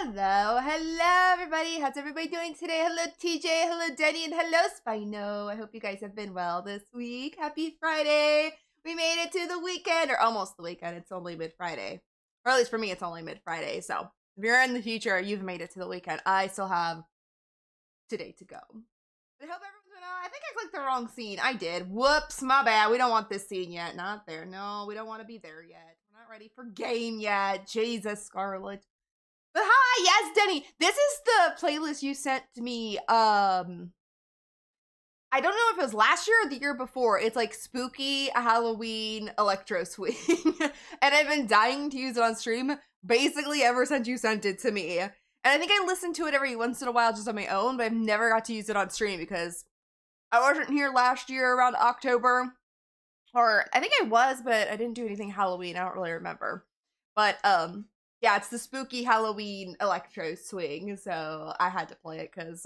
Hello everybody. How's everybody doing today? Hello TJ, hello Denny, and hello Spino. I hope you guys have been well this week. Happy Friday. We made it to the weekend, or almost the weekend. It's only mid-Friday. Or at least for me, it's only mid-Friday. So if you're in the future, you've made it to the weekend. I still have today to go. But I hope everyone's doing well. I think I clicked the wrong scene. I did. Whoops, my bad. We don't want this scene yet. Not there. No, we don't want to be there yet. We're not ready for game yet. Jesus, Scarlet. But hi, yes, Denny. This is the playlist you sent to me. I don't know if it was last year or the year before. It's like spooky Halloween electro swing. And I've been dying to use it on stream basically ever since you sent it to me. And I think I listen to it every once in a while just on my own, but I've never got to use it on stream because I wasn't here last year around October. Or I think I was, but I didn't do anything Halloween. I don't really remember. But yeah, it's the spooky Halloween electro swing, so I had to play it because,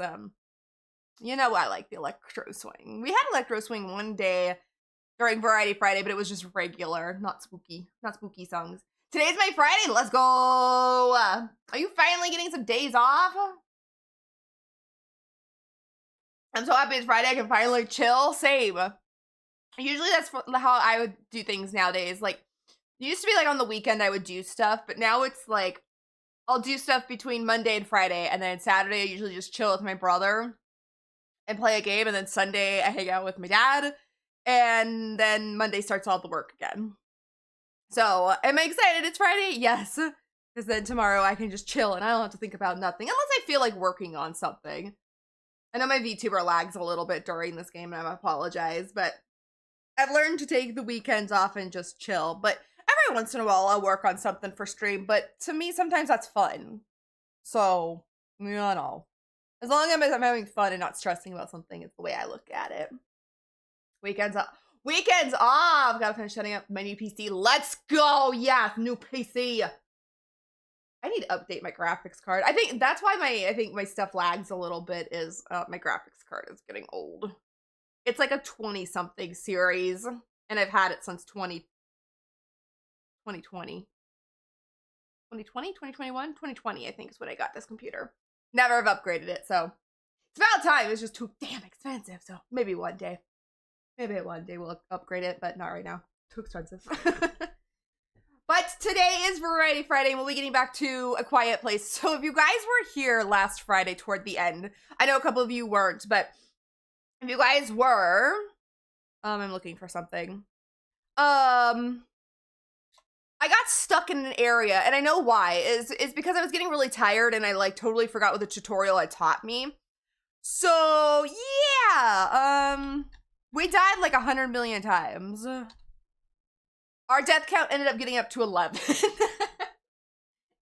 you know, I like the electro swing. We had electro swing one day during Variety Friday, but it was just regular, not spooky songs. Today's my Friday, let's go! Are you finally getting some days off? I'm so happy it's Friday, I can finally chill, same. Usually that's how I would do things nowadays, like, it used to be like on the weekend I would do stuff, but now it's like I'll do stuff between Monday and Friday, and then Saturday I usually just chill with my brother and play a game, and then Sunday I hang out with my dad, and then Monday starts all the work again. So, am I excited it's Friday? Yes, because then tomorrow I can just chill and I don't have to think about nothing, unless I feel like working on something. I know my VTuber lags a little bit during this game, and I apologize, but I've learned to take the weekends off and just chill, but every once in a while I'll work on something for stream, but to me sometimes that's fun. So, you know. As long as I'm having fun and not stressing about something is the way I look at it. Weekends off. Weekends off! Gotta finish setting up my new PC. Let's go! Yeah, new PC! I need to update my graphics card. I think that's why my stuff lags a little bit is my graphics card is getting old. It's like a 20-something series, and I've had it since 2020. 2020, I think is when I got this computer. Never have upgraded it, so it's about time. It's just too damn expensive, so maybe one day. Maybe one day we'll upgrade it, but not right now. Too expensive. But today is Variety Friday, and we'll be getting back to A Quiet Place. So if you guys were here last Friday toward the end, I know a couple of you weren't, but if you guys were, I'm looking for something. I got stuck in an area, and I know why. Is because I was getting really tired, and I like totally forgot what the tutorial had taught me. So yeah, we died like 100 million times. Our death count ended up getting up to 11. It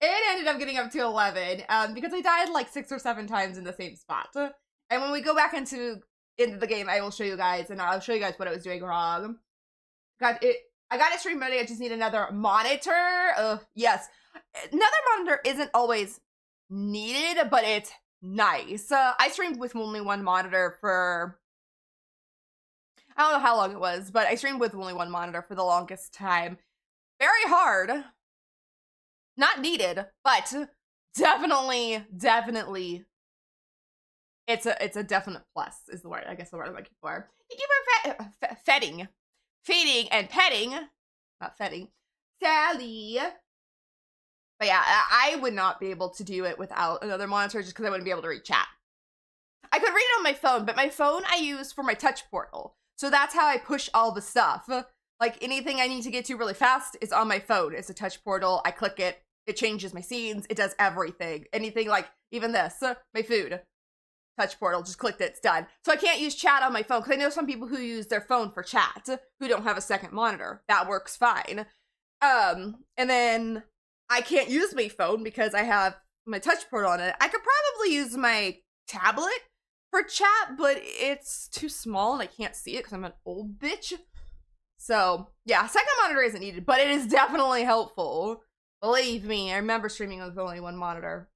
ended up getting up to 11 because I died like 6 or 7 times in the same spot. And when we go back into the game, I will show you guys, and I'll show you guys what I was doing wrong. I got a stream Monday, I just need another monitor. Yes. Another monitor isn't always needed, but it's nice. I streamed with only one monitor for, I don't know how long it was, but I streamed with only one monitor for the longest time. Very hard. Not needed, but definitely, it's a definite plus is the word, I guess the word I'm looking for. Thank you for feeding and petting, not feeding, Sally. But yeah, I would not be able to do it without another monitor just because I wouldn't be able to read chat. I could read it on my phone, but my phone I use for my touch portal. So that's how I push all the stuff. Like anything I need to get to really fast is on my phone. It's a touch portal. I click it. It changes my scenes. It does everything. Anything like even this, my food. Touch portal, just clicked it, it's done. So I can't use chat on my phone, because I know some people who use their phone for chat, who don't have a second monitor. That works fine. And then I can't use my phone because I have my touch portal on it. I could probably use my tablet for chat, but it's too small and I can't see it because I'm an old bitch. So yeah, second monitor isn't needed, but it is definitely helpful. Believe me, I remember streaming with only one monitor.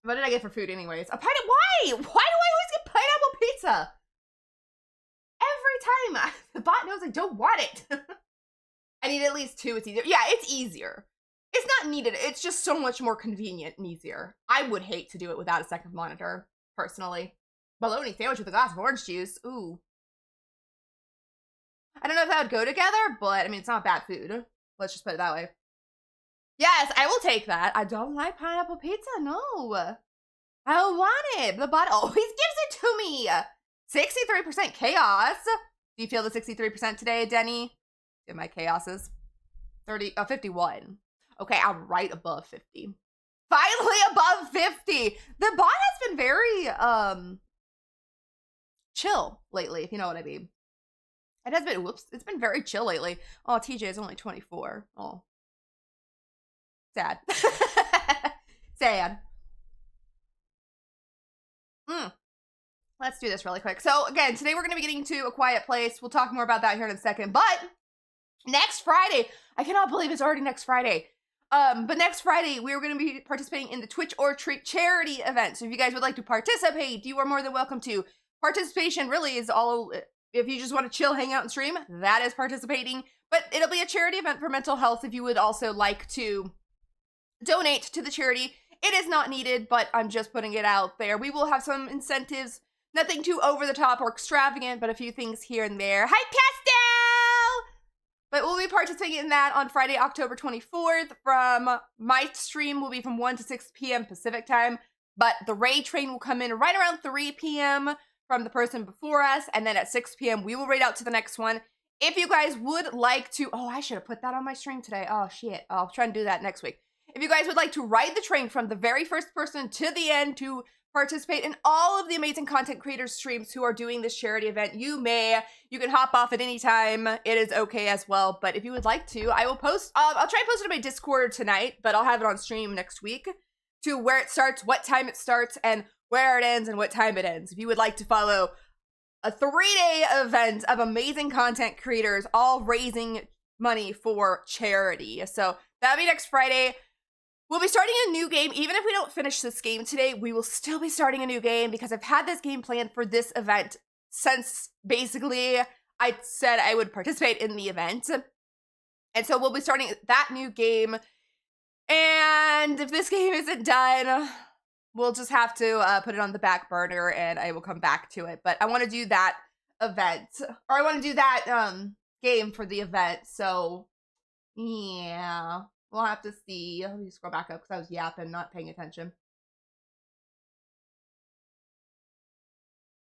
What did I get for food anyways? A pineapple? Why? Why do I always get pineapple pizza? Every time. The bot knows I don't want it. I need at least 2. It's easier. Yeah, it's easier. It's not needed. It's just so much more convenient and easier. I would hate to do it without a second monitor, personally. Bologna sandwich with a glass of orange juice. Ooh. I don't know if that would go together, but I mean, it's not bad food. Let's just put it that way. Yes, I will take that. I don't like pineapple pizza. No. I don't want it. The bot always gives it to me. 63% chaos. Do you feel the 63% today, Denny? In my chaoses. 51. Okay, I'm right above 50. Finally above 50. The bot has been very chill lately, if you know what I mean. It has been, whoops, it's been very chill lately. Oh, TJ is only 24. Oh. Sad. Sad. Let's do this really quick. So again, today we're going to be getting to A Quiet Place. We'll talk more about that here in a second. But next Friday, I cannot believe it's already next Friday. But next Friday, we're going to be participating in the Twitch or Treat charity event. So if you guys would like to participate, you are more than welcome to. Participation really is all, if you just want to chill, hang out, and stream, that is participating. But it'll be a charity event for mental health if you would also like to donate to the charity. It is not needed, but I'm just putting it out there. We will have some incentives, nothing too over the top or extravagant, but a few things here and there. Hi, Pastel! But we'll be participating in that on Friday, October 24th. From my stream will be from 1 to 6 p.m. Pacific time, but the raid train will come in right around 3 p.m. from the person before us, and then at 6 p.m. we will raid out to the next one. If you guys would like to, oh, I should have put that on my stream today. Oh, shit. I'll try and do that next week. If you guys would like to ride the train from the very first person to the end to participate in all of the amazing content creators streams who are doing this charity event, you may. You can hop off at any time. It is okay as well. But if you would like to, I will post, I'll try and post it on my Discord tonight, but I'll have it on stream next week to where it starts, what time it starts, and where it ends and what time it ends. If you would like to follow a 3-day event of amazing content creators all raising money for charity. So that'll be next Friday. We'll be starting a new game. Even if we don't finish this game today, we will still be starting a new game because I've had this game planned for this event since basically I said I would participate in the event. And so we'll be starting that new game. And if this game isn't done, we'll just have to put it on the back burner and I will come back to it. But I want to do that event, or I want to do that game for the event. So yeah. We'll have to see. Let me scroll back up because I was yapping, not paying attention.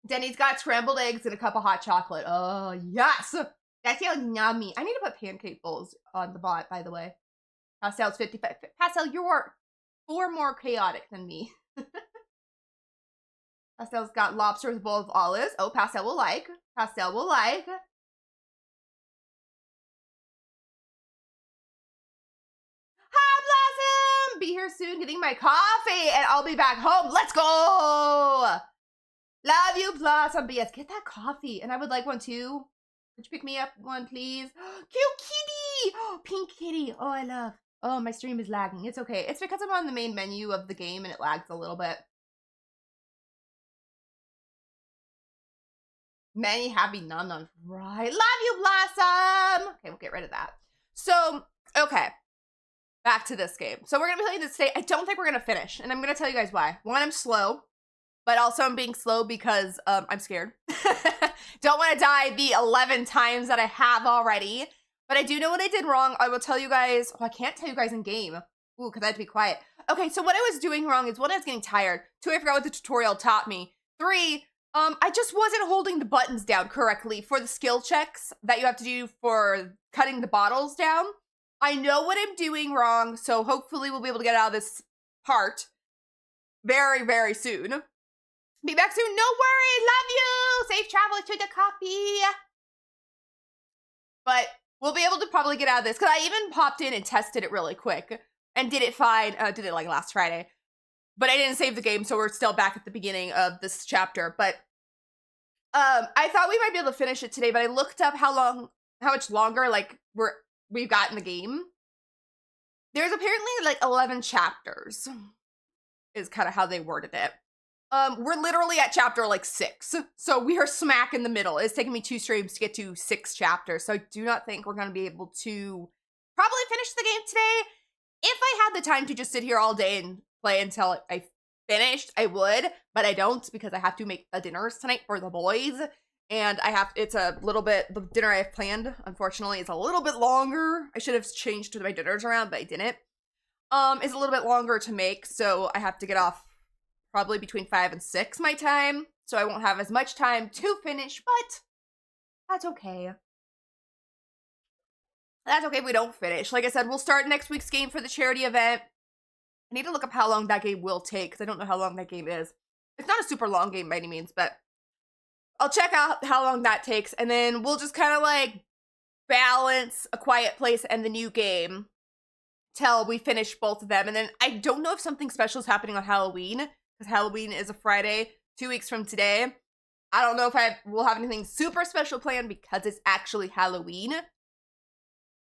Denny's got scrambled eggs and a cup of hot chocolate. Oh, yes! That sounds yummy. I need to put pancake bowls on the bot, by the way. Pastel's 55. Pastel, you're 4 more chaotic than me. Pastel's got lobster with a bowl of olives. Oh, Pastel will like. Pastel will like. Be here soon getting my coffee and I'll be back home. Let's go. Love you, Blossom. But yes, get that coffee. And I would like one too. Could you pick me up one, please? Cute kitty. Oh, pink kitty. Oh, I love. Oh, my stream is lagging. It's okay. It's because I'm on the main menu of the game and it lags a little bit. Many happy num-nums. Right. Love you, Blossom. Okay, we'll get rid of that. So, okay. Back to this game. So we're going to be playing this today. I don't think we're going to finish. And I'm going to tell you guys why. One, I'm slow. But also I'm being slow because I'm scared. Don't want to die the 11 times that I have already. But I do know what I did wrong. I will tell you guys. Oh, I can't tell you guys in game. Ooh, because I have to be quiet. Okay, so what I was doing wrong is, one, I was getting tired. 2, I forgot what the tutorial taught me. 3, I just wasn't holding the buttons down correctly for the skill checks that you have to do for cutting the bottles down. I know what I'm doing wrong, so hopefully we'll be able to get out of this part very, very soon. Be back soon. No worries. Love you. Safe travels to the coffee. But we'll be able to probably get out of this, because I even popped in and tested it really quick and did it fine. Did it like last Friday. But I didn't save the game, so we're still back at the beginning of this chapter. But I thought we might be able to finish it today, but I looked up how much longer like we've got in the game. There's apparently like 11 chapters is kind of how they worded it. We're literally at chapter like 6. So we are smack in the middle. It's taken me 2 streams to get to 6 chapters. So I do not think we're going to be able to probably finish the game today. If I had the time to just sit here all day and play until I finished, I would, but I don't because I have to make the dinners tonight for the boys. And it's a little bit, the dinner I have planned, unfortunately, is a little bit longer. I should have changed my dinners around, but I didn't. It's a little bit longer to make, so I have to get off probably between 5 and 6 my time. So I won't have as much time to finish, but that's okay. That's okay if we don't finish. Like I said, we'll start next week's game for the charity event. I need to look up how long that game will take, because I don't know how long that game is. It's not a super long game by any means, but I'll check out how long that takes, and then we'll just kind of like balance A Quiet Place and the new game till we finish both of them. And then I don't know if something special is happening on Halloween, because Halloween is a Friday, 2 weeks from today. I don't know if we'll have anything super special planned because it's actually Halloween.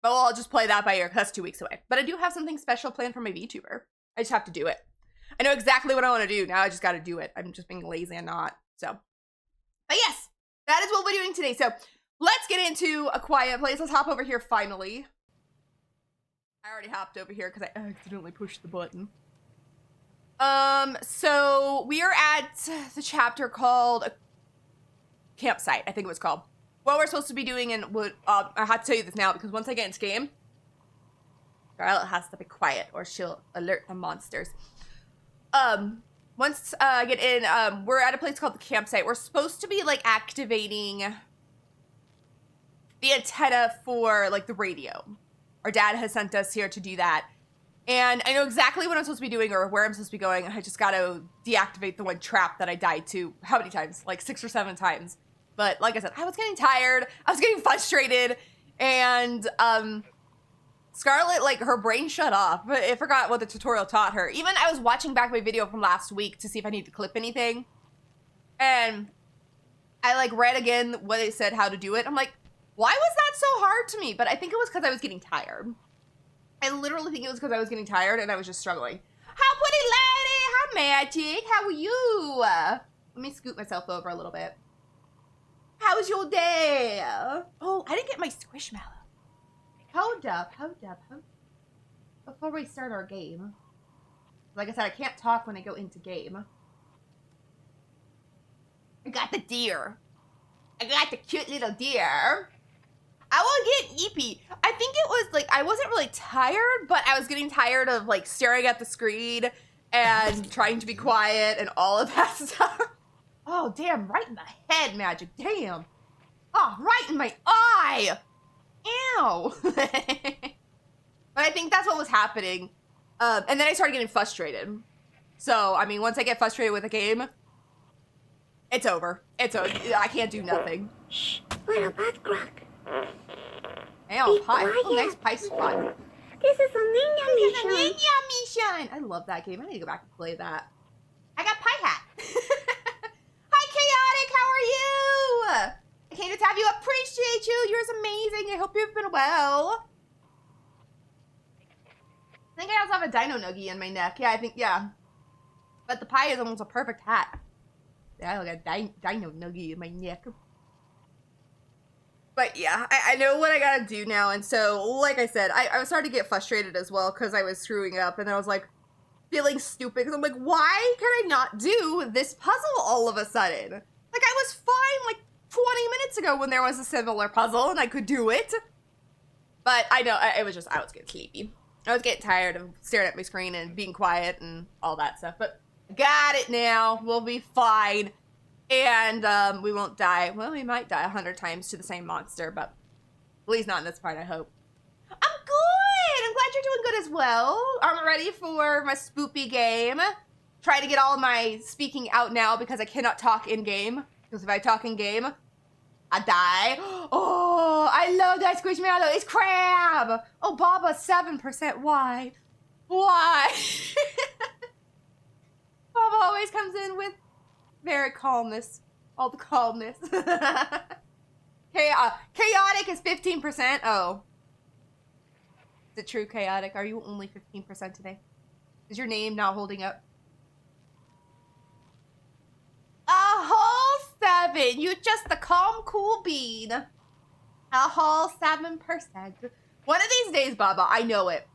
But I'll just play that by ear, because that's 2 weeks away. But I do have something special planned for my VTuber. I just have to do it. I know exactly what I want to do. Now I just got to do it. I'm just being lazy and not. So. But yes, that is what we're doing today. So let's get into A Quiet Place. Let's hop over here finally. I already hopped over here because I accidentally pushed the button. So we are at the chapter called a Campsite, I think it was called. What we're supposed to be doing, and what I have to tell you this now because once I get into game, Charlotte has to be quiet or she'll alert the monsters. Once I get in, we're at a place called the Campsite. We're supposed to be like activating the antenna for like the radio. Our dad has sent us here to do that. And I know exactly what I'm supposed to be doing or where I'm supposed to be going. I just got to deactivate the one trap that I died to. How many times? Like 6 or 7 times. But like I said, I was getting tired. I was getting frustrated. And Scarlett, like, her brain shut off. But I forgot what the tutorial taught her. Even I was watching back my video from last week to see if I need to clip anything. And I, like, read again what they said how to do it. I'm like, why was that so hard to me? But I think it was because I was getting tired. I literally think it was because I was getting tired and I was just struggling. How pretty lady! How magic! How are you? Let me scoot myself over a little bit. How was your day? Oh, I didn't get my squishmallow. Hold up. Before we start our game. Like I said, I can't talk when I go into game. I got the deer. I got the cute little deer. I will get eepy. I think it was like, I wasn't really tired, but I was getting tired of like staring at the screen and trying to be quiet and all of that stuff. Oh, damn, right in the head, magic. Damn. Oh, right in my eye. Ew. But I think that's what was happening. And then I started getting frustrated. So, I mean, once I get frustrated with a game, it's over. It's over. I can't do nothing. Shh, what about Crack? Hey, pie. Oh, nice pie spot. This is a ninja mission. Ninja mission. I love that game. I need to go back and play that. I got pie hat. Hi, Chaotic. How are you? I came to have you. Appreciate you. You're amazing. I hope you've been well. I think I also have a dino nuggie in my neck. Yeah, I think, yeah. But the pie is almost a perfect hat. Yeah, like a dino nuggie in my neck. But yeah, I know what I gotta do now, and so, like I said, I was starting to get frustrated as well, because I was screwing up, and I was like, feeling stupid, because I'm like, why can I not do this puzzle all of a sudden? Like, I was fine, like, 20 minutes ago when there was a similar puzzle, and I could do it. But I know, I was getting sleepy. I was getting tired of staring at my screen and being quiet and all that stuff, but I got it now, we'll be fine. And we won't die. Well, we might die 100 times to the same monster, but at least not in this part, I hope. I'm good! I'm glad you're doing good as well. I'm ready for my spoopy game. Try to get all of my speaking out now because I cannot talk in game. Because if I talk in game, I die. Oh, I love that squishmallow. It's crab! Oh, Baba, 7%. Why? Why? Baba always comes in with very calmness. All the calmness. Chaotic is 15%. Oh. Is it true, Chaotic? Are you only 15% today? Is your name not holding up? A whole 7. You're just a calm, cool bean. A whole 7%. One of these days, Baba, I know it.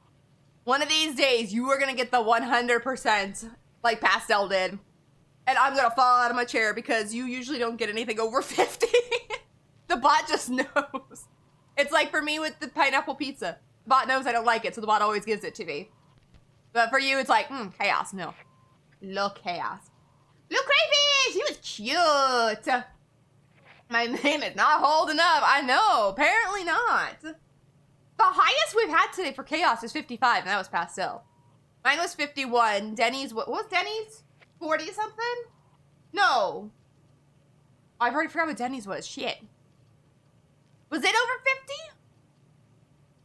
One of these days, you are gonna get the 100% like Pastel did. And I'm gonna fall out of my chair because you usually don't get anything over 50. The bot just knows. It's like for me with the pineapple pizza. The bot knows I don't like it, so the bot always gives it to me. But for you, it's like, chaos, no. Look, chaos. Look, crayfish! He was cute! My name is not holding up. I know, apparently not. The highest we've had today for chaos is 55, and that was Pastel. Mine was 51. Denny's, what was Denny's? 40 something? No. I've already forgot what Denny's was. Shit. Was it over 50?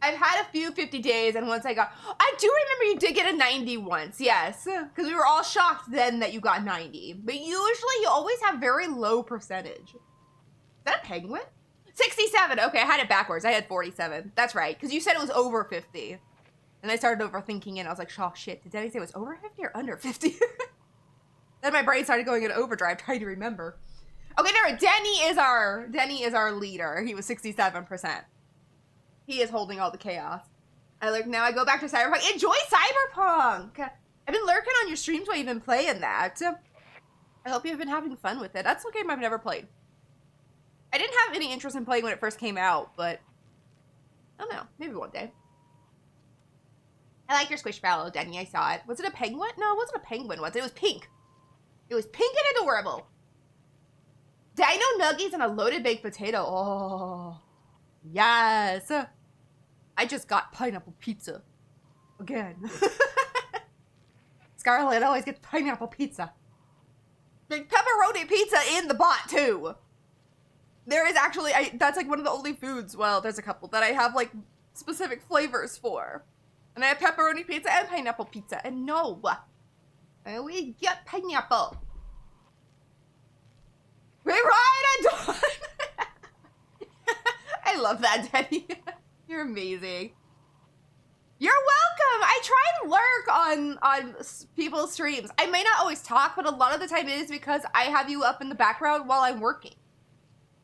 I've had a few 50 days, and once I do remember you did get a 90 once, yes. Because we were all shocked then that you got 90. But usually you always have very low percentage. Is that a penguin? 67. Okay, I had it backwards. I had 47. That's right, because you said it was over 50. And I started overthinking it, and I was like, oh shit, did Denny say it was over 50 or under 50? Then my brain started going in overdrive trying to remember. Okay, there, Denny is our leader. He was 67%. He is holding all the chaos. Now I go back to Cyberpunk. Enjoy Cyberpunk! I've been lurking on your streams while you've been playing that. I hope you've been having fun with it. That's a game I've never played. I didn't have any interest in playing when it first came out, but I don't know. Maybe one day. I like your squishmallow, Denny. I saw it. Was it a penguin? No, it wasn't a penguin, was it? It was pink. It was pink and adorable. Dino nuggies and a loaded baked potato. Oh, yes. I just got pineapple pizza. Again. Scarlett always gets pineapple pizza. There's pepperoni pizza in the bot, too. There is actually, that's like one of the only foods, well, there's a couple that I have like specific flavors for. And I have pepperoni pizza and pineapple pizza. And no, I always get pineapple. Rewrite a dawn. I love that, Denny. You're amazing. You're welcome. I try to lurk on people's streams. I may not always talk, but a lot of the time it is because I have you up in the background while I'm working.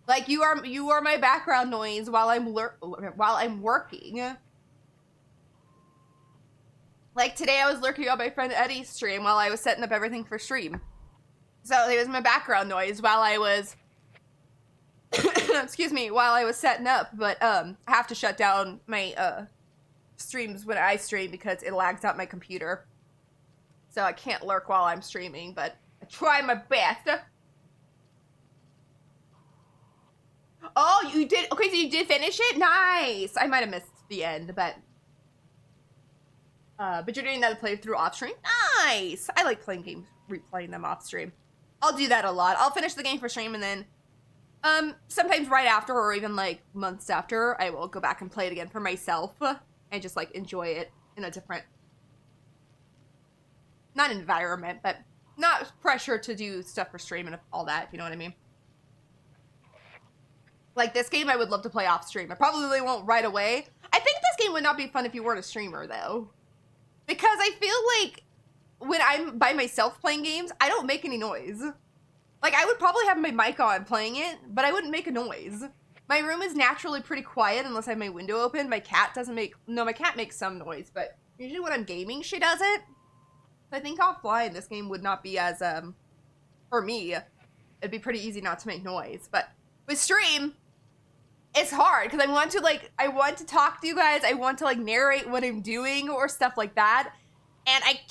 Like you are my background noise while I'm working. Like today I was lurking on my friend Eddie's stream while I was setting up everything for stream. So it was my background noise while I was excuse me, while I was setting up, but I have to shut down my streams when I stream because it lags out my computer. So I can't lurk while I'm streaming, but I try my best. Oh, you did? Okay, so you did finish it? Nice! I might have missed the end, but you're doing that playthrough off stream? Nice! I like playing games, replaying them off stream. I'll do that a lot. I'll finish the game for stream and then sometimes right after or even like months after, I will go back and play it again for myself and just like enjoy it in a different, not environment, but not pressure to do stuff for stream and all that, if you know what I mean. Like this game I would love to play off stream. I probably won't right away. I think this game would not be fun if you weren't a streamer though. Because I feel like when I'm by myself playing games, I don't make any noise. Like I would probably have my mic on playing it, but I wouldn't make a noise. My room is naturally pretty quiet unless I have my window open. My cat doesn't make, no, my cat makes some noise, but usually when I'm gaming, she doesn't. So I think offline, this game would not be as, for me, it'd be pretty easy not to make noise. But with stream, it's hard because I want to talk to you guys. I want to like narrate what I'm doing or stuff like that. And I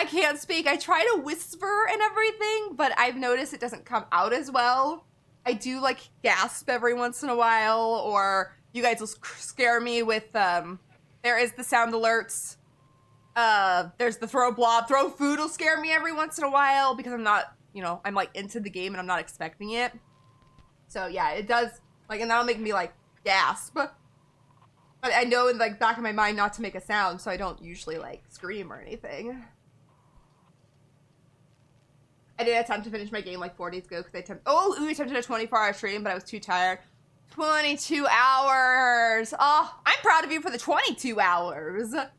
can't speak. I try to whisper and everything, but I've noticed it doesn't come out as well. I do like gasp every once in a while, or you guys will scare me with, there is the sound alerts. There's the throw blob. Throw food will scare me every once in a while because I'm not, you know, I'm like into the game and I'm not expecting it. So yeah, it does. Like, and that'll make me, like, gasp. But I know in, like, back of my mind not to make a sound, so I don't usually, like, scream or anything. I did attempt to finish my game, like, 4 days ago, because I attempted a 24-hour stream, but I was too tired. 22 hours! Oh, I'm proud of you for the 22 hours! I'm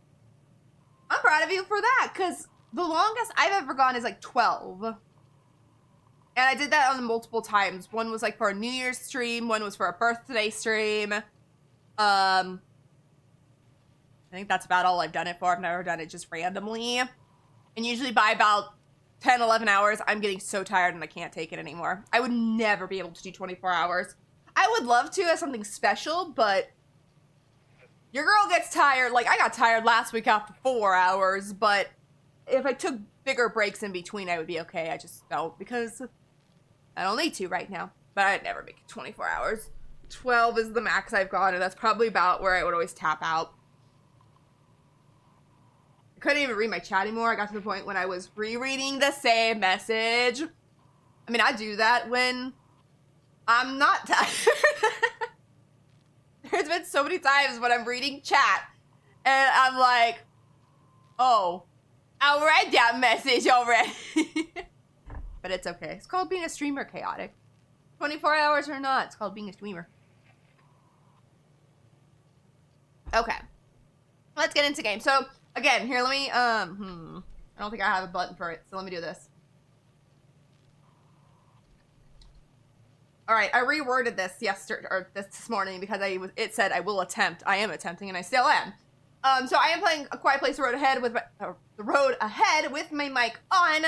proud of you for that, because the longest I've ever gone is, like, 12. And I did that on multiple times. One was like for a New Year's stream. One was for a birthday stream. I think that's about all I've done it for. I've never done it just randomly. And usually by about 10, 11 hours, I'm getting so tired and I can't take it anymore. I would never be able to do 24 hours. I would love to as something special, but your girl gets tired. Like, I got tired last week after 4 hours, but if I took bigger breaks in between, I would be okay. I just don't, because I don't need to right now. But I'd never make it 24 hours. 12 is the max I've gone, and that's probably about where I would always tap out. I couldn't even read my chat anymore. I got to the point when I was rereading the same message. I mean, I do that when I'm not tired. There's been so many times when I'm reading chat, and I'm like, oh, I read that message already. But it's okay. It's called being a streamer, chaotic. 24 hours or not, it's called being a streamer. Okay. Let's get into game. So, again, here, let me, I don't think I have a button for it, so let me do this. All right, I reworded this yesterday, or this morning, because it said I will attempt. I am attempting, and I still am. So I am playing A Quiet Place: The Road Ahead with my mic on.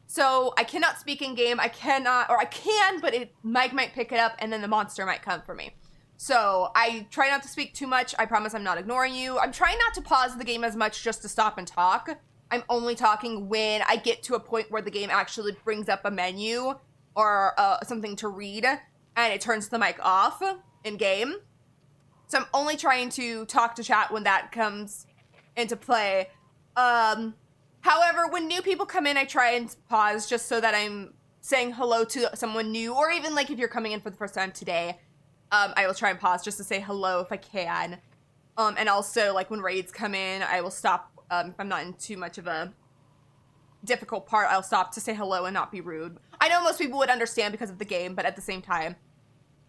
So I cannot speak in game. I cannot, or I can, but mic might pick it up, and then the monster might come for me. So I try not to speak too much. I promise I'm not ignoring you. I'm trying not to pause the game as much just to stop and talk. I'm only talking when I get to a point where the game actually brings up a menu or something to read, and it turns the mic off in game. So I'm only trying to talk to chat when that comes into play. However, when new people come in, I try and pause just so that I'm saying hello to someone new, or even like if you're coming in for the first time today, I will try and pause just to say hello if I can. And also, like when raids come in, I will stop, if I'm not in too much of a difficult part, I'll stop to say hello and not be rude. I know most people would understand because of the game, but at the same time,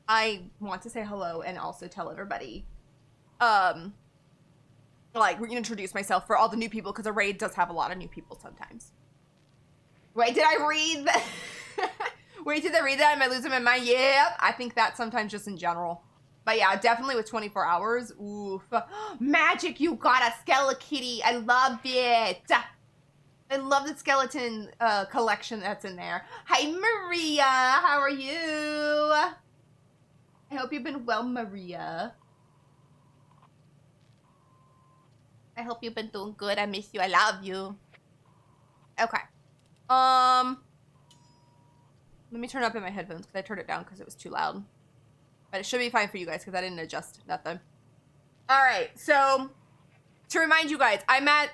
I want to say hello and also tell everybody, like, introduce myself for all the new people, because a raid does have a lot of new people sometimes. Wait, did I read that? Wait, did I read that? Am I losing my mind? Yeah, I think that sometimes just in general. But yeah, definitely with 24 hours. Oof. Magic, you got a Skeletkitty. I love it. I love the skeleton collection that's in there. Hi, Maria. How are you? I hope you've been well, Maria. I hope you've been doing good. I miss you. I love you. Okay. Let me turn up in my headphones because I turned it down because it was too loud. But it should be fine for you guys because I didn't adjust nothing. All right. So, to remind you guys, I'm at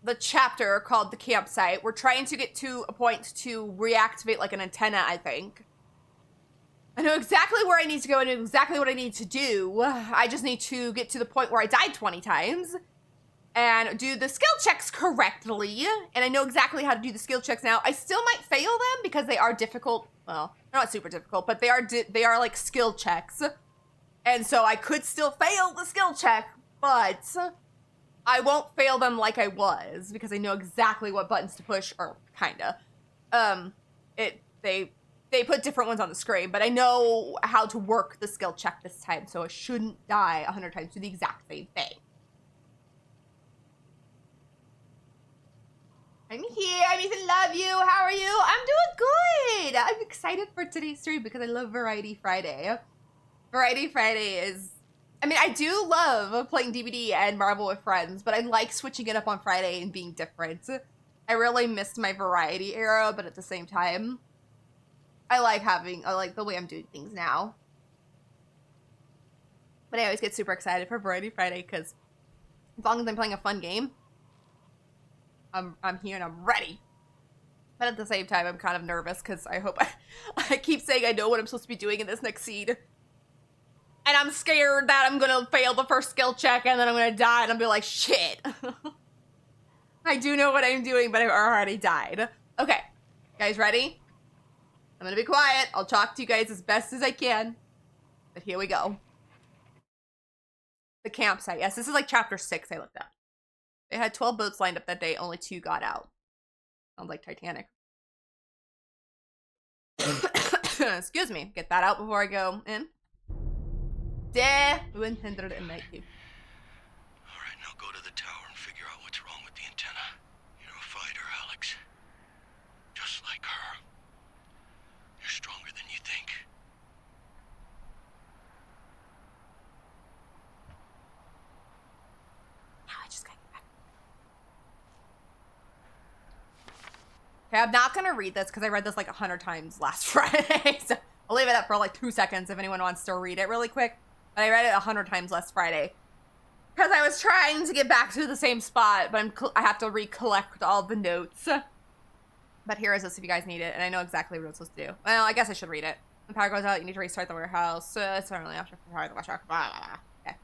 the chapter called The Campsite. We're trying to get to a point to reactivate like an antenna, I think. I know exactly where I need to go and exactly what I need to do. I just need to get to the point where I died 20 times. And do the skill checks correctly. And I know exactly how to do the skill checks now. I still might fail them because they are difficult. Well, they're not super difficult, but they are like skill checks. And so I could still fail the skill check, but I won't fail them like I was because I know exactly what buttons to push, or kinda. They put different ones on the screen, but I know how to work the skill check this time, so I shouldn't die 100 times to the exact same thing. I'm here. I miss and love you. How are you? I'm doing good. I'm excited for today's stream because I love Variety Friday. Variety Friday is... I mean, I do love playing DBD and Marvel with friends, but I like switching it up on Friday and being different. I really missed my Variety era, but at the same time, I like the way I'm doing things now. But I always get super excited for Variety Friday because as long as I'm playing a fun game, I'm here and I'm ready. But at the same time, I'm kind of nervous because I keep saying I know what I'm supposed to be doing in this next seed. And I'm scared that I'm gonna fail the first skill check and then I'm gonna die and I'll be like, shit. I do know what I'm doing, but I've already died. Okay, guys ready? I'm gonna be quiet. I'll talk to you guys as best as I can. But here we go. The campsite. Yes, this is like chapter 6 I looked up. They had 12 boats lined up that day, only 2 got out. Sounds like Titanic. Excuse me. Get that out before I go in. 190. Alright, now go to the tower. Okay, I'm not gonna read this because I read this like 100 times last Friday. So I'll leave it up for like 2 seconds if anyone wants to read it really quick. But I read it 100 times last Friday because I was trying to get back to the same spot, but I have to recollect all the notes. But here is this if you guys need it, and I know exactly what I'm supposed to do. Well, I guess I should read it. When power goes out, you need to restart the warehouse. It's not really option for power the warehouse. Blah, blah, blah. Okay.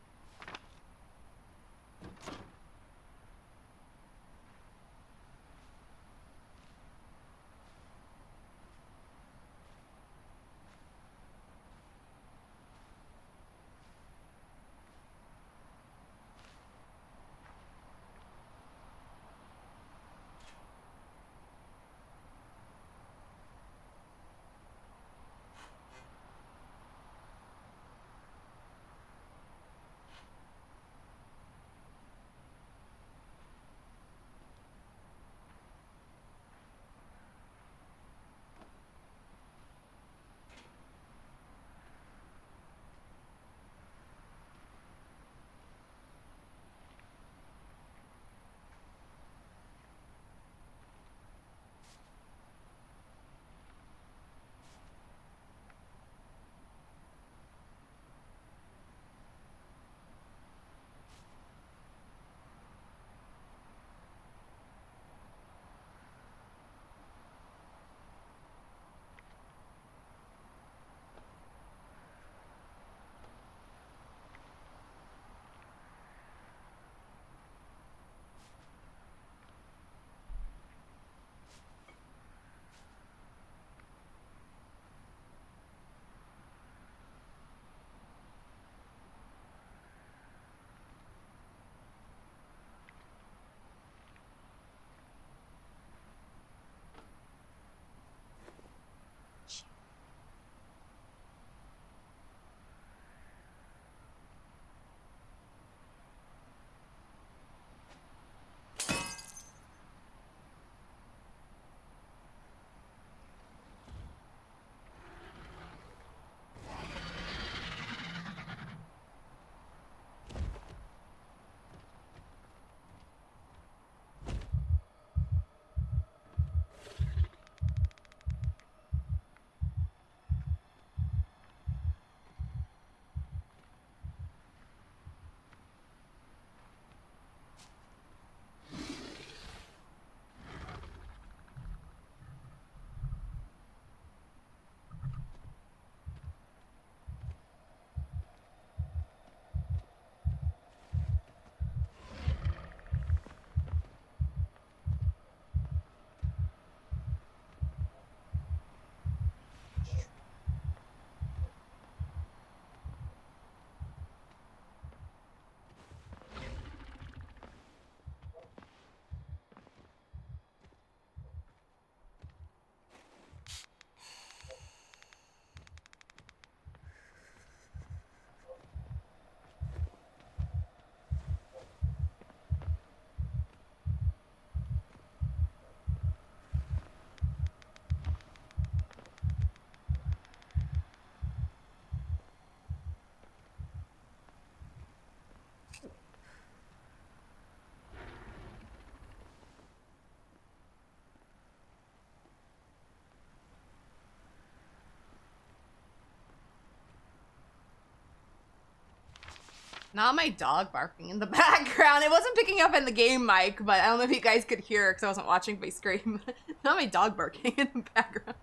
Not my dog barking in the background. It wasn't picking up in the game mic, but I don't know if you guys could hear it because I wasn't watching my screen. Not my dog barking in the background.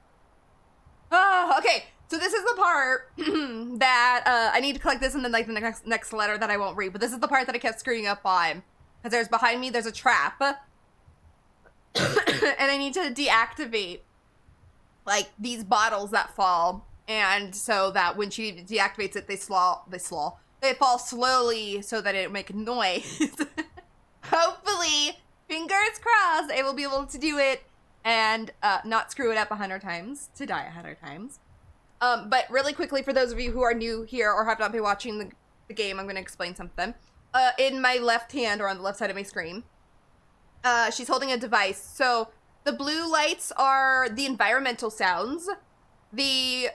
Oh, okay. So this is the part that I need to collect this and then like the next letter that I won't read. But this is the part that I kept screwing up on. Because there's behind me, there's a trap. And I need to deactivate like these bottles that fall. And so that when she deactivates it, they fall slowly so that it make noise. Hopefully, fingers crossed, I will be able to do it and not screw it up 100 times, to die 100 times. But really quickly, for those of you who are new here or have not been watching the game, I'm going to explain something. In my left hand, or on the left side of my screen, she's holding a device. So the blue lights are the environmental sounds. The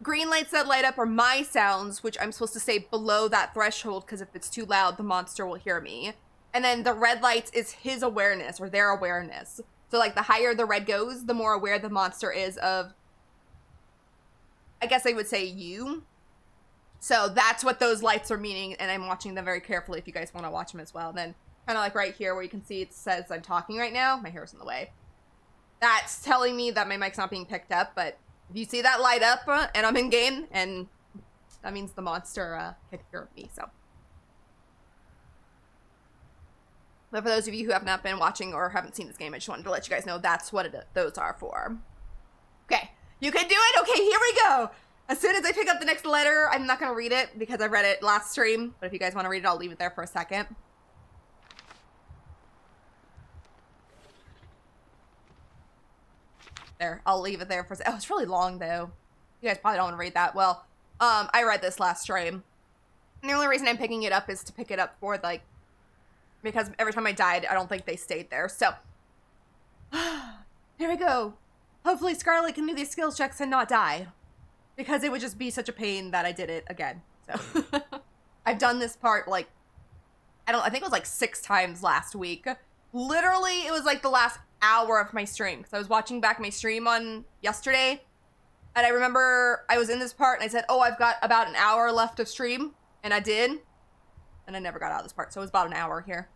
green lights that light up are my sounds, which I'm supposed to say below that threshold, because if it's too loud, the monster will hear me. And then the red lights is his awareness, or their awareness. So like the higher the red goes, the more aware the monster is of, I guess I would say, you. So that's what those lights are meaning, and I'm watching them very carefully if you guys want to watch them as well. And then kind of like right here where you can see it says I'm talking right now. My hair's in the way. That's telling me that my mic's not being picked up, but if you see that light up and I'm in game, and that means the monster can hear me, so. But for those of you who have not been watching or haven't seen this game, I just wanted to let you guys know that's what those are for. Okay, you can do it? Okay, here we go. As soon as I pick up the next letter, I'm not going to read it because I read it last stream, but if you guys want to read it, I'll leave it there for a second. There, I'll leave it there for a second. Oh, it's really long, though. You guys probably don't want to read that. Well, I read this last stream. And the only reason I'm picking it up is to pick it up for, like, because every time I died, I don't think they stayed there. So, here we go. Hopefully Scarlet can do these skills checks and not die. Because it would just be such a pain that I did it again. So, I've done this part, like, I think it was like 6 times last week. Literally, it was like the last hour of my stream. Because I was watching back my stream on yesterday. And I remember I was in this part and I said, oh, I've got about an hour left of stream. And I did. And I never got out of this part. So it was about an hour here.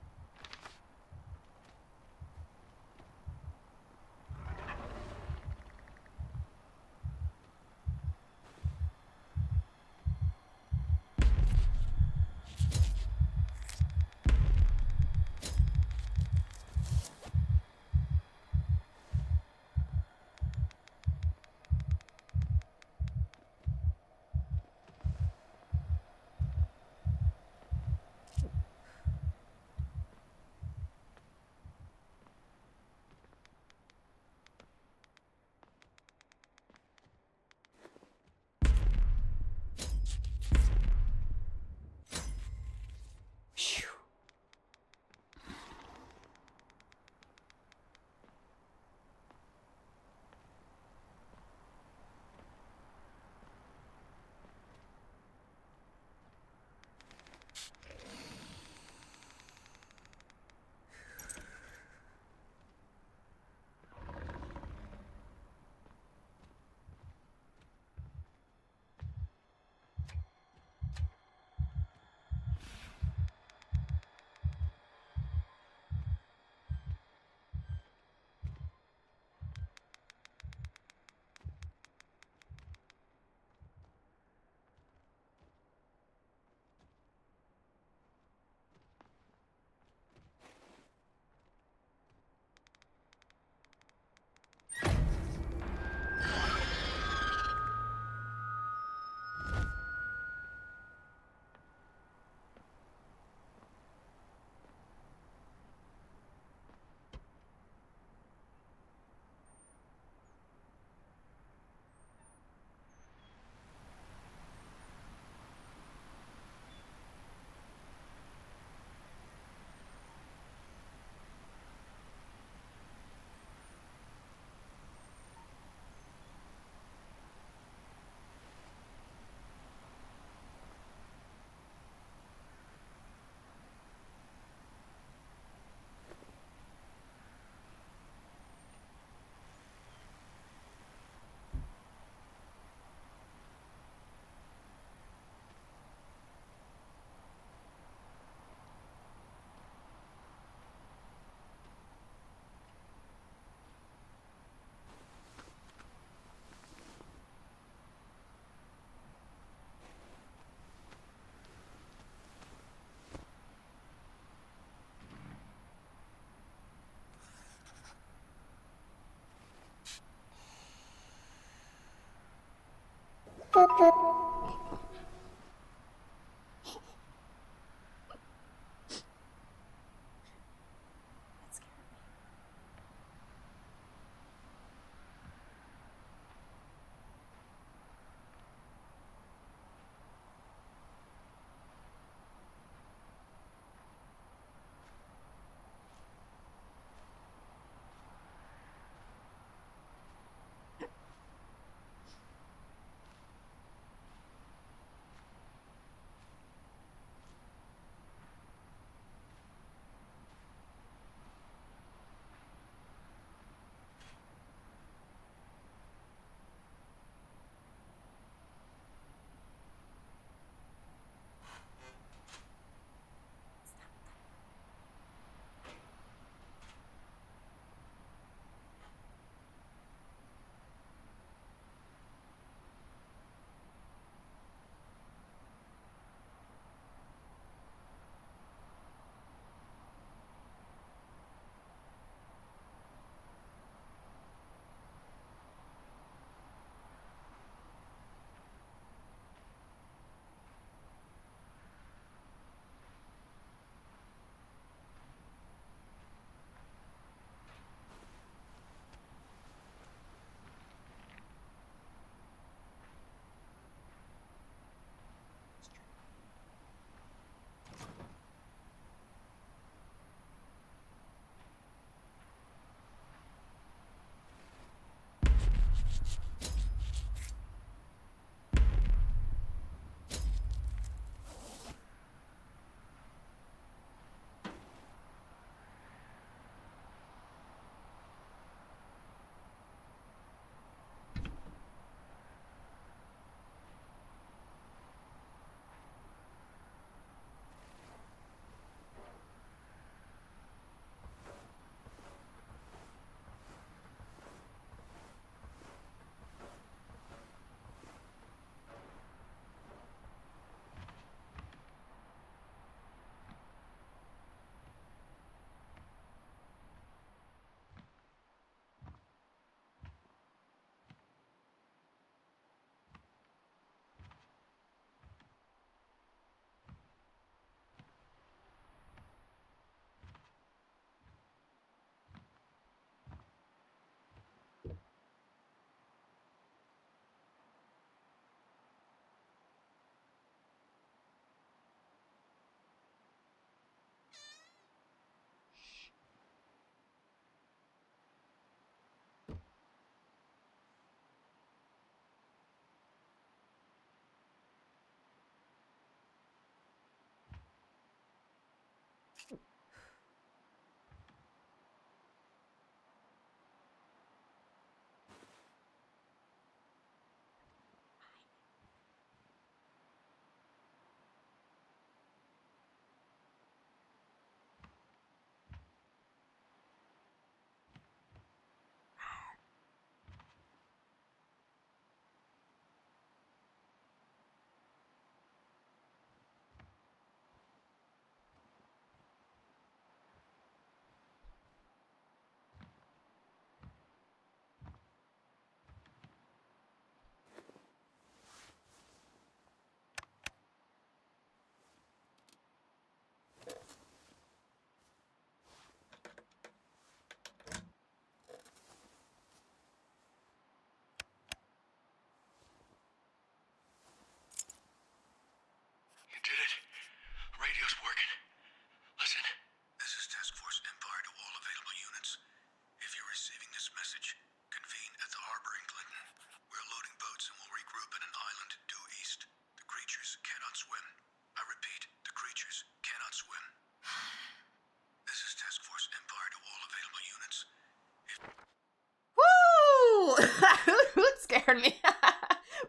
scared me.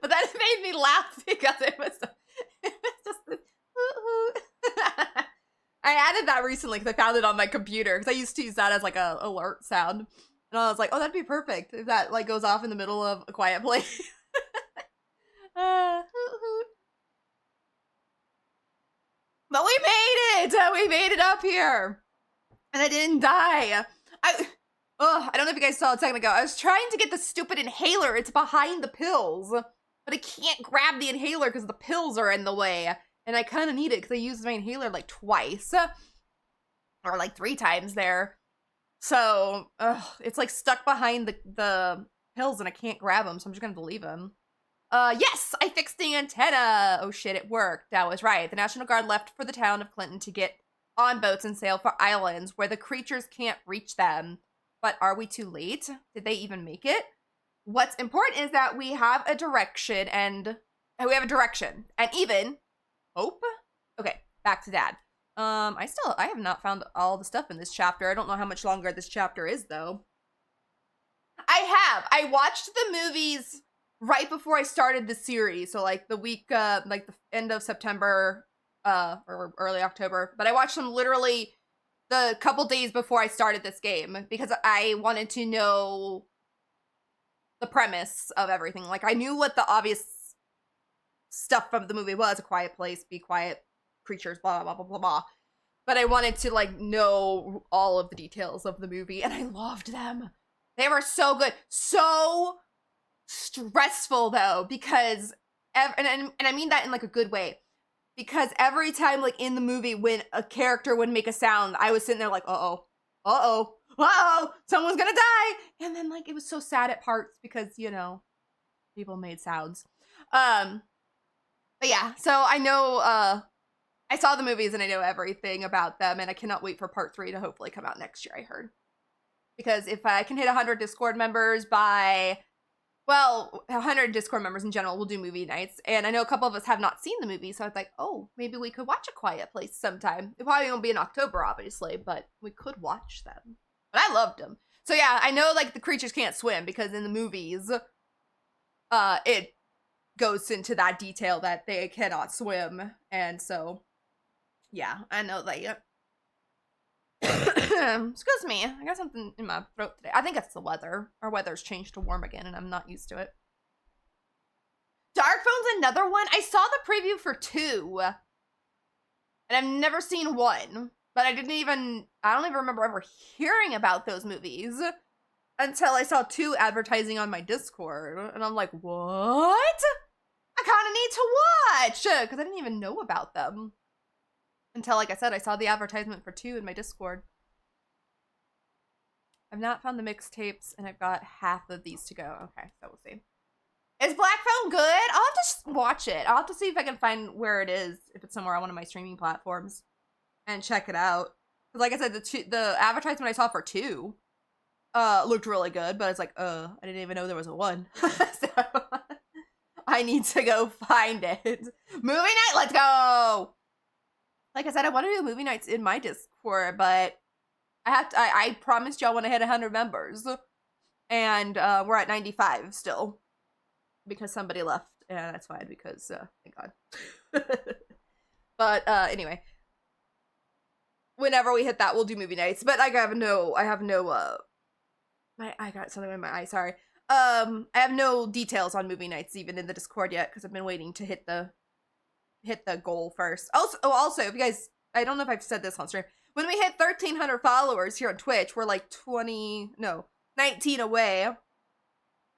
But then it made me laugh because it was just this, I added that recently because I found it on my computer because I used to use that as like a alert sound. And I was like, oh, that'd be perfect if that like goes off in the middle of A Quiet Place. But we made it! We made it up here! And I didn't die. I don't know if you guys saw it a second ago. I was trying to get the stupid inhaler. It's behind the pills. But I can't grab the inhaler because the pills are in the way. And I kind of need it because I used my inhaler like twice. Or like 3 times there. So, it's like stuck behind the pills and I can't grab them. So I'm just going to leave them. Yes, I fixed the antenna. Oh shit, it worked. I was right. The National Guard left for the town of Clinton to get on boats and sail for islands where the creatures can't reach them. But are we too late? Did they even make it? What's important is that we have a direction and even hope. Okay, back to Dad. I have not found all the stuff in this chapter. I don't know how much longer this chapter is though. I watched the movies right before I started the series. So like the week, like the end of September, or early October. But I watched them literally the couple days before I started this game because I wanted to know the premise of everything. Like I knew what the obvious stuff from the movie was: a quiet place, be quiet, creatures, blah, blah, blah, blah, blah. But I wanted to like know all of the details of the movie and I loved them. They were so good. So stressful though, because and I mean that in like a good way, because every time like in the movie when a character would make a sound, I was sitting there like, uh-oh, someone's gonna die. And then like it was so sad at parts because, you know, people made sounds. But yeah, so I know I saw the movies and I know everything about them, and I cannot wait for part 3 to hopefully come out next year, I heard. Because if I can hit 100 Discord members by, well, 100 Discord members in general, we'll do movie nights. And I know a couple of us have not seen the movie, so I was like, oh, maybe we could watch A Quiet Place sometime. It probably won't be in October, obviously, but we could watch them. But I loved them. So yeah, I know like the creatures can't swim because in the movies, it goes into that detail that they cannot swim. And so, yeah, I know that. Excuse me, I got something in my throat today. I think it's the weather. Our weather's changed to warm again and I'm not used to it. Dark Phone's another one. I saw the preview for 2. And I've never seen 1. But I don't even remember ever hearing about those movies until I saw 2 advertising on my Discord. And I'm like, what? I kind of need to watch! Because I didn't even know about them. Until, like I said, I saw the advertisement for 2 in my Discord. I've not found the mixtapes, and I've got half of these to go. Okay, so we'll see. Is Black Phone good? I'll have to just watch it. I'll have to see if I can find where it is, if it's somewhere on one of my streaming platforms, and check it out. Because like I said, the advertisement I saw for 2 looked really good, but it's like, I didn't even know there was a 1. So I need to go find it. Movie night, let's go! Like I said, I want to do movie nights in my Discord, but I promised y'all when I hit 100 members. And we're at 95 still. Because somebody left. And that's fine because, thank God. But anyway. Whenever we hit that, we'll do movie nights. But I got something in my eye, sorry. I have no details on movie nights even in the Discord yet, because I've been waiting to hit the goal first. Also, if you guys, I don't know if I've said this on stream, when we hit 1,300 followers here on Twitch, we're like 19 away.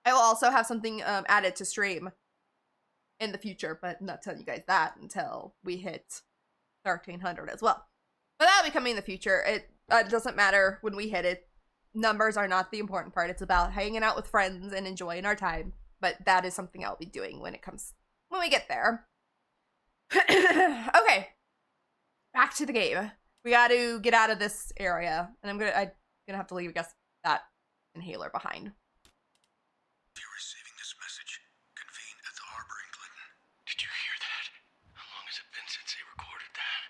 I will also have something added to stream in the future, but I'm not telling you guys that until we hit 1,300 as well. But that'll be coming in the future. It doesn't matter when we hit it. Numbers are not the important part. It's about hanging out with friends and enjoying our time. But that is something I'll be doing when we get there. Okay. Back to the game. We got to get out of this area. And I'm gonna have to leave, I guess, that inhaler behind. If you're receiving this message, convene at the harbor in Clinton. Did you hear that? How long has it been since they recorded that?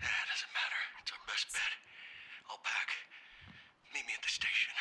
Yeah, it doesn't matter. It's our best bet. I'll pack. Meet me at the station.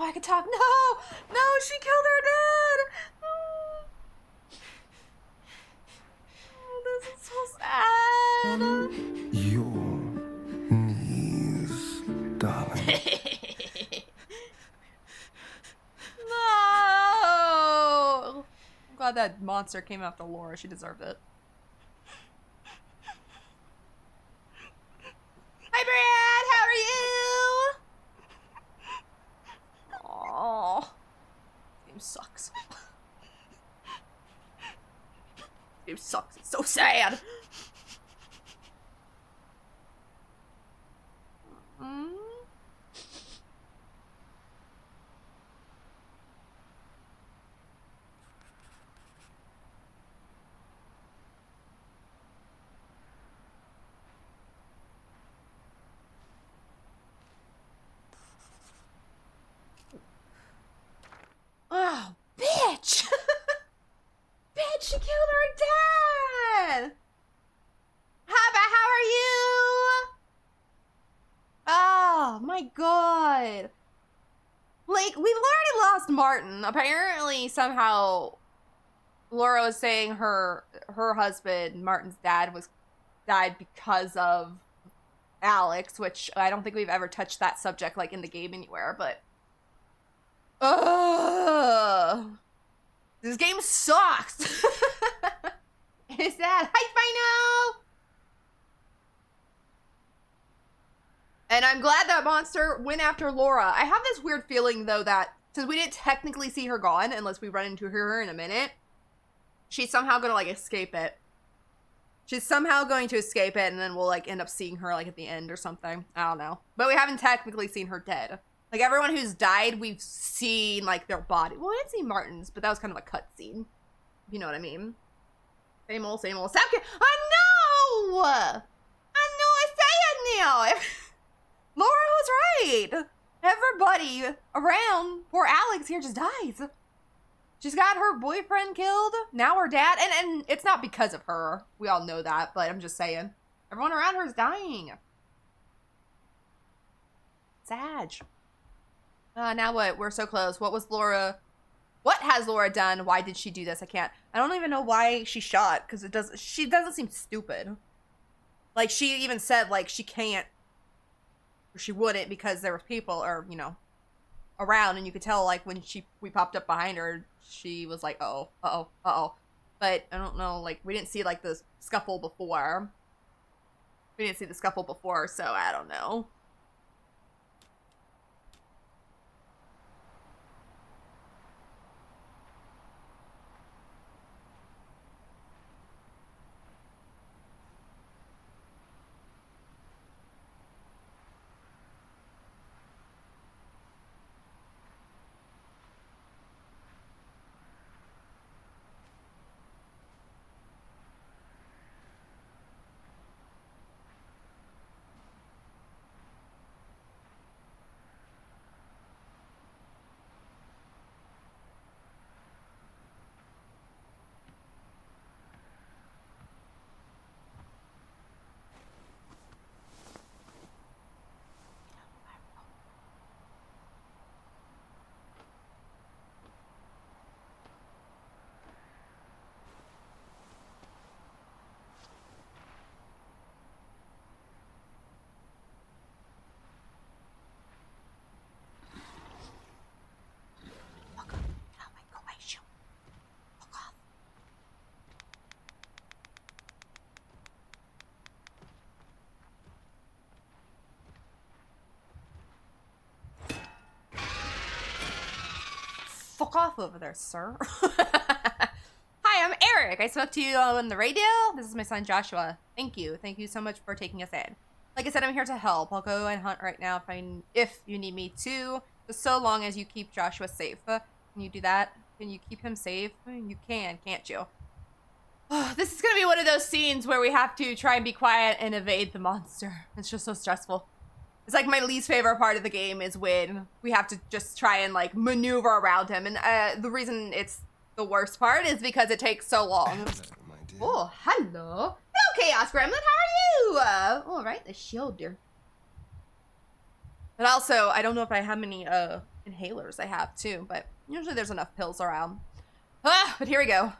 Oh, I could talk. No! No, she killed her dad! Oh, this is so sad. Your knees, darling. No! I'm glad that monster came after Laura. She deserved it. Hi, Brad! How are you? Oh, game sucks. Game sucks. It's so sad. Oh, bitch! Bitch, she killed her dad! Haba, how are you? Oh, my God. Like, we've already lost Martin. Apparently, somehow, Laura was saying her husband, Martin's dad, died because of Alex, which I don't think we've ever touched that subject, like, in the game anywhere, but... Ugh. This game sucks. Is that hi, Fino? And I'm glad that monster went after Laura. I have this weird feeling, though, that since we didn't technically see her gone, unless we run into her in a minute, she's somehow gonna, like, escape it. She's somehow going to escape it, and then we'll, like, end up seeing her, like, at the end or something. I don't know. But we haven't technically seen her dead. Like, everyone who's died, we've seen, like, their body. Well, I didn't see Martin's, but that was kind of a cutscene. If you know what I mean. Same old, same old. I know! I know I say it now! Laura was right! Everybody around poor Alex here just dies. She's got her boyfriend killed, now her dad, and it's not because of her. We all know that, but I'm just saying. Everyone around her is dying. Sad. Now what? We're so close. What has Laura done? Why did she do this? I don't even know why she shot, because she doesn't seem stupid. Like, she even said, like, she can't, or she wouldn't, because there were people, or, you know, around, and you could tell, like, when we popped up behind her, she was like, uh-oh, uh-oh, uh-oh. But, I don't know, like, we didn't see, like, the scuffle before. So I don't know. Fuck off over there, sir. Hi, I'm Eric. I spoke to you on the radio. This is my son, Joshua. Thank you. Thank you so much for taking us in. Like I said, I'm here to help. I'll go and hunt right now if you need me to, just so long as you keep Joshua safe. Can you do that? Can you keep him safe? You can, can't you? This is gonna be one of those scenes where we have to try and be quiet and evade the monster. It's just so stressful. It's like my least favorite part of the game is when we have to just try and like maneuver around him. And the reason it's the worst part is because it takes so long. Oh, hello. Hello, Chaos Gremlin. How are you? All right, the shoulder. But also, I don't know if I have many inhalers I have too, but usually there's enough pills around. But here we go.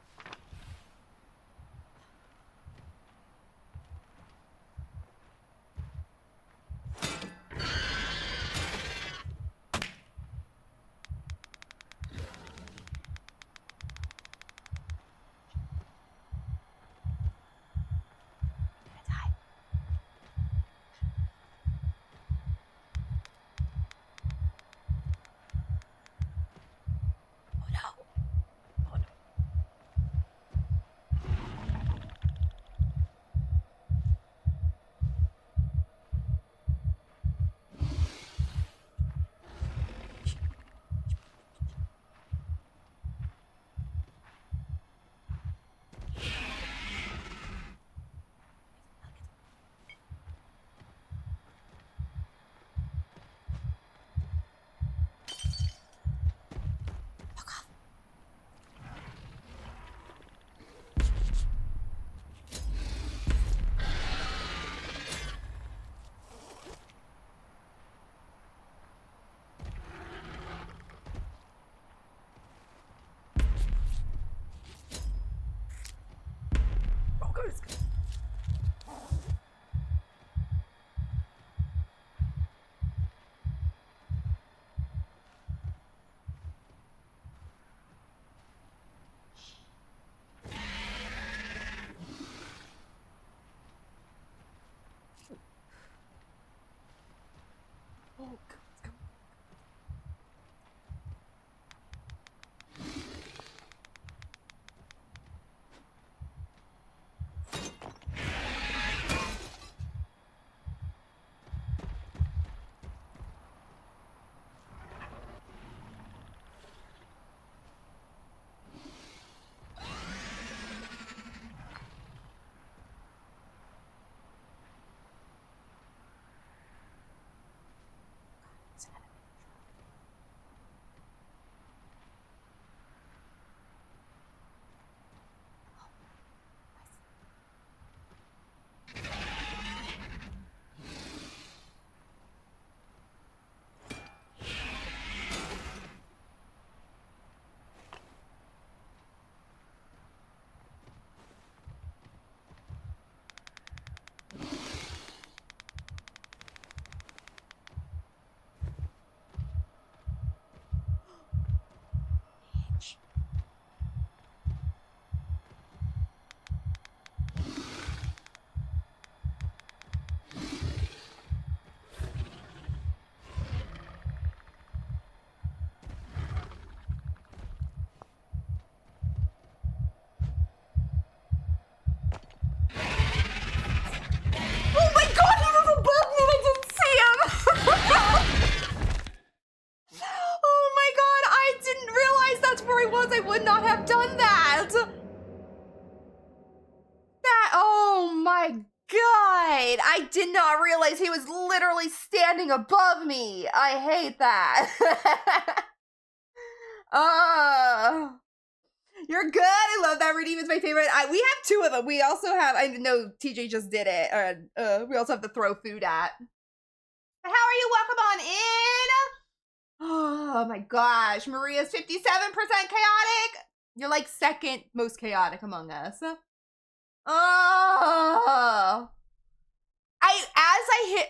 Oh, God. Oh my God, he was above me and I didn't see him. Oh my God, I didn't realize that's where he was. I would not have done that. Oh my God, I did not realize he was literally standing above me. I hate that. You're good. I love that. Redeem is my favorite. We have two of them. We also have, I know TJ just did it. We also have the throw food at. How are you? Welcome on in. Oh my gosh. Maria's 57% chaotic. You're like second most chaotic among us. Oh.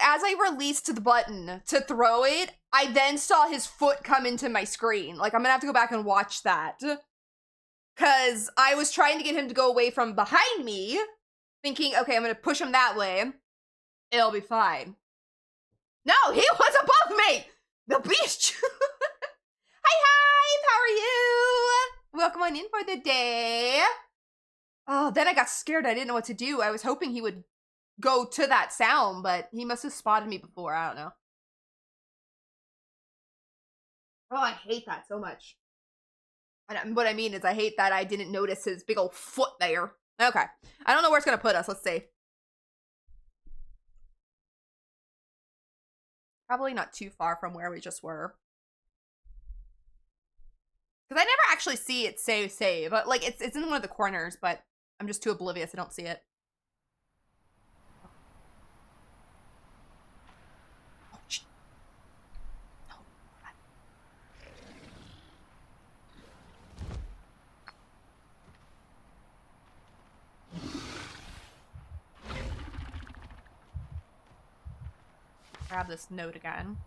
As I released the button to throw it, I then saw his foot come into my screen. Like, I'm gonna have to go back and watch that. Because I was trying to get him to go away from behind me, thinking, okay, I'm gonna push him that way. It'll be fine. No, he was above me! The beast! Hi, how are you? Welcome on in for the day. Oh, then I got scared. I didn't know what to do. I was hoping he would go to that sound, but he must have spotted me before. I don't know. Oh, I hate that so much. And what I mean is I hate that I didn't notice his big old foot there. Okay. I don't know where it's going to put us. Let's see. Probably not too far from where we just were. Because I never actually see it say save. But, like, it's in one of the corners, but I'm just too oblivious. I don't see it. Oh, shit. No. Grab this note again.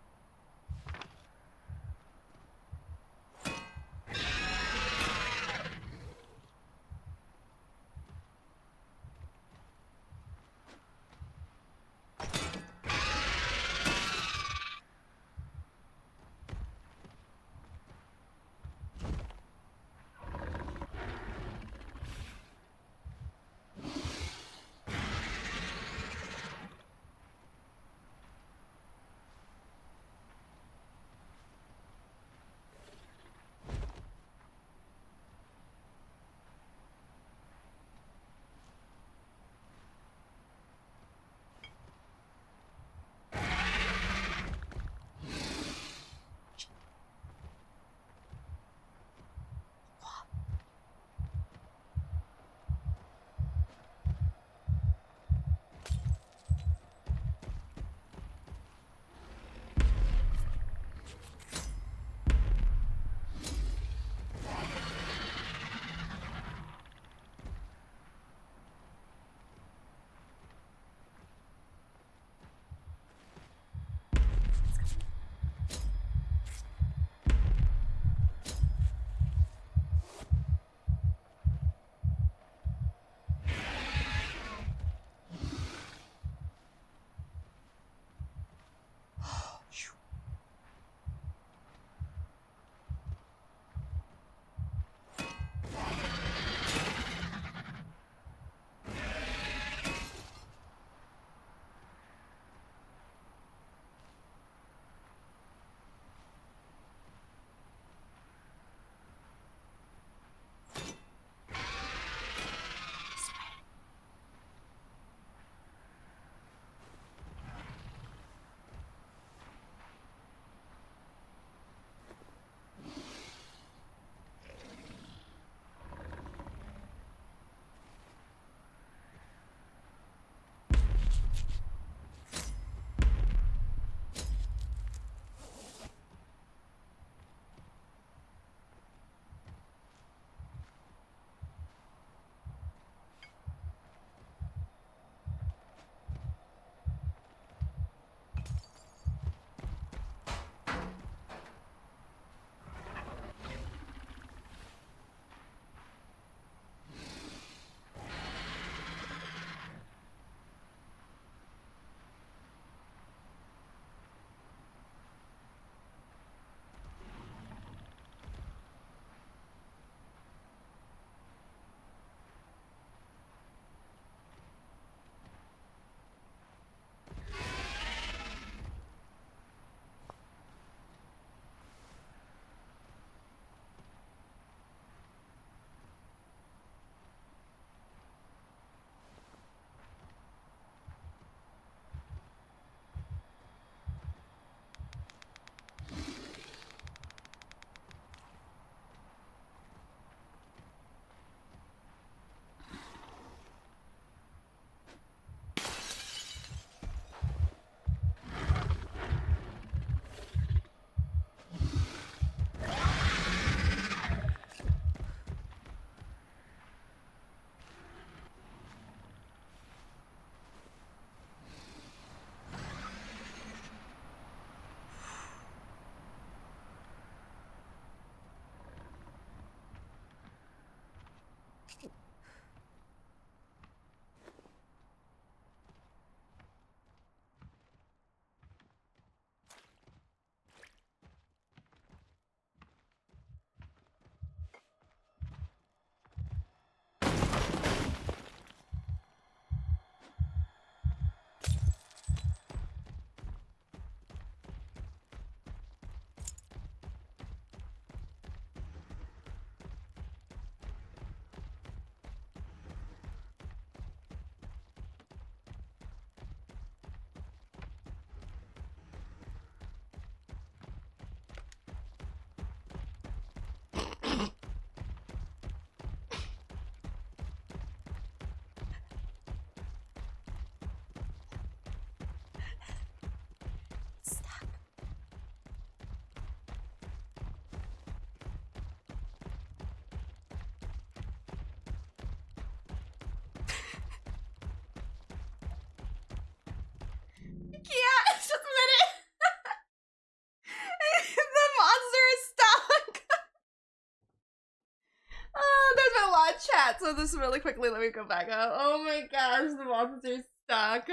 chat, so this really quickly, let me go back up. Oh my gosh, the monster's stuck.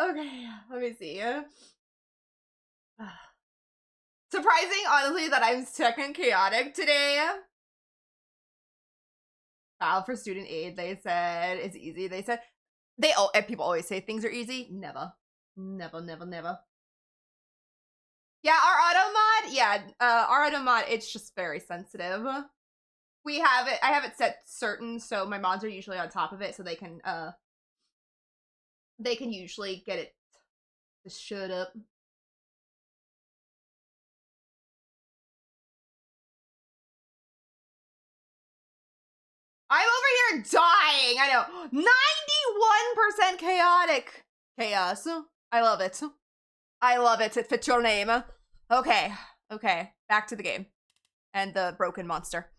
Okay, let me see. Surprising, honestly, that I'm second chaotic today. File for student aid, they said. It's easy, they said. People always say things are easy. Never. Never, never, never. Yeah, our auto mod, it's just very sensitive. I have it set certain, so my mods are usually on top of it, so they can usually get it to shut up. I'm over here dying. I know. 91% chaotic chaos. I love it. I love it. It fits your name. Okay. Okay. Back to the game. And the broken monster.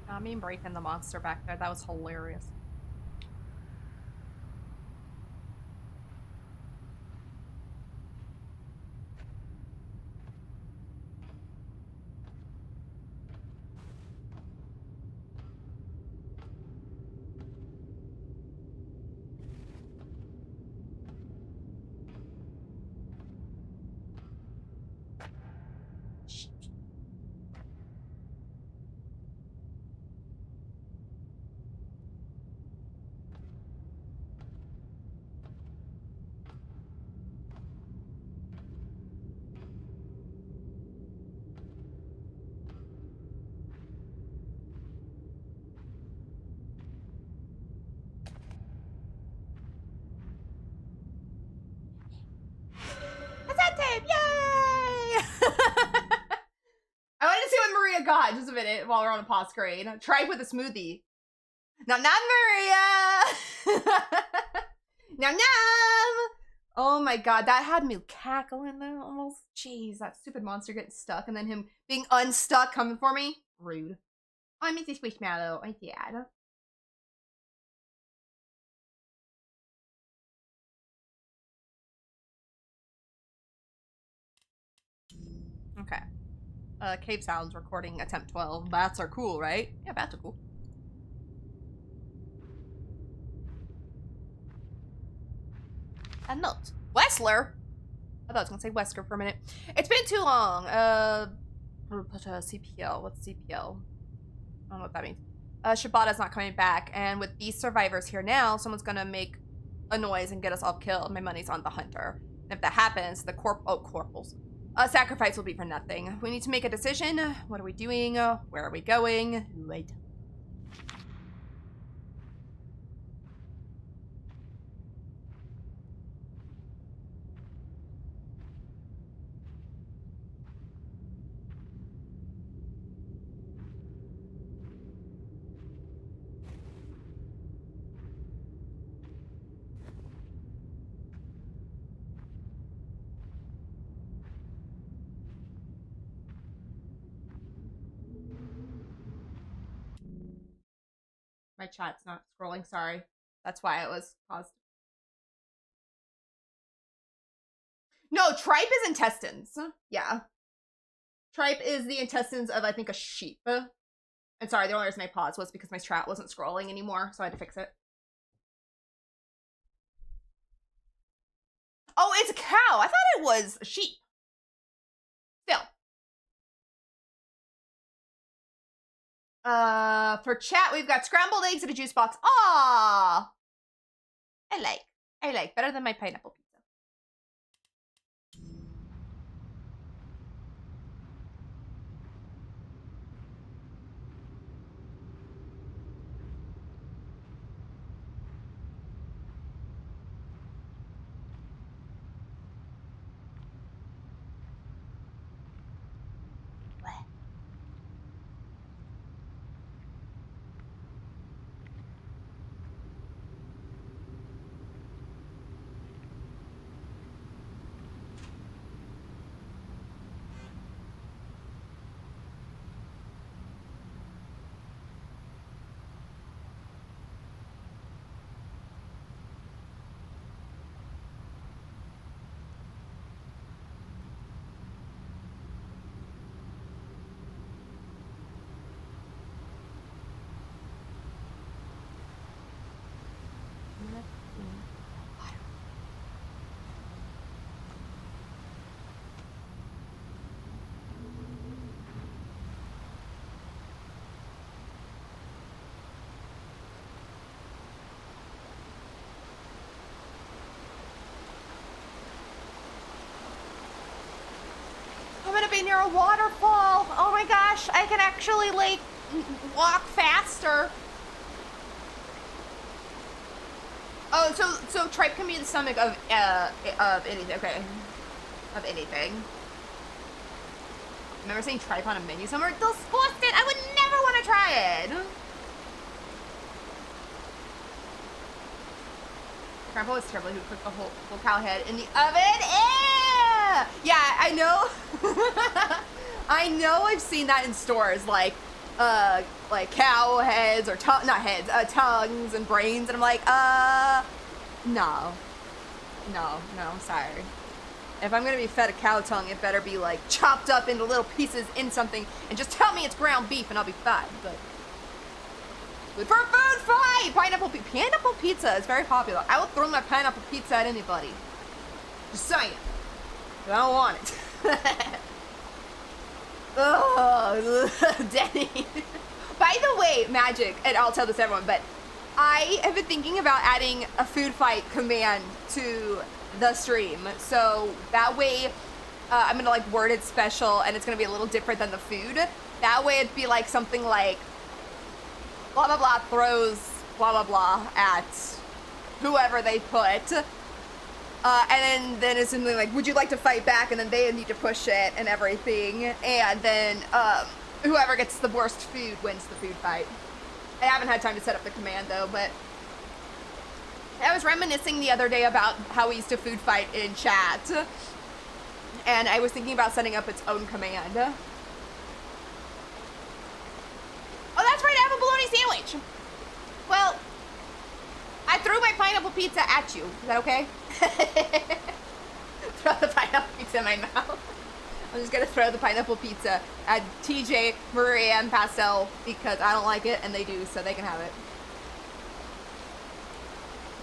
I mean, breaking the monster back there. That was hilarious. Attentive! Yay! I wanted to see what Maria got. Just a minute while we're on a pause screen. Tripe with a smoothie. Nom nom, Maria! Nom nom! Oh my god, that had me cackling though almost. Jeez, that stupid monster getting stuck and then him being unstuck coming for me. Rude. Oh, I miss this Squishmallow. I did. Okay. Cave sounds recording attempt 12. Bats are cool, right? Yeah, bats are cool. A note. Wessler? I thought I was gonna say Wesker for a minute. It's been too long. CPL. What's CPL? I don't know what that means. Shibata's not coming back, and with these survivors here now, someone's gonna make a noise and get us all killed. My money's on the hunter. And if that happens, the corporals. Sacrifice will be for nothing. We need to make a decision. What are we doing? Where are we going? Wait. My chat's not scrolling, sorry. That's why it was paused. No, tripe is intestines. Yeah. Tripe is the intestines of, I think, a sheep. And sorry, the only reason I paused was because my chat wasn't scrolling anymore, so I had to fix it. Oh, it's a cow. I thought it was a sheep. Still. For chat, we've got scrambled eggs in a juice box. Ah, I like. Better than my pineapple pizza. I'm gonna be near a waterfall. Oh my gosh, I can actually like walk faster. Oh, so tripe can be the stomach of anything. Okay, of anything. Remember seeing tripe on a menu somewhere? Disgusting! I would never want to try it. Grandpa was terrible. He would cook the whole cow head in the oven. Ew! Yeah, I know. I know. I've seen that in stores, like cow heads or not heads, tongues and brains, and I'm like, no, I'm sorry. If I'm gonna be fed a cow tongue, it better be like chopped up into little pieces in something, and just tell me it's ground beef, and I'll be fine. But for food fight, pineapple pizza is very popular. I will throw my pineapple pizza at anybody. Just saying. But I don't want it. Oh, Denny. By the way, Magic, and I'll tell this to everyone, but I have been thinking about adding a food fight command to the stream. So that way, I'm gonna like word it special, and it's gonna be a little different than the food. That way it'd be like something like, blah blah blah throws blah blah blah at whoever they put. And then it's something like, would you like to fight back? And then they need to push it and everything. And then whoever gets the worst food wins the food fight. I haven't had time to set up the command though, but I was reminiscing the other day about how we used to food fight in chat. And I was thinking about setting up its own command. Oh, that's right, I have a bologna sandwich. Well, I threw my pineapple pizza at you. Is that okay? Throw the pineapple pizza in my mouth. I'm just gonna throw the pineapple pizza at TJ, Maria, and Pastel because I don't like it and they do, so they can have it.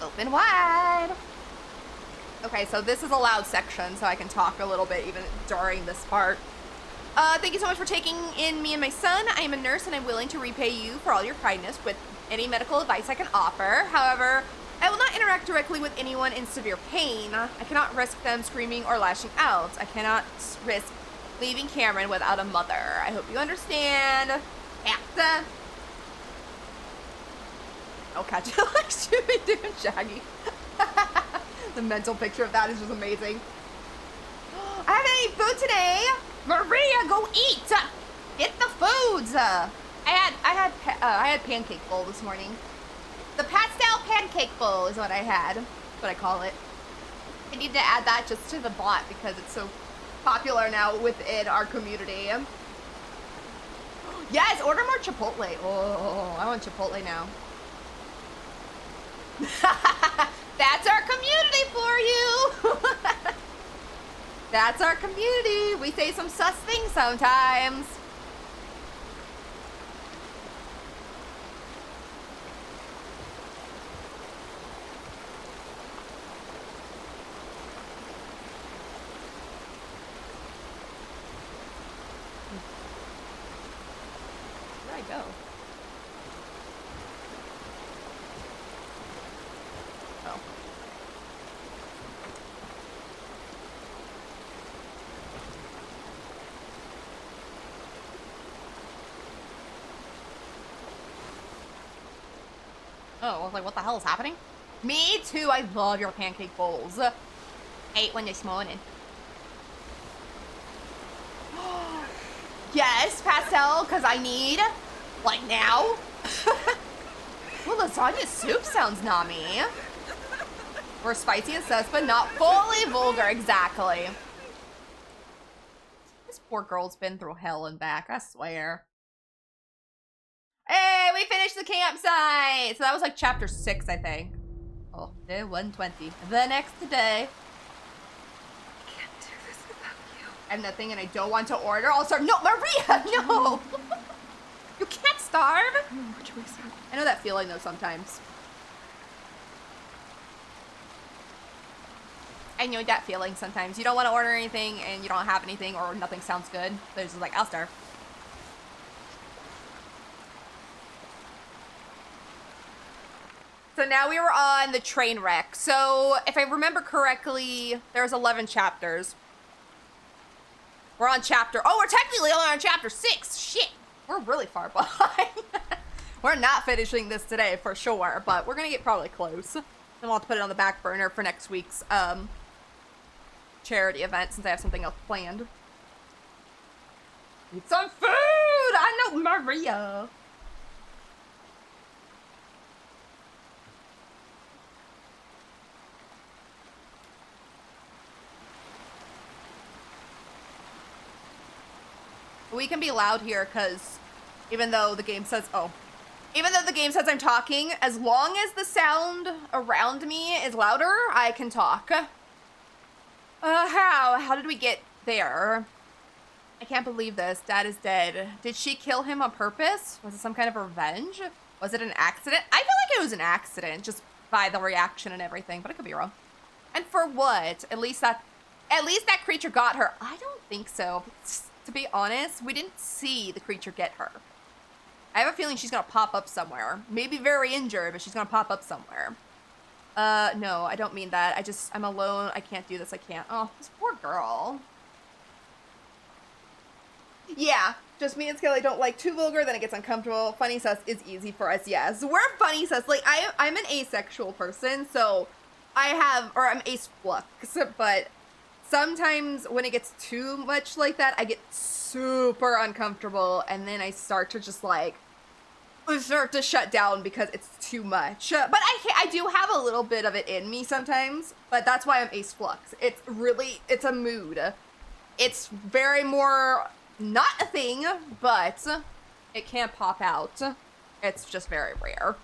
Open wide. Okay, so this is a loud section, so I can talk a little bit even during this part. Thank you so much for taking in me and my son. I am a nurse and I'm willing to repay you for all your kindness with any medical advice I can offer. However, I will not interact directly with anyone in severe pain. I cannot risk them screaming or lashing out. I cannot risk leaving Cameron without a mother. I hope you understand. Captain. I'll catch you like Scooby-Doo and Shaggy. The mental picture of that is just amazing. I haven't had any food today. Maria, go eat. Get the foods. I had pancake bowl this morning. The pastel pancake bowl is what I had. That's what I call it. I need to add that just to the bot because it's so popular now within our community. Yes, order more Chipotle. Oh, I want Chipotle now. That's our community for you. That's our community. We say some sus things sometimes. Where'd I go? Oh. Oh, I was like, what the hell is happening? Me too, I love your pancake bowls. Ate one this morning. Yes, Pastel, because I need, like now. Well, lasagna soup sounds nummy. We're spicy and sus, but not fully vulgar, exactly. This poor girl's been through hell and back, I swear. Hey, we finished the campsite! So that was like chapter 6, I think. Oh, day 120. The next day. I can't do this without you. I have nothing and I don't want to order. I'll starve. No, Maria, no! You can't starve! No more choice. I know that feeling though sometimes. I know that feeling sometimes. You don't want to order anything and you don't have anything or nothing sounds good. So it's just like, I'll starve. So now we were on the train wreck. So if I remember correctly, there's 11 chapters. We're on chapter, oh, we're technically only on chapter 6. Shit, we're really far behind. We're not finishing this today for sure, but we're gonna get probably close. Then we'll have to put it on the back burner for next week's charity event since I have something else planned. Eat some food! I know Maria. We can be loud here because even though the game says, I'm talking, as long as the sound around me is louder, I can talk. How did we get there? I can't believe this. Dad is dead. Did she kill him on purpose? Was it some kind of revenge? Was it an accident? I feel like it was an accident just by the reaction and everything, but I could be wrong. And for what? At least that creature got her. I don't think so. To be honest, we didn't see the creature get her. I have a feeling she's gonna pop up somewhere. Maybe very injured, but she's gonna pop up somewhere. No, I don't mean that. I'm alone. I can't do this. I can't. Oh, this poor girl. Yeah, just me and Skelly don't like too vulgar, then it gets uncomfortable. Funny sus is easy for us, yes. We're funny sus. Like, I'm an asexual person, so I'm ace flux, but sometimes when it gets too much like that, I get super uncomfortable, and then I start to just like, start to shut down because it's too much. But I do have a little bit of it in me sometimes, but that's why I'm ace flux. It's a mood. It's very more, not a thing, but it can pop out. It's just very rare.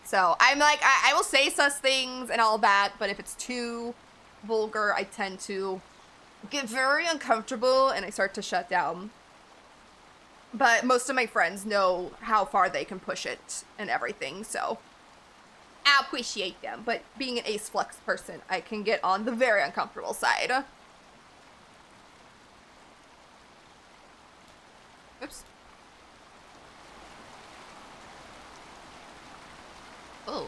So I'm like, I will say sus things and all that, but if it's too vulgar, I tend to get very uncomfortable and I start to shut down. But most of my friends know how far they can push it and everything, so I appreciate them. But being an ace flux person, I can get on the very uncomfortable side. Oops. Oh.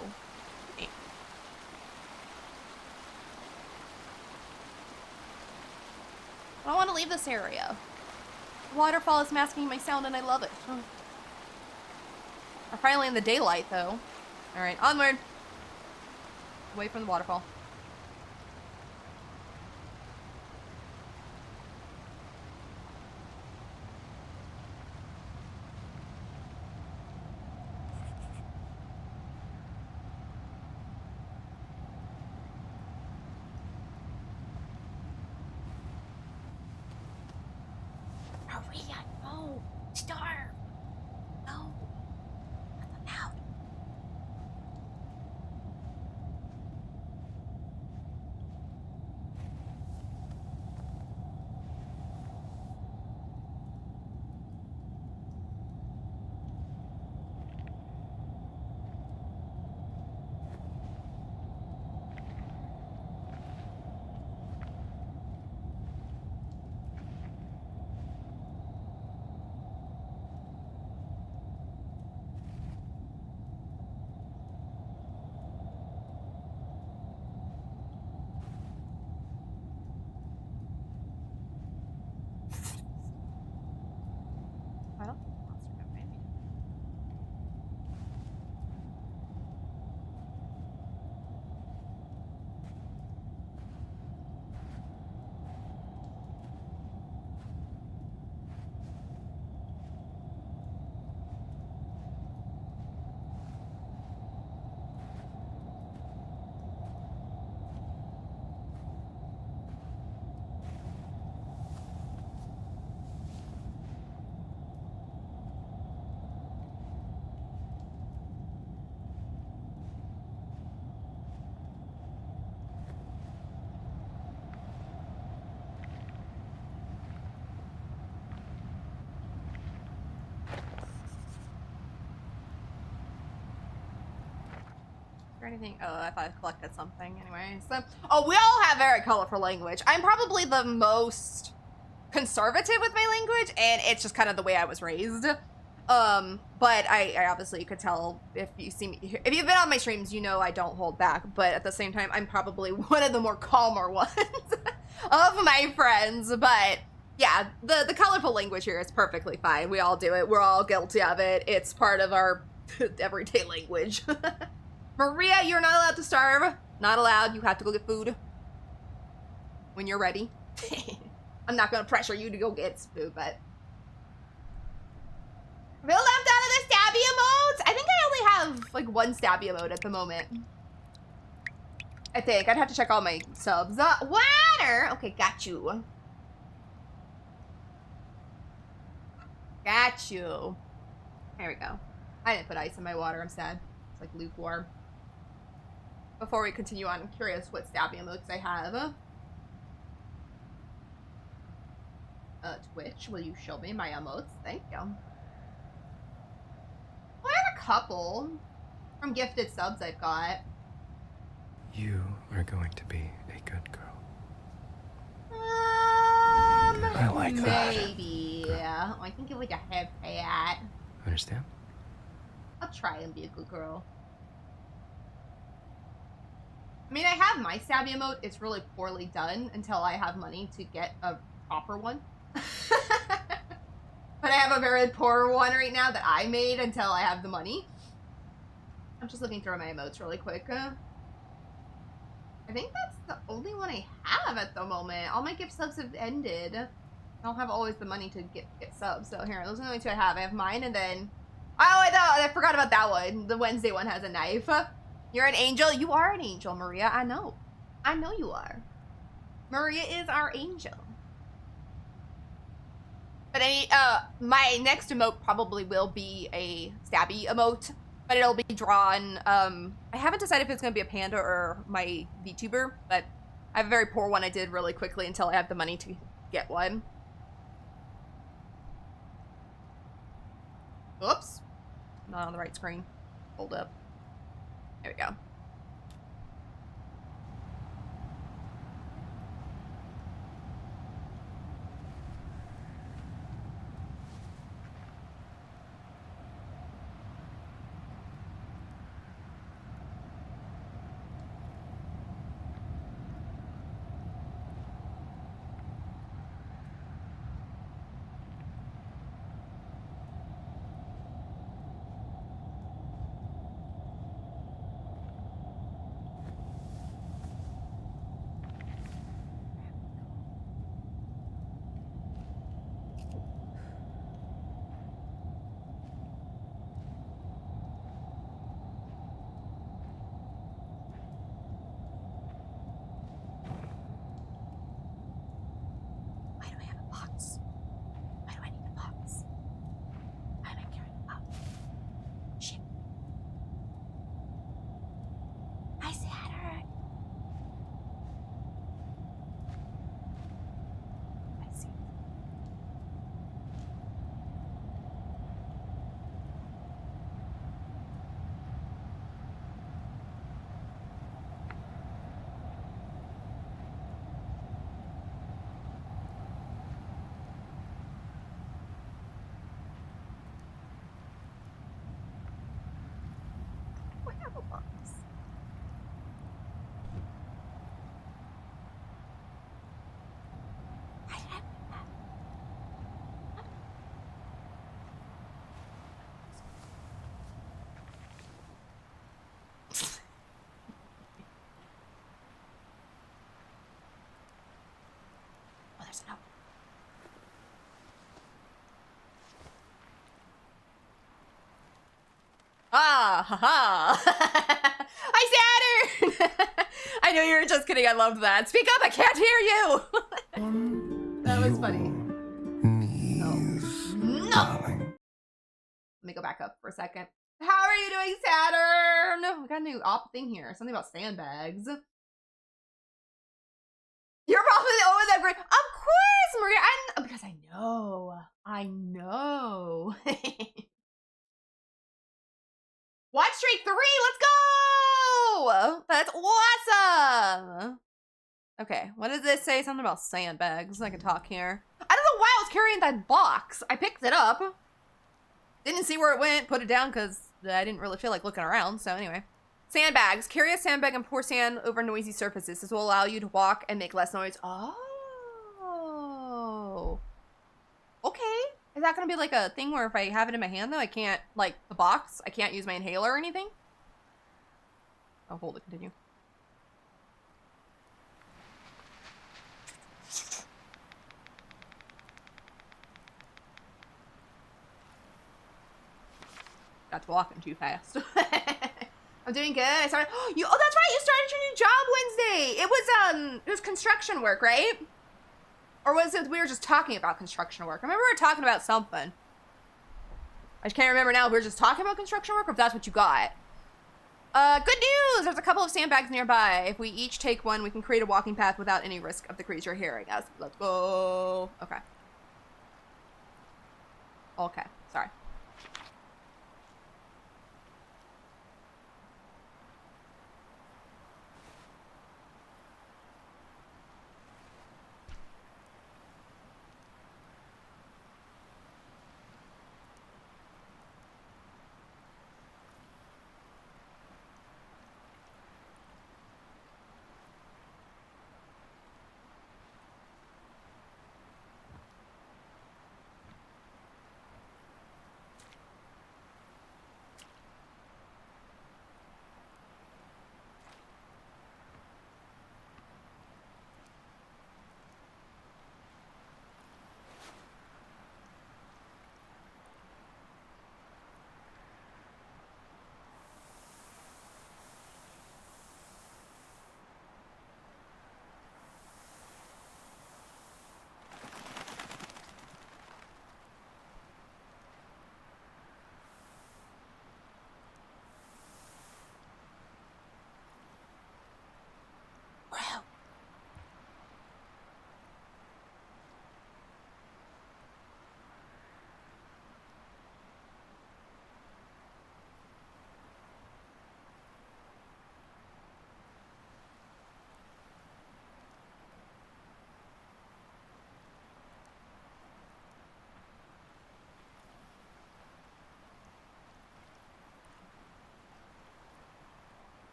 I don't want to leave this area. The waterfall is masking my sound and I love it. We're finally in the daylight though. Alright, onward. Away from the waterfall. Maria, no! Starve! No! Not allowed. I don't think the monster got me. Or anything. Oh, I thought I collected something. Anyway, so oh, we all have very colorful language. I'm probably the most conservative with my language, and it's just kind of the way I was raised. But I obviously could tell if you see me, if you've been on my streams, you know I don't hold back. But at the same time, I'm probably one of the more calmer ones of my friends. But yeah, the colorful language here is perfectly fine. We all do it. We're all guilty of it. It's part of our everyday language. Maria, you're not allowed to starve. Not allowed. You have to go get food when you're ready. I'm not gonna pressure you to go get food, but Bill, I'm done with the stabby emotes. I think I only have like one stabby emote at the moment. I think I'd have to check all my subs. Water. Okay, got you. Got you. There we go. I didn't put ice in my water. I'm sad. It's like lukewarm. Before we continue on, I'm curious what stabby emotes I have. Twitch, will you show me my emotes? Thank you. Well, I have a couple from gifted subs I've got. You are going to be a good girl. I like that. Maybe. Yeah. I can give like a head pat. Understand? I'll try and be a good girl. I mean, I have my stabby emote. It's really poorly done until I have money to get a proper one. But I have a very poor one right now that I made until I have the money. I'm just looking through my emotes really quick. I think that's the only one I have at the moment. All my gift subs have ended. I don't have always the money to get subs. So here, those are the only two I have. I have mine and then... Oh, I forgot about that one. The Wednesday one has a knife. You're an angel? You are an angel, Maria. I know. I know you are. Maria is our angel. But my next emote probably will be a stabby emote, but it'll be drawn. I haven't decided if it's gonna be a panda or my VTuber, but I have a very poor one I did really quickly until I have the money to get one. Oops. Not on the right screen. Hold up. There we go. Why do I have a box? Why do I need a box? Why am I carrying a box? Shit. Hi, Saturn. I see. I have a box. Why did I put that? Oh, there's a note. Ah, haha. Hi, Saturn! I know you were just kidding. I loved that. Speak up, I can't hear you! That was funny. Knees, No! darling. Let me go back up for a second. How are you doing, Saturn? We got a new thing here. Something about sandbags. You're probably the only that great. Of course, Maria. Because I know. I know. Watch Street 3, let's go! That's awesome! Okay, what does this say? Something about sandbags. I can talk here. I don't know why I was carrying that box. I picked it up. Didn't see where it went, put it down because I didn't really feel like looking around, so anyway. Sandbags. Carry a sandbag and pour sand over noisy surfaces. This will allow you to walk and make less noise. Oh. Okay. Is that gonna be like a thing where if I have it in my hand though, I can't, like, the box, I can't use my inhaler or anything? Oh, hold it, continue. That's walking too fast. I'm doing good. I started, oh, that's right, you started your new job Wednesday. It was construction work, right? Or was it, we were just talking about construction work? I remember we were talking about something. I just can't remember now if we were just talking about construction work or if that's what you got. Good news! There's a couple of sandbags nearby. If we each take one, we can create a walking path without any risk of the creature hearing us. Let's go. Okay. Okay, sorry.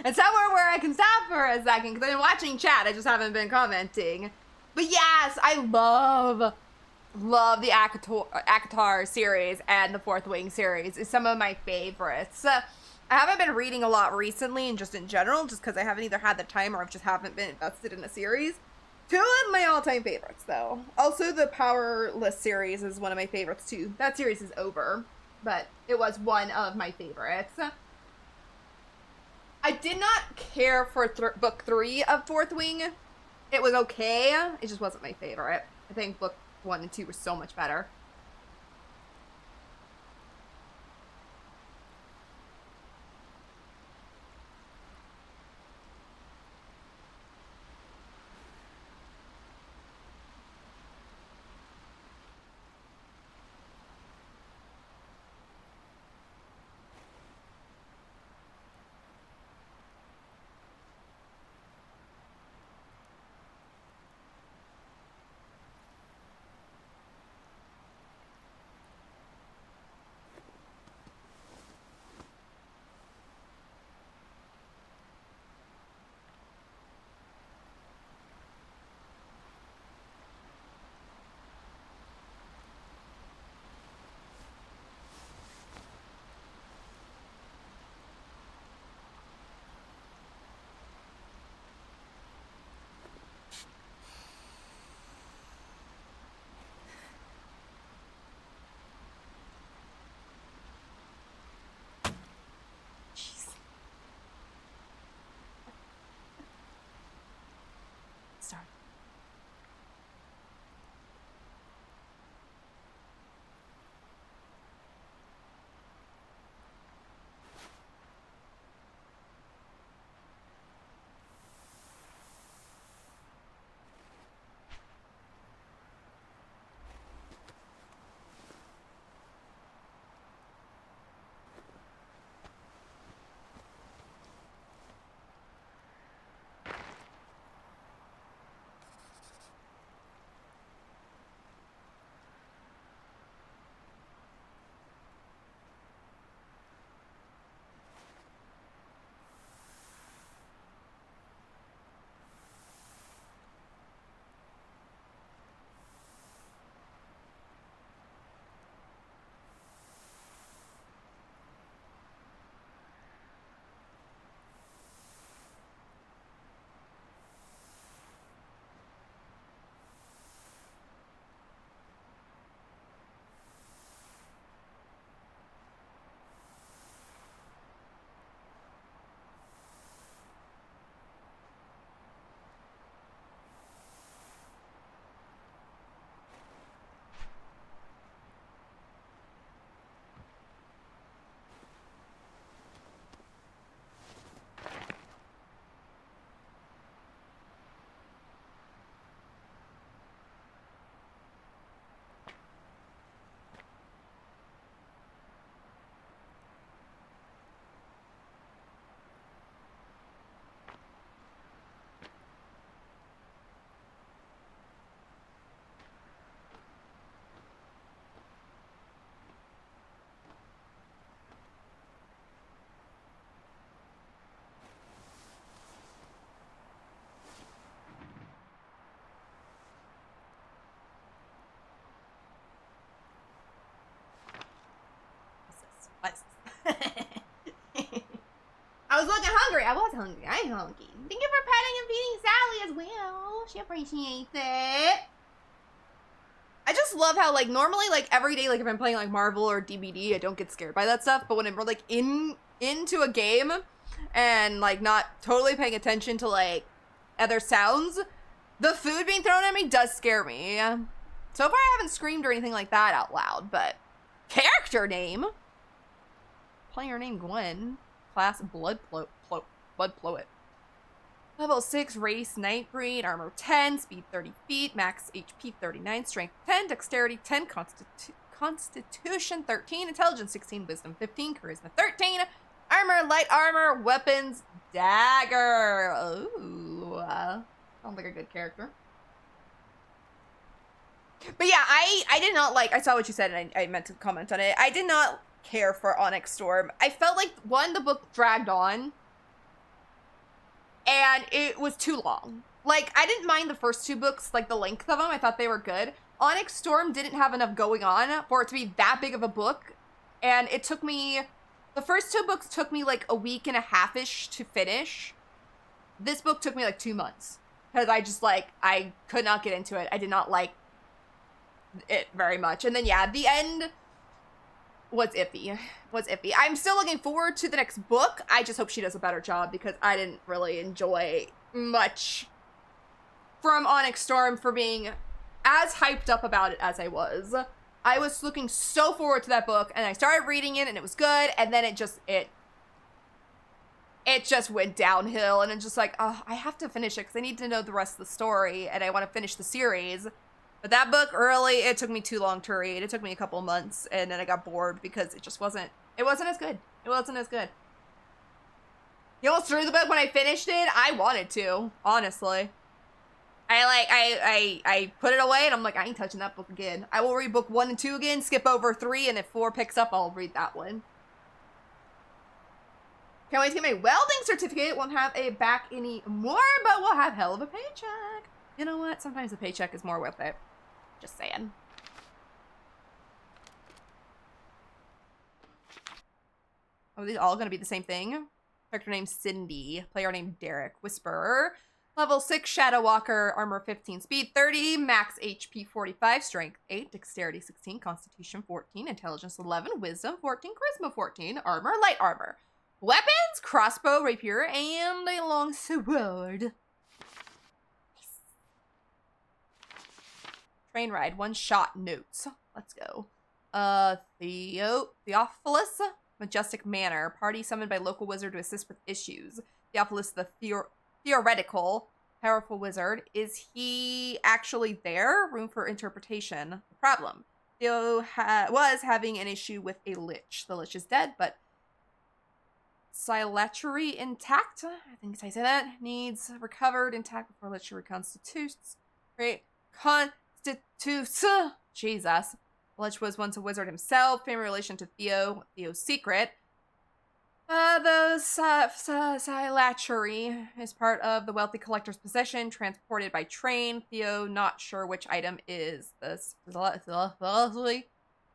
And somewhere where I can stop for a second, because I've been watching chat, I just haven't been commenting. But yes, I love the ACOTAR series and the Fourth Wing series. It's some of my favorites. I haven't been reading a lot recently, and just in general, just because I haven't either had the time or I just haven't been invested in a series. Two of my all-time favorites, though. Also, the Powerless series is one of my favorites, too. That series is over, but it was one of my favorites. I did not care for book 3 of Fourth Wing. It was okay. It just wasn't my favorite. I think book 1 and 2 were so much better. Sorry. I was looking hungry. I was hungry. I'm hungry. Thank you for petting and feeding Sally as well. She appreciates it. I just love how, like, normally, like, every day, like, if I'm playing, like, Marvel or DBD, I don't get scared by that stuff. But when I'm, like, into a game and, like, not totally paying attention to, like, other sounds, the food being thrown at me does scare me. So far, I haven't screamed or anything like that out loud, but character name. Player name Gwen. Class Blood Ploet. Level 6, race Nightbreed, armor 10, speed 30 feet, max HP 39, strength 10, dexterity 10, constitution 13, intelligence 16, wisdom 15, charisma 13, armor, light armor, weapons, dagger. Ooh, sounds like a good character. But yeah, I did not like, I saw what you said and I meant to comment on it. I did not care for Onyx Storm. I felt like, one, the book dragged on. and it was too long. Like, I didn't mind the first 2 books, like the length of them. I thought they were good. Onyx Storm didn't have enough going on for it to be that big of a book. And it took me, the first 2 books took me like a week and a half-ish to finish. This book took me like 2 months. Because I just like, I could not get into it. I did not like it very much. And then yeah, the end was iffy. I'm still looking forward to the next book. I just hope she does a better job because I didn't really enjoy much from Onyx Storm for being as hyped up about it as I was. I was looking so forward to that book, and I started reading it, and it was good, and then it just went downhill, and it's just like, oh, I have to finish it because I need to know the rest of the story, and I want to finish the series. But that book, really, it took me too long to read. It took me a couple months, and then I got bored because it just wasn't as good. It wasn't as good. You almost threw the book when I finished it. I wanted to, honestly. I put it away, and I'm like, I ain't touching that book again. I will read book 1 and 2 again, skip over 3, and if 4 picks up, I'll read that one. Can't wait to get my welding certificate. Won't have a back anymore, but we'll have hell of a paycheck. You know what? Sometimes the paycheck is more worth it. Just saying. Oh, these all gonna be the same thing? Character named Cindy. Player named Derek. Whisperer. Level 6, Shadow Walker, armor 15, speed 30, max HP 45, strength 8, dexterity 16, constitution 14, intelligence 11, wisdom 14, charisma 14, armor, light armor. Weapons, crossbow, rapier, and a long sword. Train ride, 1 shot, notes. Let's go. Theophilus, majestic manor. Party summoned by local wizard to assist with issues. Theophilus, the theoretical powerful wizard. Is he actually there? Room for interpretation. The problem. Theo was having an issue with a lich. The lich is dead, but Silatry intact. I think I say that. Needs recovered intact before lich reconstitutes. Right? Constitutes. Jesus. The lich was once a wizard himself. Family relation to Theo. Theo's secret. The Silatry is part of the wealthy collector's possession, transported by train. Theo, not sure which item is this. God,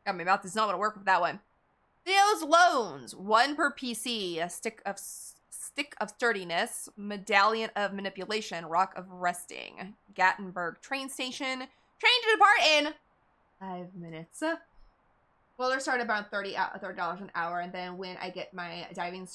my mouth does not want to work with that one. Theo's loans, 1 per PC, a stick of sturdiness, medallion of manipulation, rock of resting, Gattenberg train station, train to depart in 5 minutes. Well, they're starting about $30 an hour, and then when I get my diving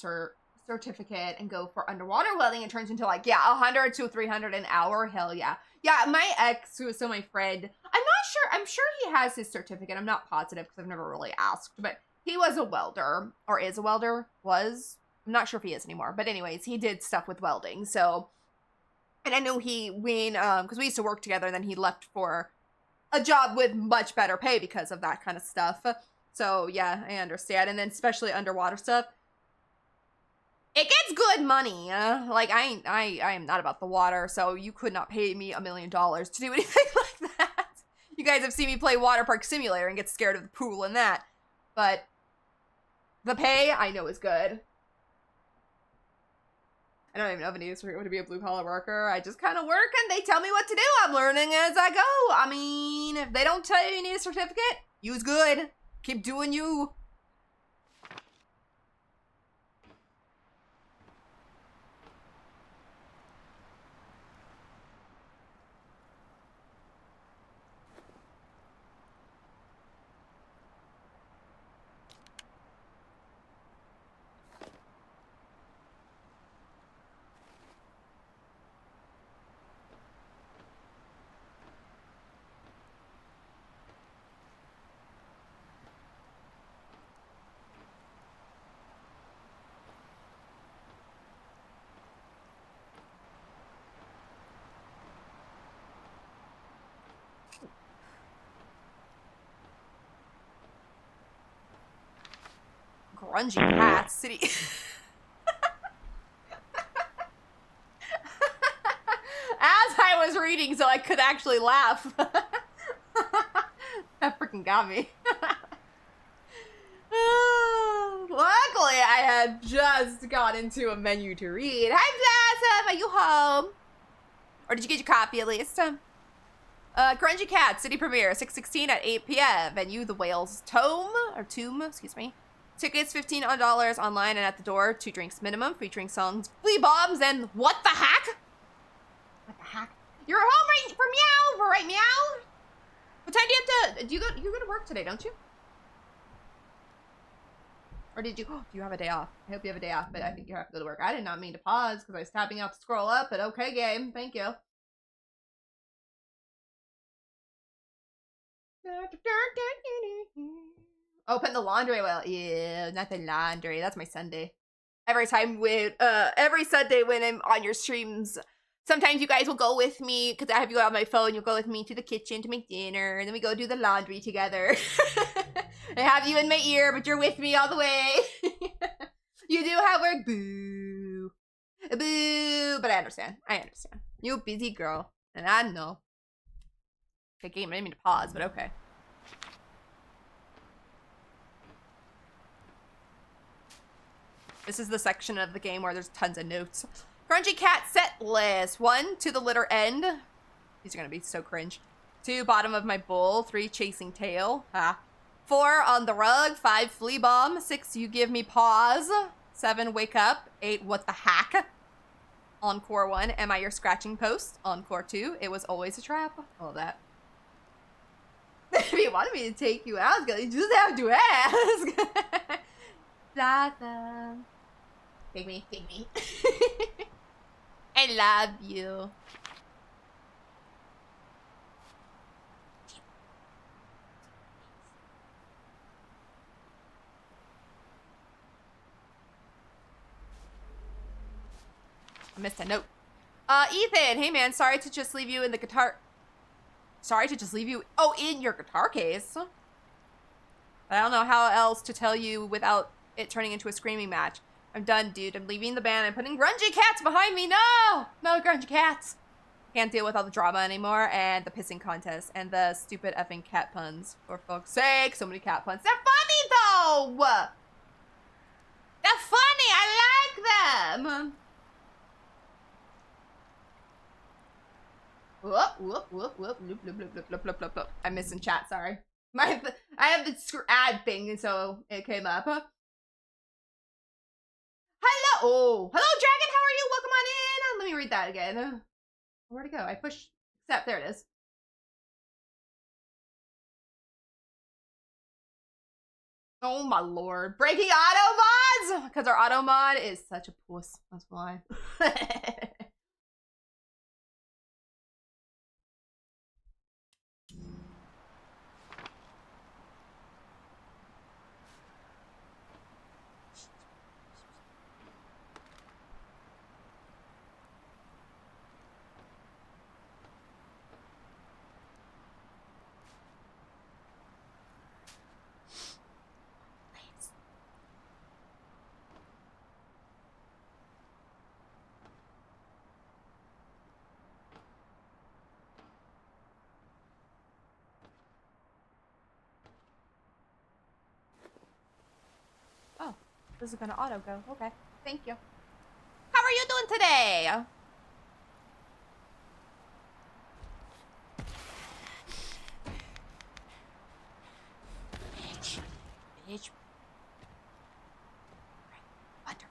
certificate and go for underwater welding, it turns into like, yeah, 100 to 300 an hour. Hell yeah. Yeah, my ex, who is still my friend, I'm sure he has his certificate. I'm not positive because I've never really asked, but he was a welder, or is a welder, I'm not sure if he is anymore, but anyways, he did stuff with welding, so, and I know because we used to work together, and then he left for a job with much better pay because of that kind of stuff. So yeah, I understand. And then especially underwater stuff, it gets good money. Like I am not about the water, so you could not pay me $1 million to do anything like that. You guys have seen me play Water Park Simulator and get scared of the pool and that. But the pay I know is good. I don't even know if it needs to be a blue-collar worker. I just kind of work and they tell me what to do. I'm learning as I go. I mean, if they don't tell you you need a certificate, you's good. Keep doing you. Grungy Cat City. As I was reading, so I could actually laugh. That freaking got me. Luckily, I that just got into a menu to read. Hi, Blossom! Are you home? Or did you get your coffee at least? Grungy Cat, city premiere, 6/16 at 8 p.m. Venue, The Whale's Tomb, excuse me. Tickets, $15 online and at the door. 2 drinks minimum, featuring songs, Flea Bombs, and What the Hack? What the heck? You're home right for meow, right meow? What time do you have to, you go to work today, don't you? Or did you, do you have a day off? I hope you have a day off, but I think you have to go to work. I did not mean to pause because I was tapping out to scroll up, but okay, game. Thank you. Oh, putting the laundry away. Yeah, not the laundry. That's my Sunday. Every Sunday when I'm on your streams, sometimes you guys will go with me because I have you on my phone. You'll go with me to the kitchen to make dinner, and then we go do the laundry together. I have you in my ear, but you're with me all the way. You do have work, boo, boo. But I understand. You busy girl, and I know. Okay, game. I didn't mean to pause, but okay. This is the section of the game where there's tons of notes. Grungy Cat set list. 1, to the litter end. These are gonna be so cringe. 2, bottom of my bowl. 3, chasing tail. 4, on the rug. 5, flea bomb. 6, you give me pause. 7, wake up. 8, what the hack. Encore 1, am I your scratching post? Encore 2, it was always a trap. All of that. If you wanted me to take you out, you just have to ask. Blossom. Take me. I love you. I missed a note. Ethan, hey man, sorry to just leave you in your guitar case. I don't know how else to tell you without it turning into a screaming match. I'm done, dude. I'm leaving the band. I'm putting Grungy Cats behind me. No, Grungy Cats. Can't deal with all the drama anymore and the pissing contest and the stupid effing cat puns. For fuck's sake, so many cat puns. They're funny though. They're funny. I like them. Whoop. I'm missing chat. Sorry. I have the ad thing, and so it came up. Hello! Oh, hello, Dragon! How are you? Welcome on in! Let me read that again. Where'd it go? I pushed accept. There it is. Oh my lord. Breaking auto mods! Because our auto mod is such a puss. That's why. Oh, this is gonna auto go. Okay, thank you. How are you doing today? Bitch. Butter.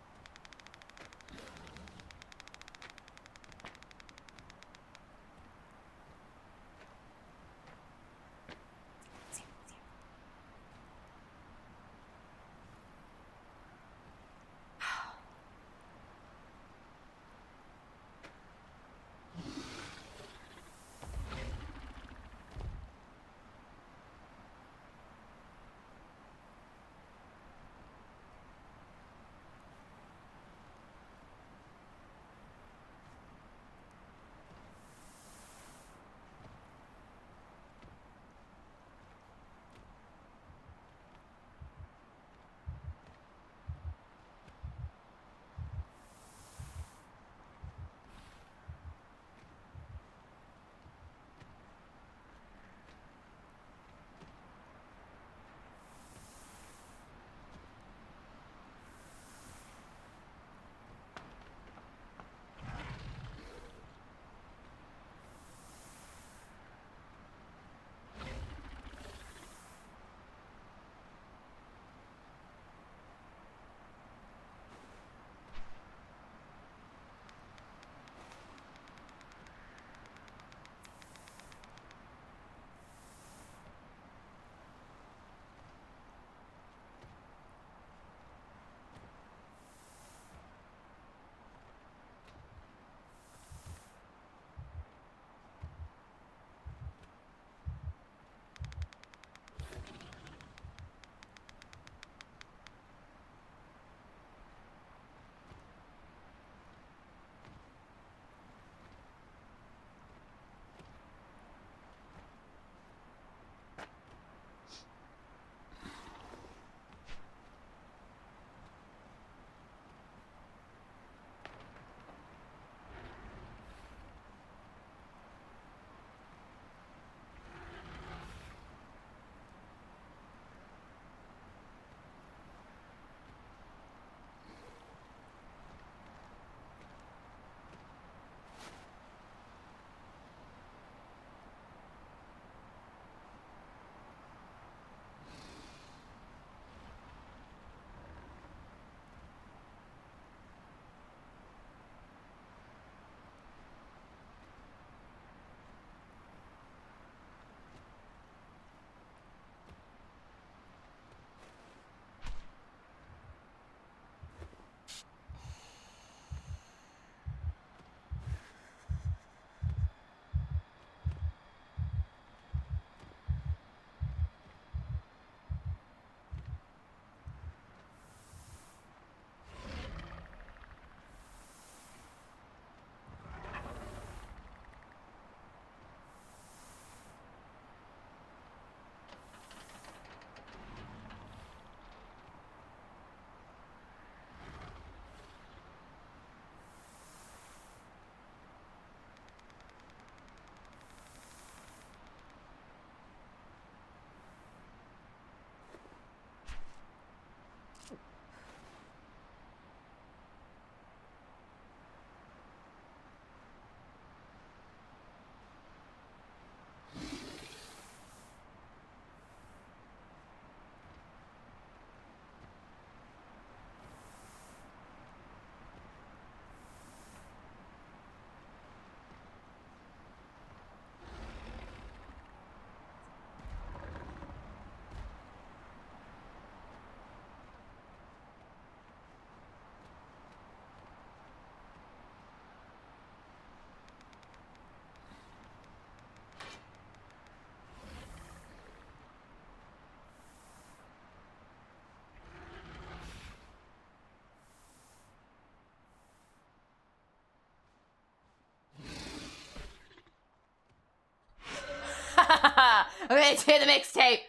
Okay, to the mixtape.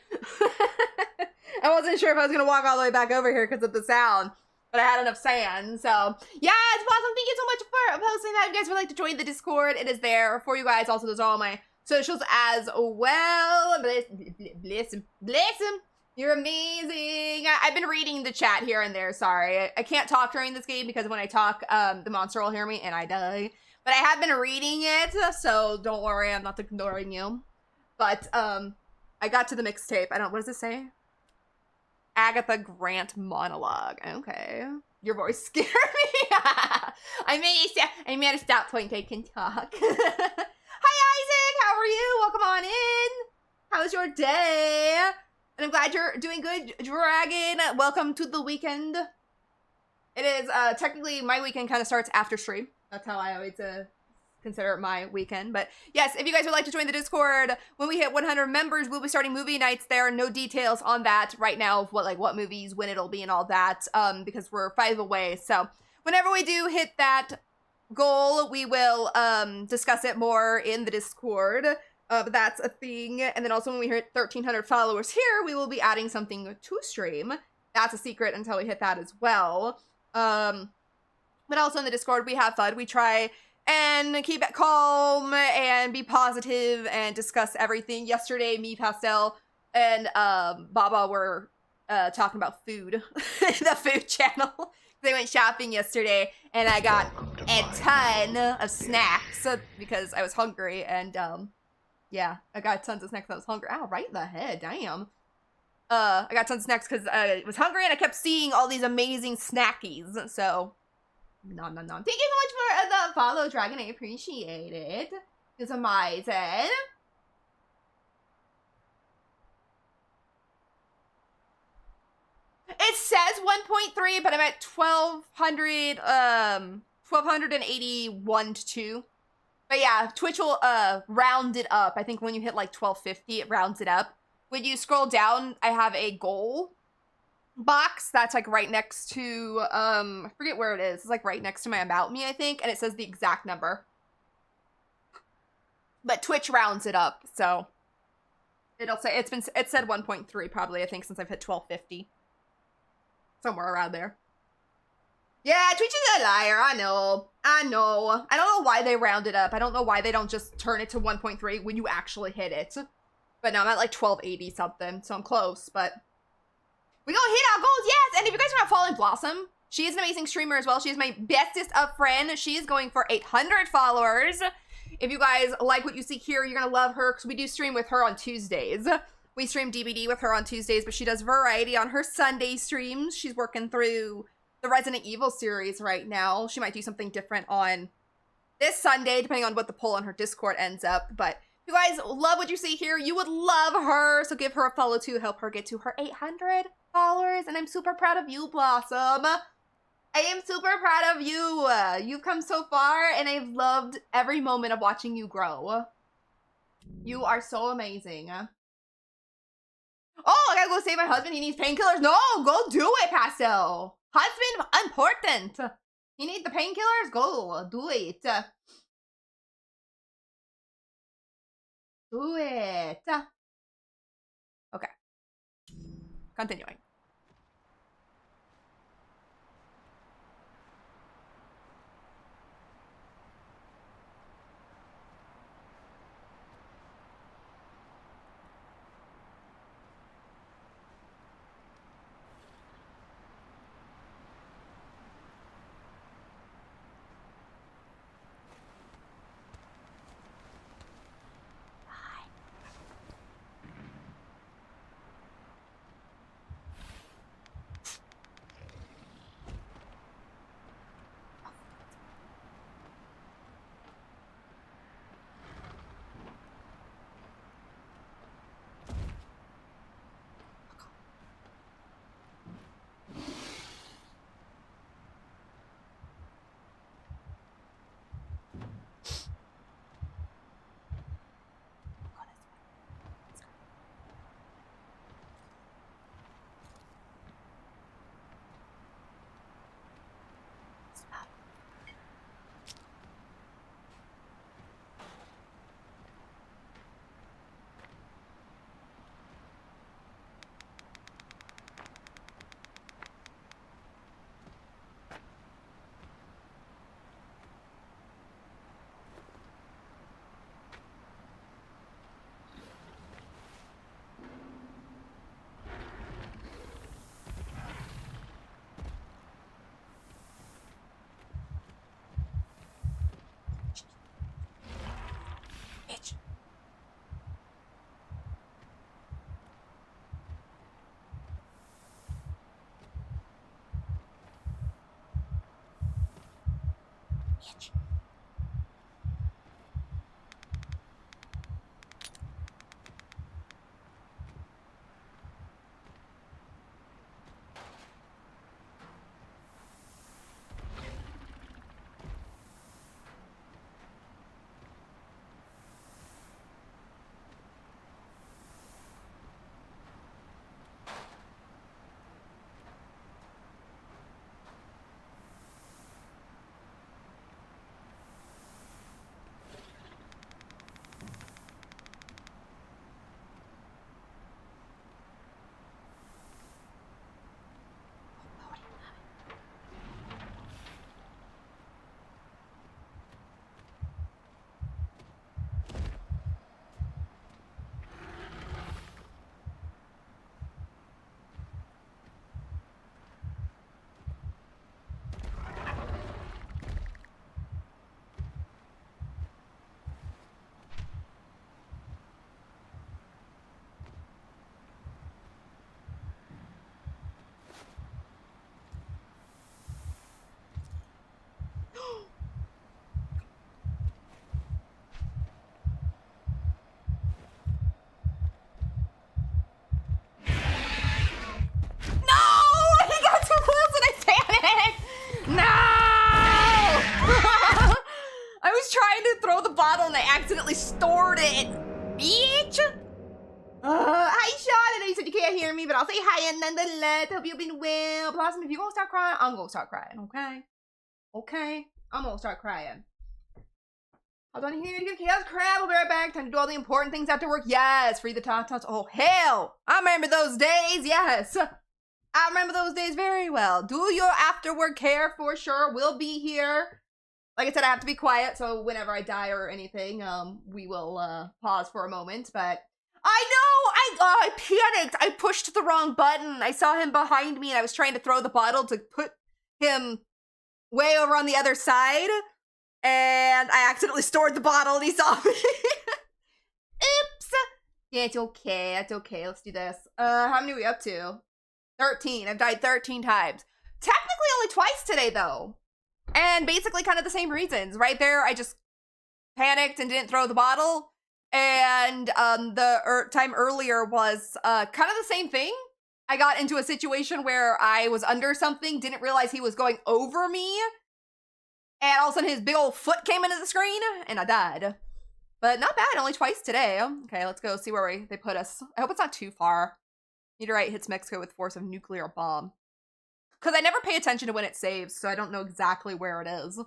I wasn't sure if I was gonna walk all the way back over here because of the sound, but I had enough sand. So yeah, it's awesome. Thank you so much for posting that. If you guys would like to join the Discord, it is there for you guys. Also, there's all my socials as well. Bless him. Bless him. You're amazing. I've been reading the chat here and there. Sorry, I can't talk during this game because when I talk, the monster will hear me and I die. But I have been reading it, so don't worry, I'm not ignoring you. But I got to the mixtape. What does it say? Agatha Grant monologue. Okay. Your voice scared me. I made a stop point I can talk. Hi, Isaac. How are you? Welcome on in. How's your day? And I'm glad you're doing good, Dragon. Welcome to the weekend. It is, technically, my weekend kind of starts after stream. That's how I always, consider it my weekend. But yes, if you guys would like to join the Discord, when we hit 100 members, we'll be starting movie nights there. No details on that right now of what movies, when it'll be and all that, because we're 5 away. So whenever we do hit that goal, we will, discuss it more in the Discord. But that's a thing. And then also when we hit 1,300 followers here, we will be adding something to stream. That's a secret until we hit that as well. But also in the Discord, we have fun. We try and keep it calm and be positive and discuss everything. Yesterday, me, Pastel, and Baba were talking about food, the food channel. They went shopping yesterday, and I got a ton of snacks because I was hungry. And yeah, I got tons of snacks. I was hungry. Ow, right in the head. Damn. I got tons of snacks because I was hungry and I kept seeing all these amazing snackies. So, nom. Thank you so much for the follow, Dragon. I appreciate it. It's amazing. It says 1.3, but I'm at 1,200, 1,281 to 2. But yeah, Twitch will round it up. I think when you hit like 1,250, it rounds it up. When you scroll down, I have a goal box that's like right next to, I forget where it is. It's like right next to my About Me, I think, and it says the exact number. But Twitch rounds it up, so it'll say, it said 1.3 probably, I think, since I've hit 1,250. Somewhere around there. Yeah, Twitch is a liar. I know. I don't know why they round it up. I don't know why they don't just turn it to 1.3 when you actually hit it. But now I'm at like 1,280 something, so I'm close, but we gonna hit our goals, yes! And if you guys are not following Blossom, she is an amazing streamer as well. She is my bestest of friend. She is going for 800 followers. If you guys like what you see here, you're gonna love her, because we do stream with her on Tuesdays. We stream DBD with her on Tuesdays, but she does variety on her Sunday streams. She's working through the Resident Evil series right now. She might do something different on this Sunday, depending on what the poll on her Discord ends up. But if you guys love what you see here, you would love her. So give her a follow to help her get to her 800 followers. And I'm super proud of you, Blossom. I am super proud of you. You've come so far, and I've loved every moment of watching you grow. You are so amazing. Oh, I gotta go save my husband. He needs painkillers. No, go do it, Pastel. Husband, important. You need the painkillers? Go, do it. Do it. Okay. Continuing. Bitch. I was trying to throw the bottle and I accidentally stored it. Bitch! Hi, Sean. I know you said you can't hear me, but I'll say hi nonetheless. Hope you've been well. Blossom, if you're gonna start crying, I'm gonna start crying, okay? Okay? I'm gonna start crying. Hold on here to give Chaos Crab. We'll be right back. Time to do all the important things after work. Yes, free the Tatas. Oh, hell! I remember those days, yes. I remember those days very well. Do your after work care for sure. We'll be here. Like I said, I have to be quiet, so whenever I die or anything, we will pause for a moment. But I know I panicked. I pushed the wrong button. I saw him behind me, and I was trying to throw the bottle to put him way over on the other side, and I accidentally stored the bottle, and he saw me. Oops. Yeah, it's okay. It's okay. Let's do this. How many are we up to? 13. I've died 13 times. Technically only twice today, though. And basically kind of the same reasons. Right there, I just panicked and didn't throw the bottle. And the time earlier was kind of the same thing. I got into a situation where I was under something, didn't realize he was going over me. And all of a sudden his big old foot came into the screen, and I died. But not bad, only twice today. Okay, let's go see where they put us. I hope it's not too far. Meteorite hits Mexico with force of nuclear bomb. Because I never pay attention to when it saves, so I don't know exactly where it is.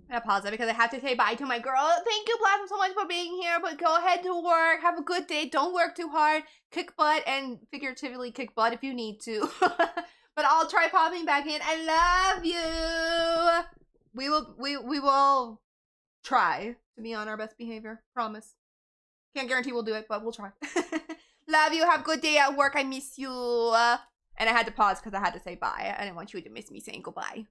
I'm gonna pause it because I have to say bye to my girl. Thank you, Blossom, so much for being here. But go ahead to work. Have a good day. Don't work too hard. Kick butt and figuratively kick butt if you need to. But I'll try popping back in. I love you. We will try to be on our best behavior. Promise. Can't guarantee we'll do it, but we'll try. Love you. Have a good day at work. I miss you. And I had to pause because I had to say bye. I didn't want you to miss me saying goodbye.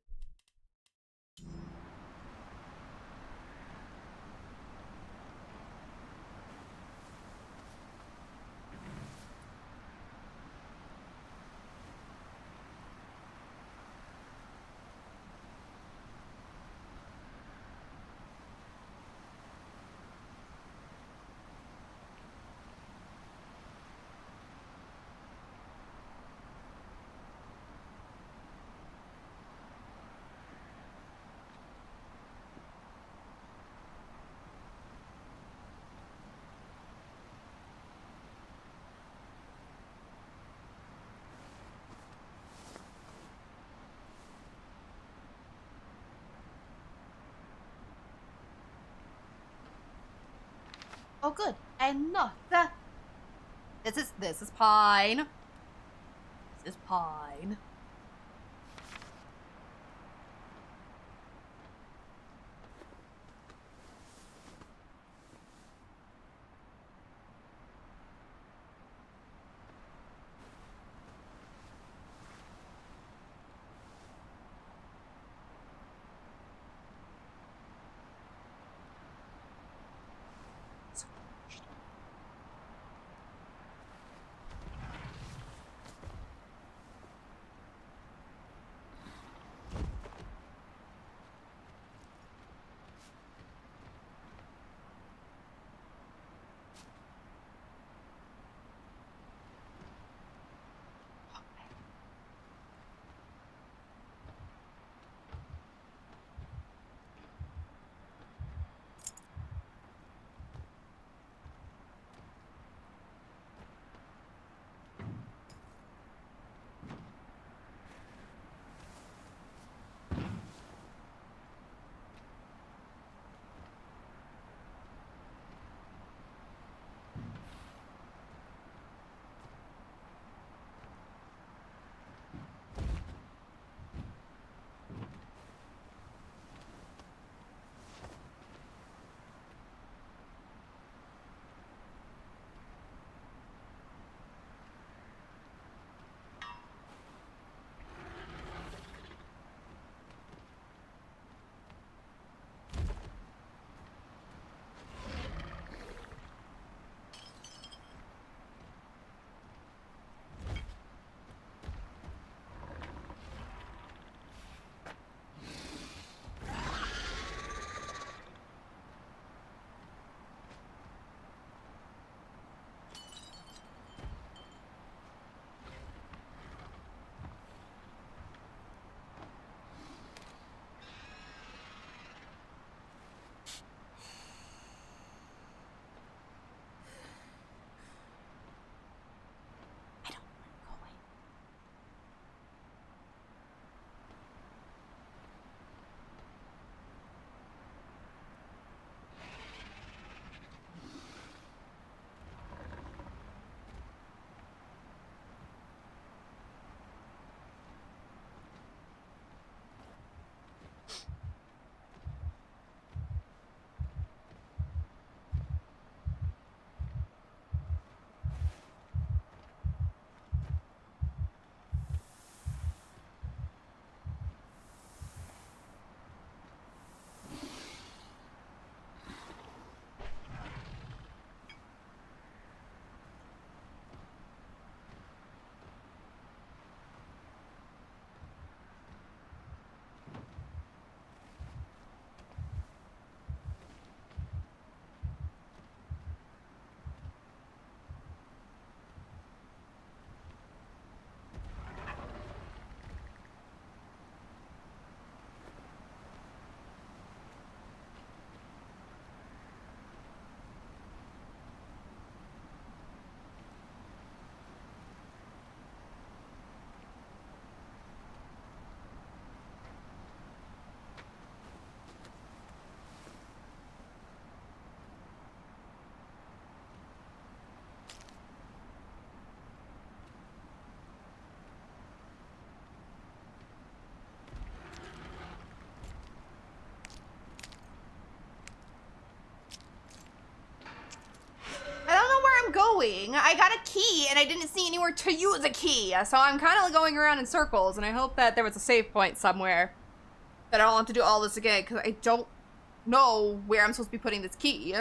Oh, good. Enough. This is pine. This is pine. going. I got a key and I didn't see anywhere to use a key. So I'm kind of going around in circles, and I hope that there was a save point somewhere that I don't have to do all this again, because I don't know where I'm supposed to be putting this key.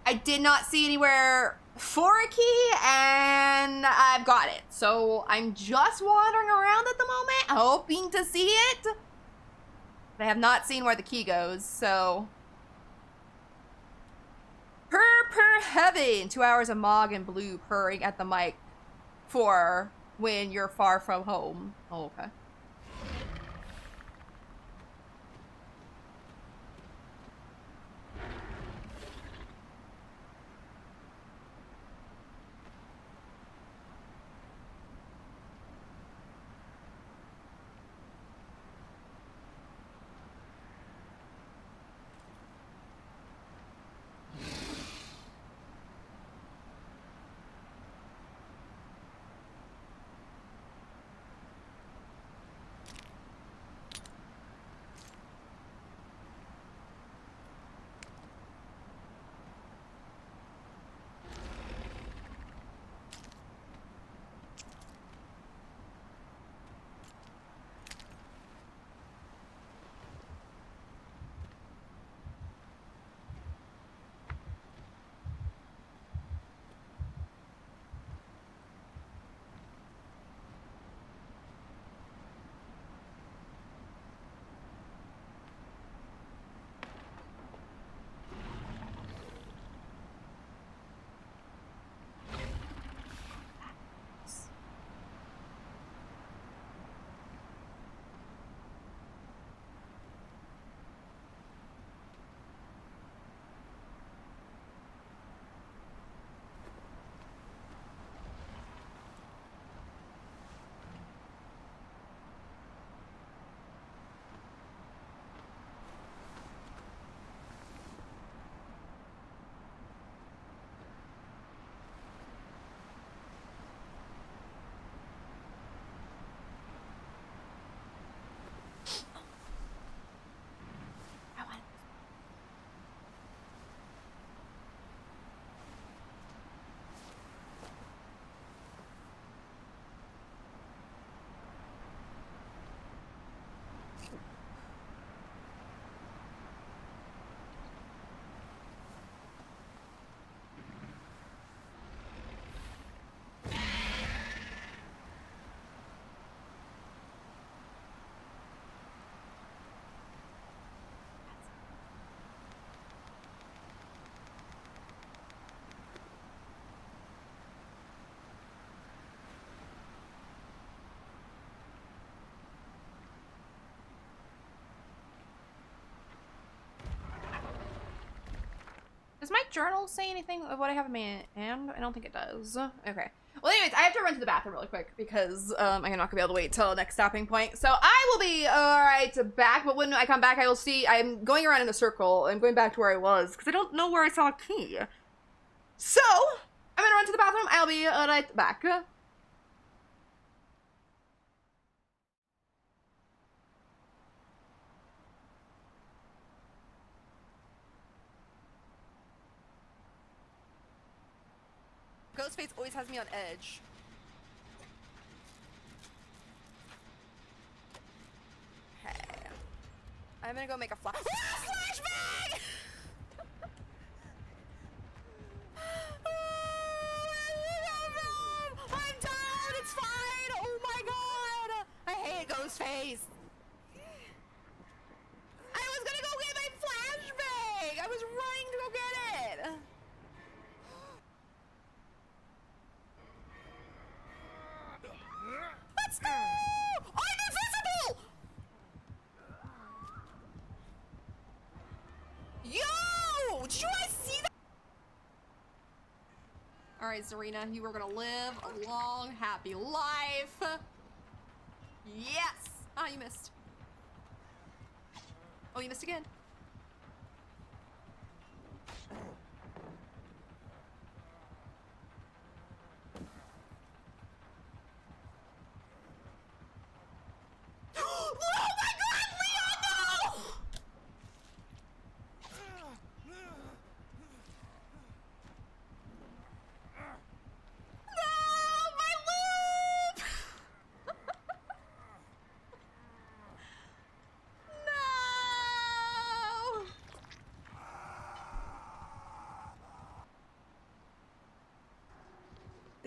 I did not see anywhere for a key, and I've got it. So I'm just wandering around at the moment, hoping to see it. But I have not seen where the key goes, so... Purr heaven! 2 hours of Mog and Blue purring at the mic for when you're far from home. Oh, okay. Does my journal say anything of what I have in my hand? I don't think it does. Okay. Well, anyways, I have to run to the bathroom really quick because I'm not gonna be able to wait till the next stopping point. So I will be alright back, but when I come back, I will see. I'm going around in a circle. I'm going back to where I was because I don't know where I saw a key. So I'm gonna run to the bathroom. I'll be right back. Ghostface always has me on edge. Okay. I'm gonna go make a flashbang! I'm down! It's fine! Oh my god! I hate Ghostface! I was gonna go get my flashbang! I was running to go get it! Let's go! I'm invisible! Yo! Did you guys see that? Alright, Zarina, you are gonna live a long, happy life. Yes! Ah, you missed. Oh, you missed again. Oh my god, Leon, no!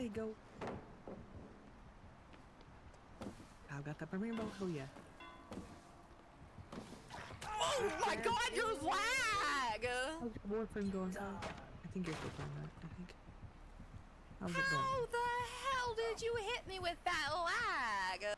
you go. I've got that rainbow. Oh yeah. Oh my god, your lag! How's your boyfriend going? I think you're still playing that. I think. How's it going? How the hell did you hit me with that lag?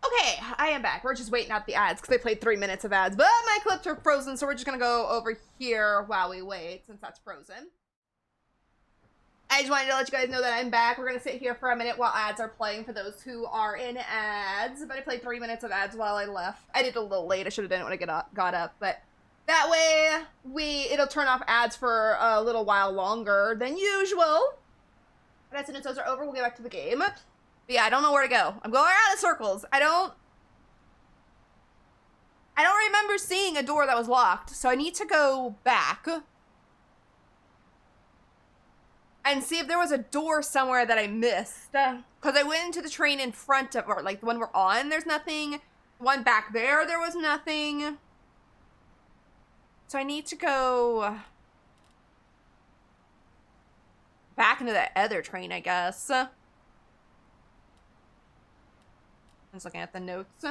Okay, I am back. We're just waiting out the ads because I played 3 minutes of ads, but my clips are frozen, so we're just gonna go over here while we wait since that's frozen. I just wanted to let you guys know that I'm back. We're gonna sit here for a minute while ads are playing for those who are in ads, but I played 3 minutes of ads while I left. I did a little late. I should have done it when I got up, but that way it'll turn off ads for a little while longer than usual. But as soon as those are over, we'll get back to the game. But yeah, I don't know where to go. I'm going around in circles. I don't remember seeing a door that was locked, so I need to go back and see if there was a door somewhere that I missed. Because I went into the train in front of, or like the one we're on, there's nothing. One back there was nothing. So I need to go back into that other train, I guess. I'm just looking at the notes.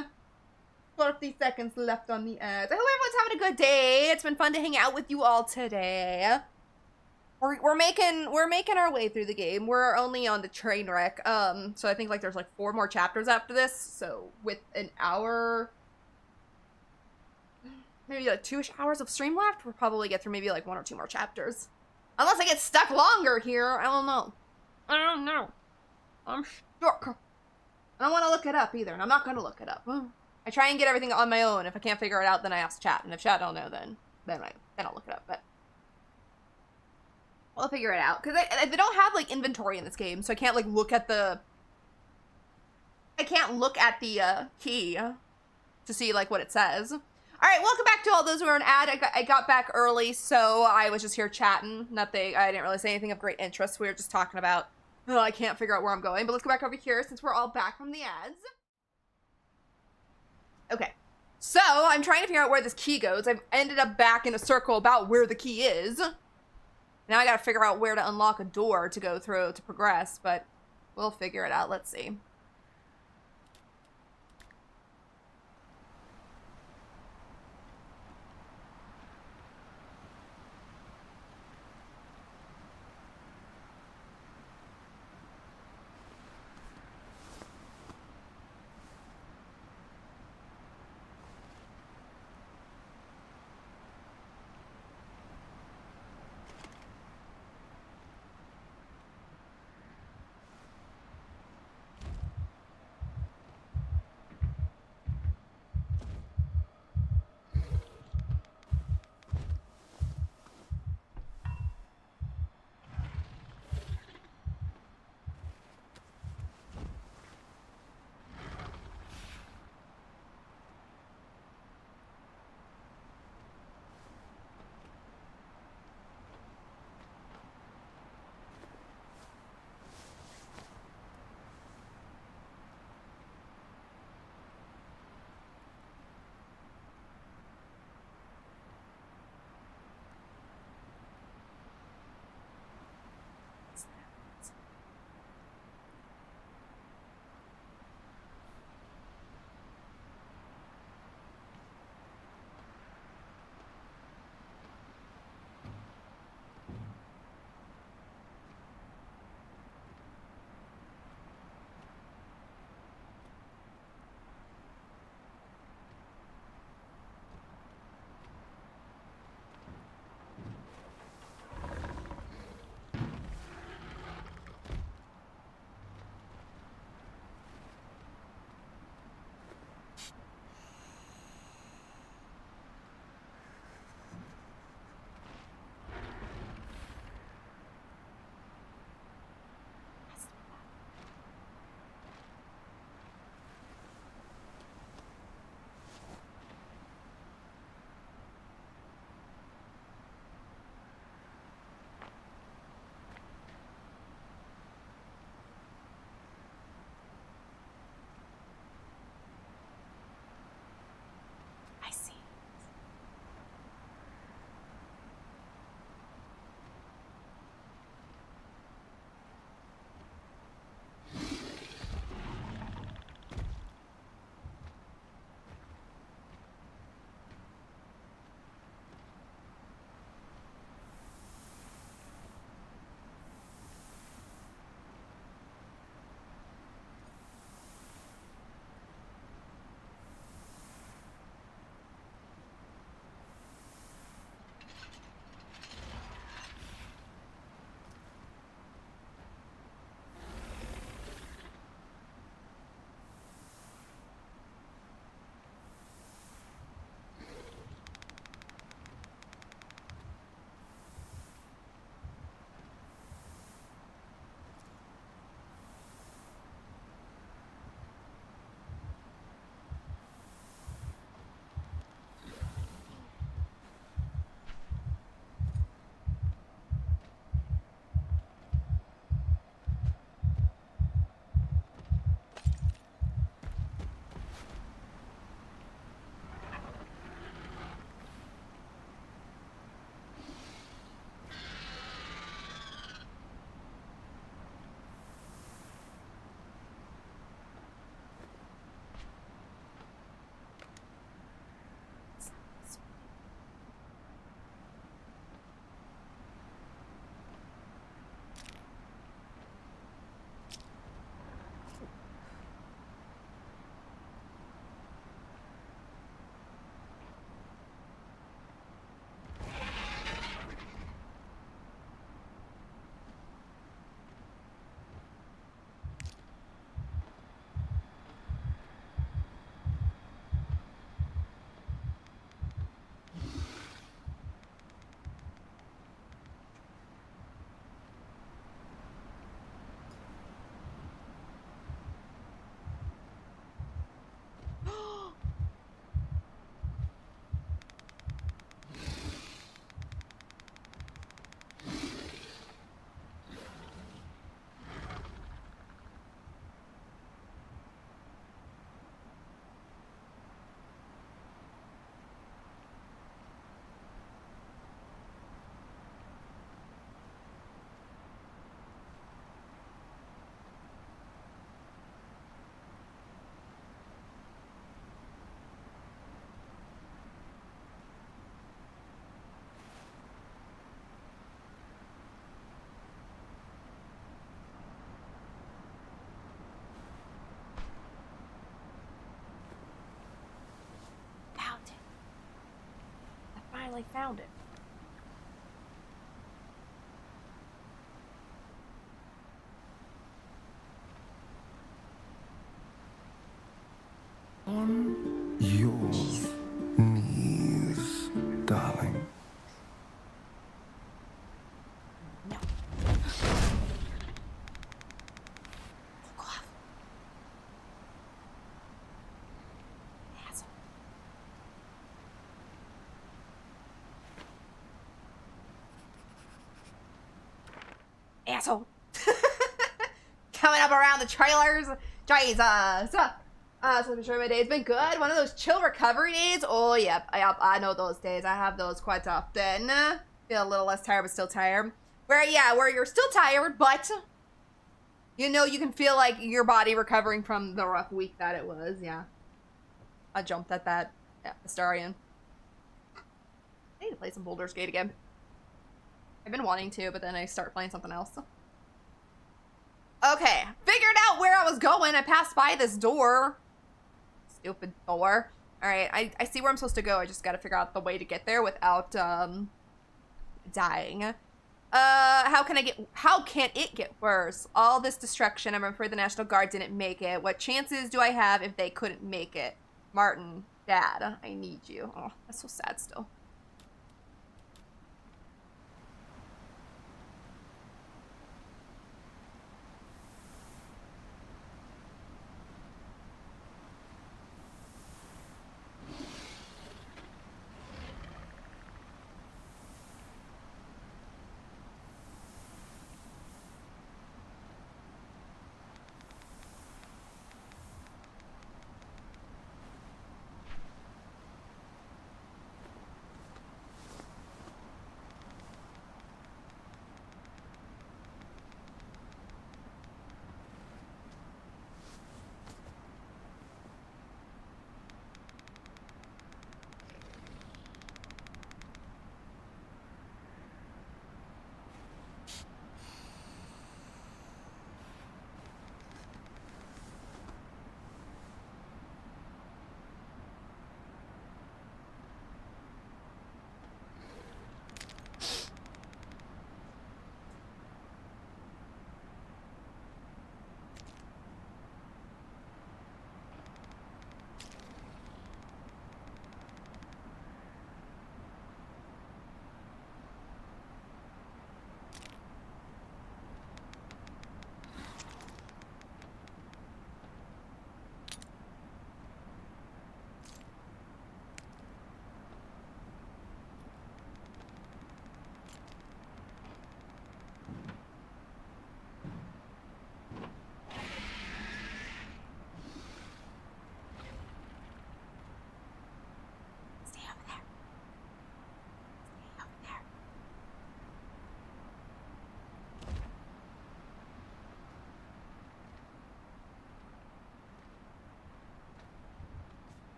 40 seconds left on the ads. I hope everyone's having a good day. It's been fun to hang out with you all today. We're making our way through the game. We're only on the train wreck. So I think like there's like 4 more chapters after this. So with an hour, maybe like 2-ish hours of stream left, we'll probably get through maybe like 1 or 2 more chapters. Unless I get stuck longer here. I don't know. I'm stuck. I don't want to look it up either, and I'm not going to look it up. I try and get everything on my own. If I can't figure it out, then I ask chat, and if chat don't know, then I'll look it up. But I'll figure it out because they don't have like inventory in this game, so I can't like look at the. I can't look at the key to see like what it says. All right, welcome back to all those who are in ad. I got back early, so I was just here chatting. Nothing. I didn't really say anything of great interest. We were just talking about. Oh, I can't figure out where I'm going, but let's go back over here since we're all back from the ads. Okay, so I'm trying to figure out where this key goes. I've ended up back in a circle about where the key is. Now I gotta figure out where to unlock a door to go through to progress, but we'll figure it out. Let's see. finally found it. On your knees, darling. No. Fuck off. Asshole. Asshole. Coming up around the trailers. Jesus. So I'm sure my day's been good. One of those chill recovery days. Oh, yep. I know those days. I have those quite often. Feel a little less tired, but still tired. Where you're still tired, but you know you can feel like your body recovering from the rough week that it was. Yeah. I jumped at that. Yeah, Astarian. I need to play some Baldur's Gate again. I've been wanting to, but then I start playing something else. Okay, figured out where I was going. I passed by this door. Stupid door. Alright, I see where I'm supposed to go. I just gotta figure out the way to get there without, dying. How can it get worse? All this destruction. I'm afraid the National Guard didn't make it. What chances do I have if they couldn't make it? Martin, Dad, I need you. Oh, that's so sad still.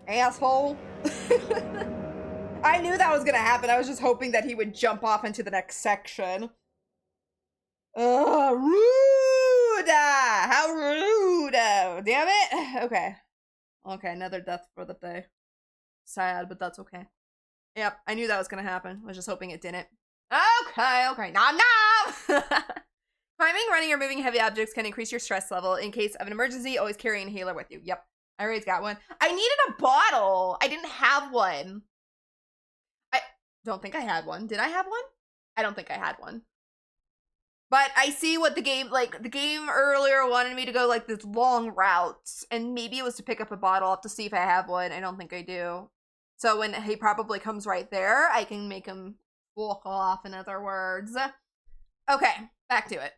Asshole. I knew that was gonna happen. I was just hoping that he would jump off into the next section. Rude! How rude! Damn it! Okay. Okay, another death for the day. Sad, but that's okay. Yep, I knew that was gonna happen. I was just hoping it didn't. Okay. Nom nom! Climbing, running, or moving heavy objects can increase your stress level. In case of an emergency, always carry an inhaler with you. Yep. I already got one. I needed a bottle. I didn't have one. I don't think I had one. Did I have one? I don't think I had one. But I see what the game earlier wanted me to go like this long routes, and maybe it was to pick up a bottle. I'll have to see if I have one. I don't think I do. So when he probably comes right there, I can make him walk off, in other words. Okay, back to it.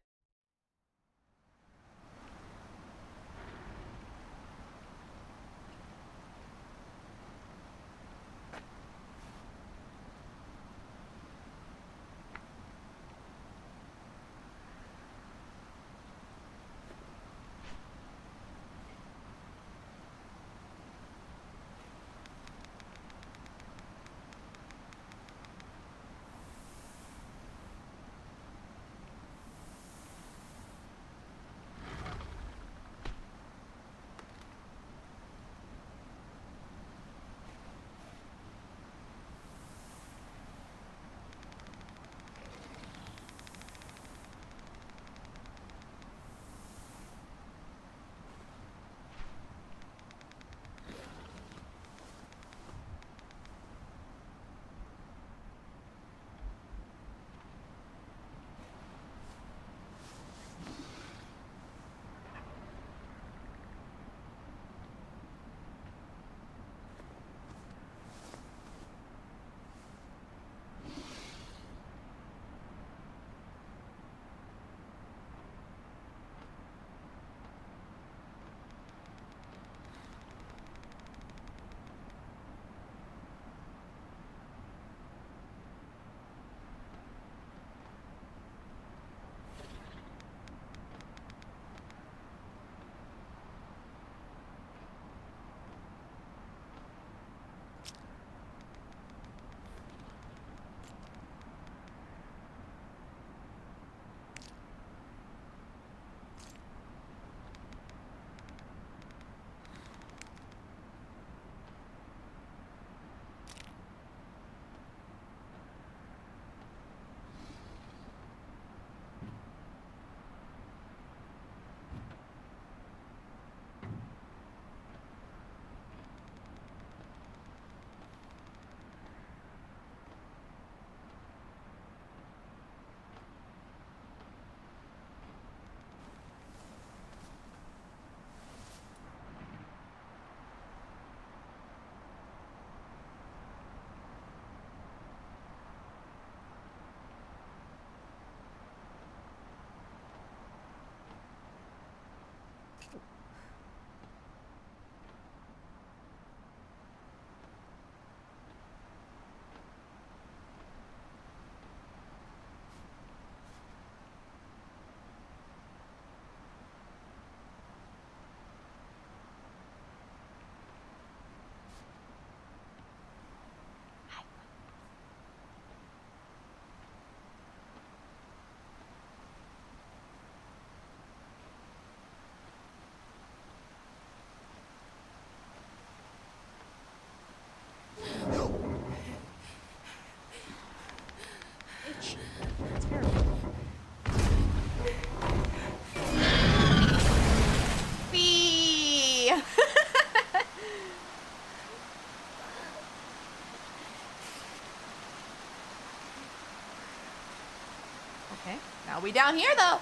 We down here though.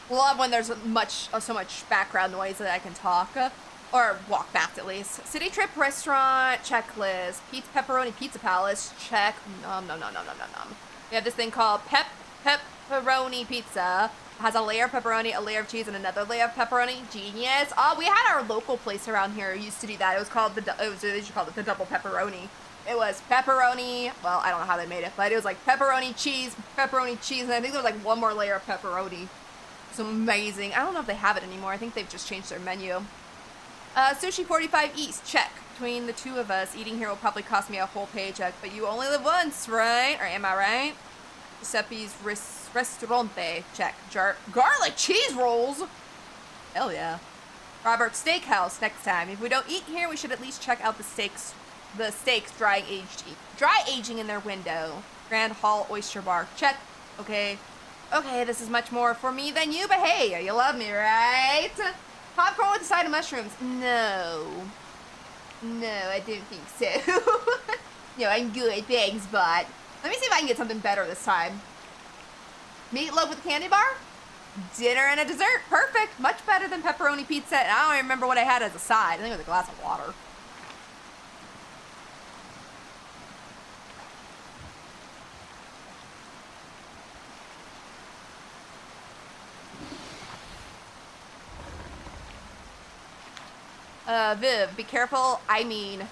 Love when there's so much background noise that I can talk or walk fast at least. City trip restaurant checklist. Pepperoni Pizza Palace check. Nom. We have this thing called pepperoni pizza. It has a layer of pepperoni, a layer of cheese, and another layer of pepperoni. Genius. Oh, we had our local place around here used to do that. It was called they used to call it the double pepperoni. It was pepperoni. Well, I don't know how they made it, but it was like pepperoni cheese, and I think there was like one more layer of pepperoni. It's amazing. I don't know if they have it anymore. I think they've just changed their menu. Sushi 45 East, check. Between the two of us, eating here will probably cost me a whole paycheck, but you only live once, right? Or am I right? Giuseppe's Ristorante, check. Garlic cheese rolls? Hell yeah. Robert's Steakhouse, next time. If we don't eat here, we should at least check out the steaks dry aging in their window. Grand Hall Oyster Bar, check. Okay, this is much more for me than you, but hey, you love me, right? Popcorn with a side of mushrooms. No, I don't think so. No, I'm good, thanks, but let me see if I can get something better this time. Meatloaf with a candy bar? Dinner and a dessert. Perfect. Much better than pepperoni pizza. And I don't even remember what I had as a side. I think it was a glass of water. Viv, be careful. I mean,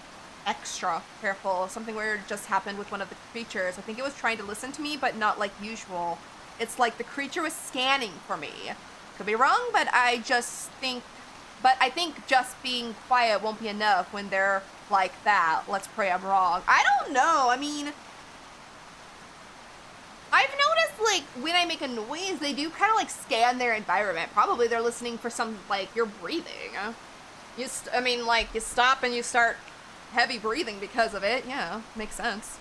extra careful. Something weird just happened with one of the creatures. I think it was trying to listen to me, but not like usual. It's like the creature was scanning for me. Could be wrong, but I think just being quiet won't be enough when they're like that. Let's pray I'm wrong. I don't know. I mean, I've noticed, like, when I make a noise, they do kind of, like, scan their environment. Probably they're listening for some, like, you're breathing. You stop and you start heavy breathing because of it. Yeah, makes sense.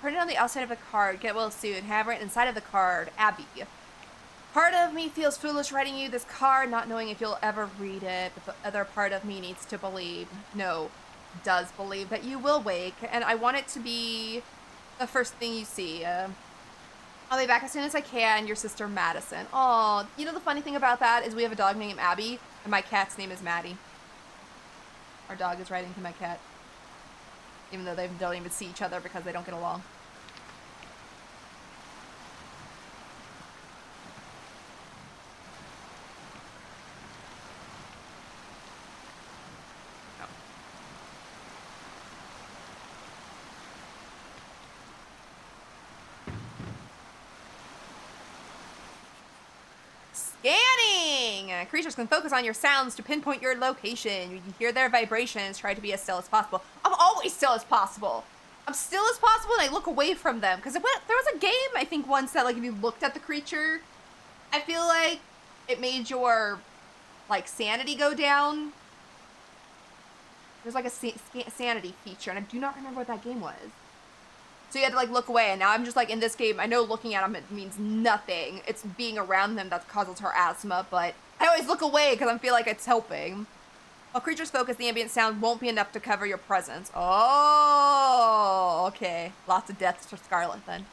Print it on the outside of a card. Get well soon. Have it inside of the card. Abby. Part of me feels foolish writing you this card, not knowing if you'll ever read it, but the other part of me needs to believe. No, does believe that you will wake, and I want it to be the first thing you see. I'll be back as soon as I can. Your sister, Madison. Aw, you know the funny thing about that is we have a dog named Abby, and my cat's name is Maddie. Our dog is writing to my cat. Even though they don't even see each other because they don't get along. Oh. Scanning! Creatures can focus on your sounds to pinpoint your location. You can hear their vibrations. Try to be as still as possible. I'm always still as possible. I'm still as possible and I look away from them. Because there was a game, I think, once that, like, if you looked at the creature, I feel like it made your, like, sanity go down. There's, like, a sanity feature, and I do not remember what that game was. So you had to, like, look away, and now I'm just, like, in this game, I know looking at them, it means nothing. It's being around them that causes her asthma, but I always look away because I feel like it's helping. While creatures focus, the ambient sound won't be enough to cover your presence. Oh, okay. Lots of deaths for Scarlet then.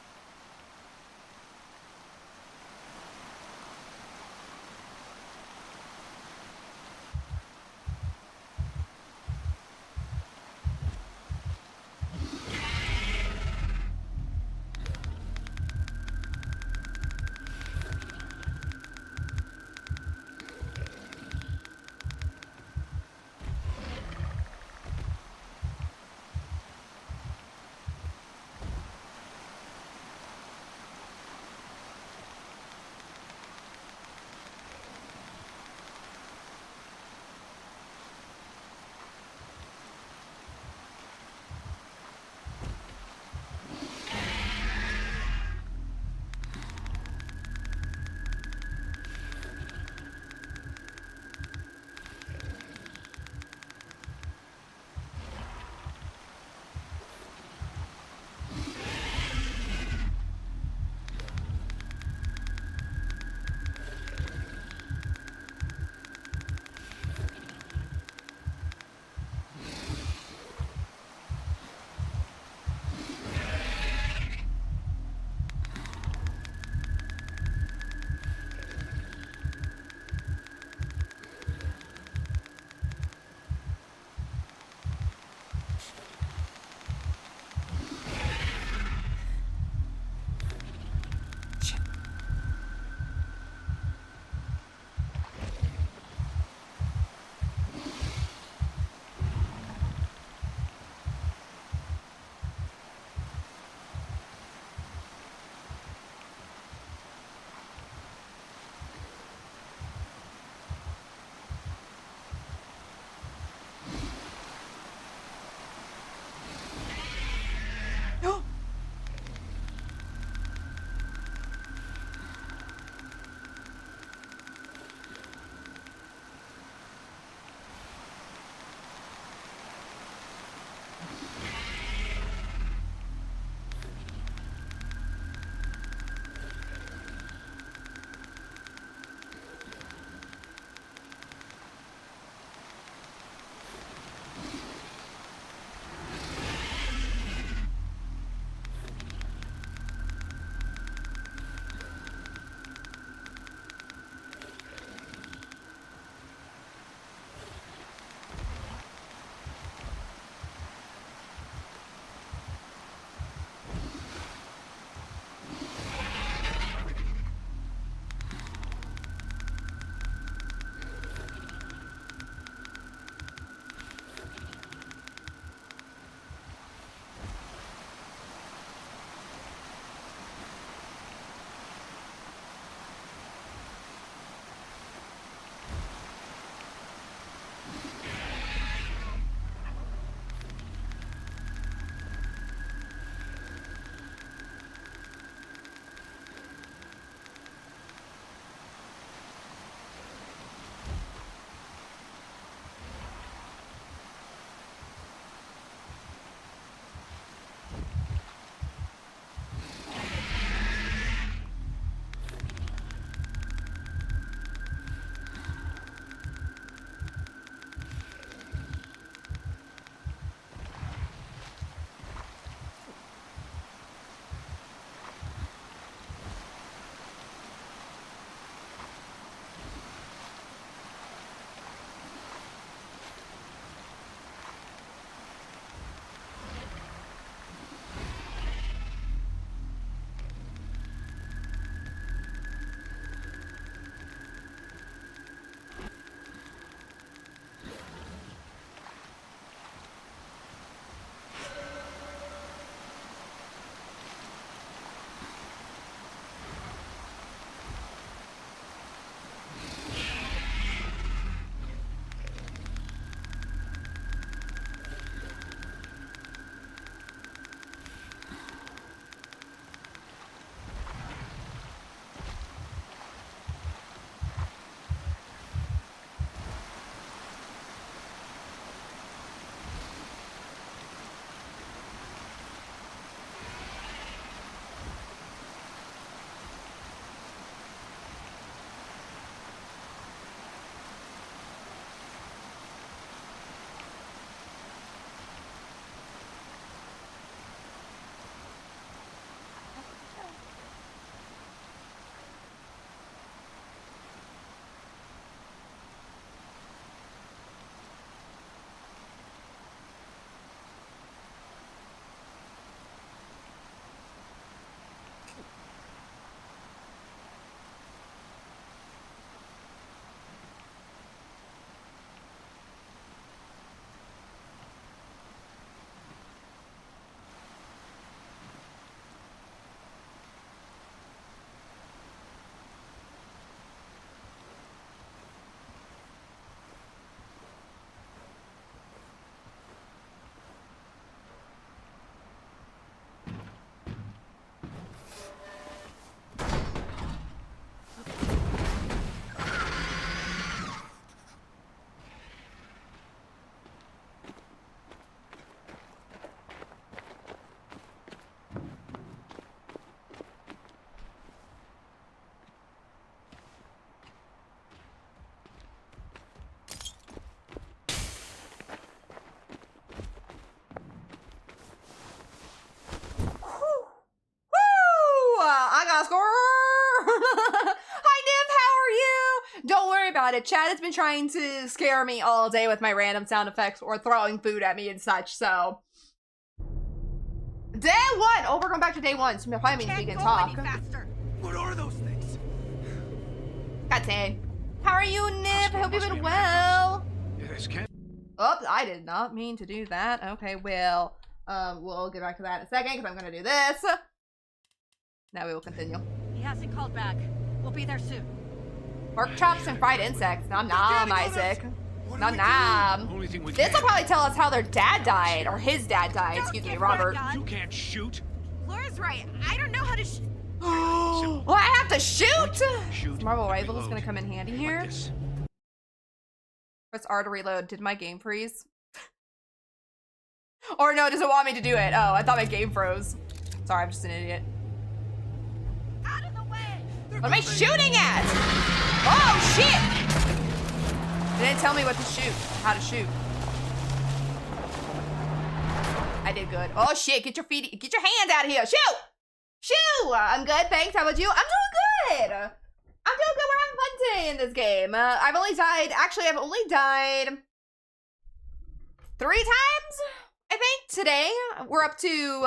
about it. Chad has been trying to scare me all day with my random sound effects or throwing food at me and such, so. Day one! Oh, we're going back to day one, so probably means we can talk. What are those things? God dang. How are you, Nip? I hope you've been well. This can't. Oops, I did not mean to do that. Okay, well, we'll get back to that in a second because I'm going to do this. Now we will continue. He hasn't called back. We'll be there soon. Pork chops and fried insects. Nom nom, Isaac. Nom nom. Only thing we This will can. probably tell us how their dad died, or his dad died. Excuse me, Robert. You can't shoot. Laura's right. I don't know how to Well, I have to shoot? Shoot. Marble and rifle is reload. going to come in handy Like here. this. Press R to reload. Did my game freeze? Or no, does it want me to do it? Oh, I thought my game froze. Sorry, I'm just an idiot. out of the way. What am I shooting at? Oh, shit! They didn't tell me what to shoot, how to shoot. I did good. Oh, shit, get your hands out of here. Shoot! Shoot! I'm good, thanks. How about you? I'm doing good. I'm doing good. We're having fun today in this game. I've only died 3 times, I think, today. We're up to,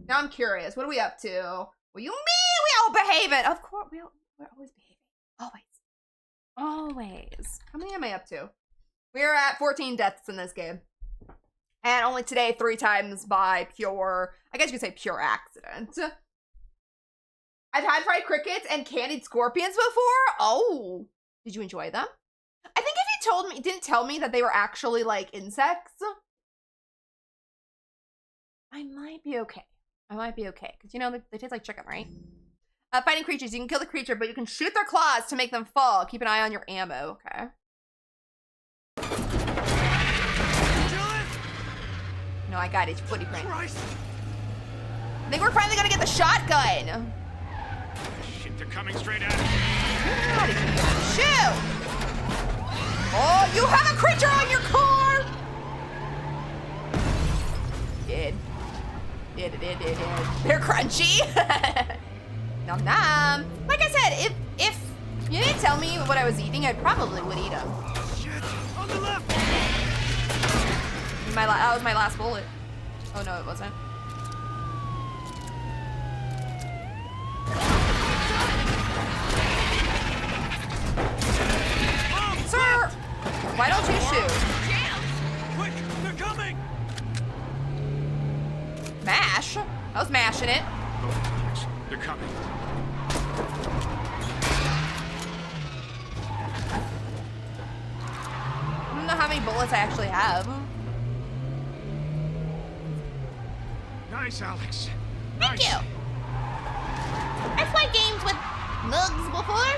now I'm curious. What are we up to? What do you mean we all behaving? Of course, we're always behaving. Always. How many am I up to? We're at 14 deaths in this game. And only today 3 times by pure, I guess you could say pure accident. I've had fried crickets and candied scorpions before. Oh, did you enjoy them? I think if you didn't tell me that they were actually like insects, I might be okay. Because you know, they taste like chicken, right? Fighting creatures, you can kill the creature, but you can shoot their claws to make them fall. Keep an eye on your ammo, okay? No, I got it. It's footy print. Christ. I think we're finally gonna get the shotgun. Shit, they're coming straight at us. Get out of here. Shoot! Oh, you have a creature on your car! Did. They're crunchy. Nom nom. Like I said, if you didn't tell me what I was eating, I probably would eat them. Shit, on the left. That was my last bullet. Oh no, it wasn't. Sir, why don't you shoot? Quick, they're coming. Mash? I was mashing it. Oh, yes, they're coming. I don't know how many bullets I actually have. Nice, Alex. Thank Nice. you. I've played games with mugs before.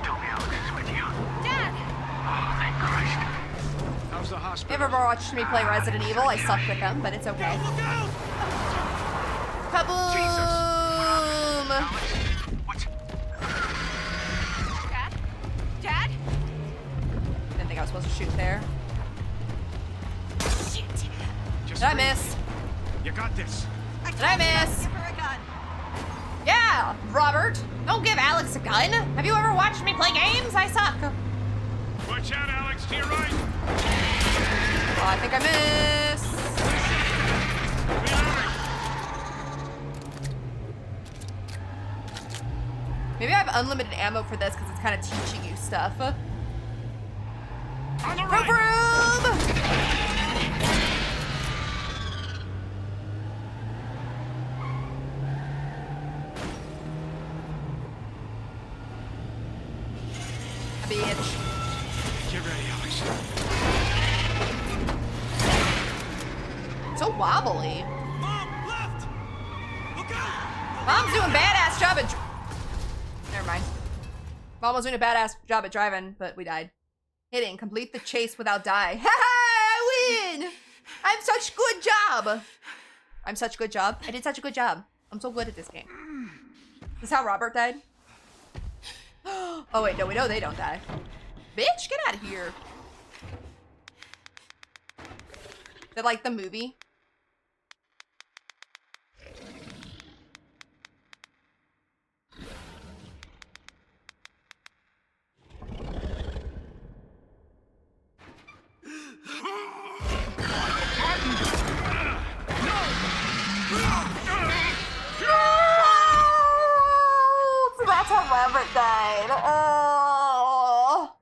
Tell me Alex is with you. Dad! Oh, thank Christ. How's the If hospital? you've ever watched me play Resident Evil, I suck with them, but it's okay. Look out! Kaboom! Alex, what's... Dad? Dad? Didn't think I was supposed to shoot there. Shit. Just Did I breathe. miss? You got this. Did I miss? Give her a gun. Yeah, Robert. Don't give Alex a gun. Have you ever watched me play games? I suck. Watch out, Alex, to your right. Oh, I think I missed. Reloading. Maybe I have unlimited ammo for this because it's kind of teaching you stuff. On the Room, right. room! Bitch. Get ready, Alex. So wobbly. Mom, left. Look out. Mom's doing badass job at. Never mind. Mom was doing a badass job at driving, but we died. Hitting. Complete the chase without die. Ha ha! I win! I'm such good job. I'm such good job. I did such a good job. I'm so good at this game. This is how Robert died? Oh wait, no, we know they don't die. Bitch, get out of here. They're like the movie. Robert died. Oh.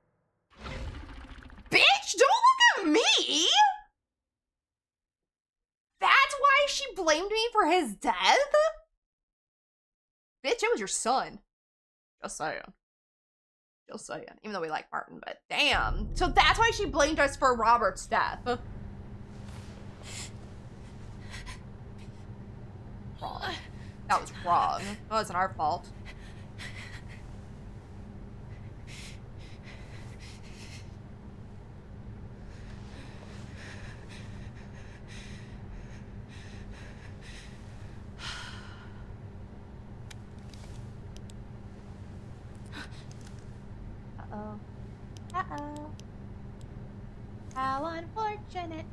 Bitch, don't look at me! That's why she blamed me for his death? Bitch, it was your son. Just saying. Just saying. Even though we like Martin, but damn. So that's why she blamed us for Robert's death. Wrong. That was wrong. It wasn't our fault. Uh-oh. Uh-oh. How unfortunate.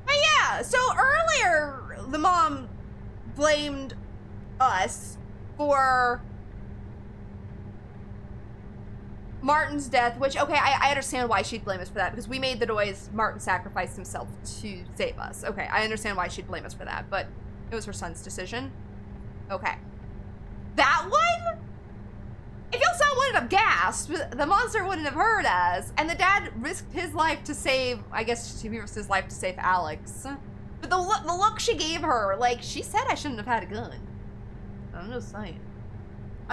But yeah, so earlier the mom blamed us for Martin's death, which, okay, I understand why she'd blame us for that, because we made the noise Martin sacrificed himself to save us. Okay, I understand why she'd blame us for that, but it was her son's decision. Okay. That one? If your son wouldn't have gasped, the monster wouldn't have heard us, and the dad risked his life to save, I guess he risked his life to save Alex. But the look she gave her, like, she said I shouldn't have had a gun. I'm just saying.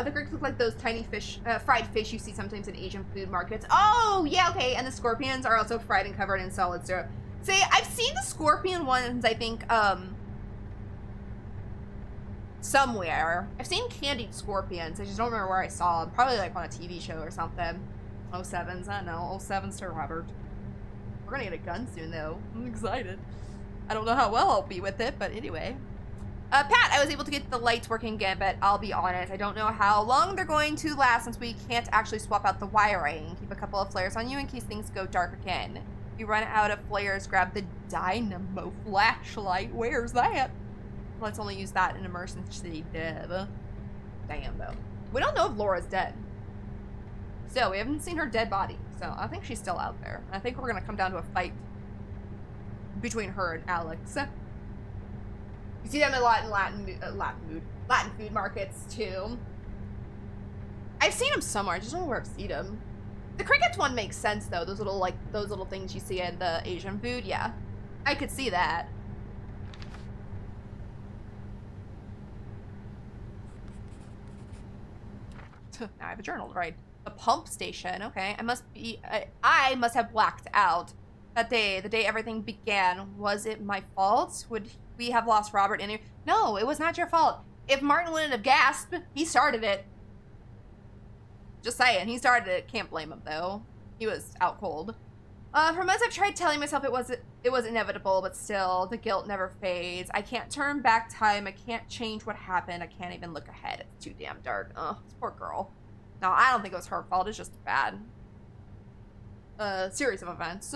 The crickets look like those tiny fish, fried fish you see sometimes in Asian food markets. Oh, yeah, okay. And the scorpions are also fried and covered in solid syrup. See, I've seen the scorpion ones, I think, somewhere. I've seen candied scorpions. I just don't remember where I saw them. Probably like on a TV show or something. 07s, I don't know. 07s to Robert. We're gonna get a gun soon, though. I'm excited. I don't know how well I'll be with it, but anyway. Pat, I was able to get the lights working again, but I'll be honest, I don't know how long they're going to last since we can't actually swap out the wiring. Keep a couple of flares on you in case things go dark again. If you run out of flares, grab the dynamo flashlight. Where's that? Let's only use that in emergency dev. Damn, though. We don't know if Laura's dead. So, we haven't seen her dead body. So, I think she's still out there. I think we're gonna come down to a fight between her and Alex. You see them a lot in Latin food markets too. I've seen them somewhere. I just don't know where I've seen them. The crickets one makes sense though. Those little things you see in the Asian food. Yeah, I could see that. Now I have a journal, right? The pump station. Okay, I must have blacked out that day. The day everything began. Was it my fault? Would we have lost Robert in here? No, it was not your fault. If Martin wouldn't have gasped, he started it. Just saying, he started it. Can't blame him though. He was out cold. For months I've tried telling myself it was inevitable, but still, the guilt never fades. I can't turn back time. I can't change what happened. I can't even look ahead. It's too damn dark. Oh, this poor girl. No, I don't think it was her fault. It's just a bad series of events.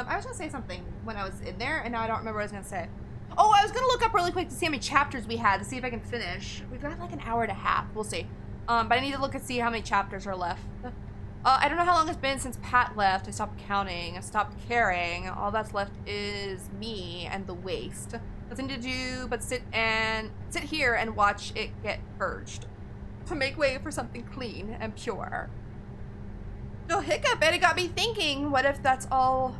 I was gonna say something when I was in there, and now I don't remember what I was gonna say. Oh, I was gonna look up really quick to see how many chapters we had to see if I can finish. We've got like an hour and a half. We'll see. But I need to look and see how many chapters are left. I don't know how long it's been since Pat left. I stopped counting. I stopped caring. All that's left is me and the waste. Nothing to do but sit here and watch it get purged. To make way for something clean and pure. No hiccup, and it got me thinking, what if that's all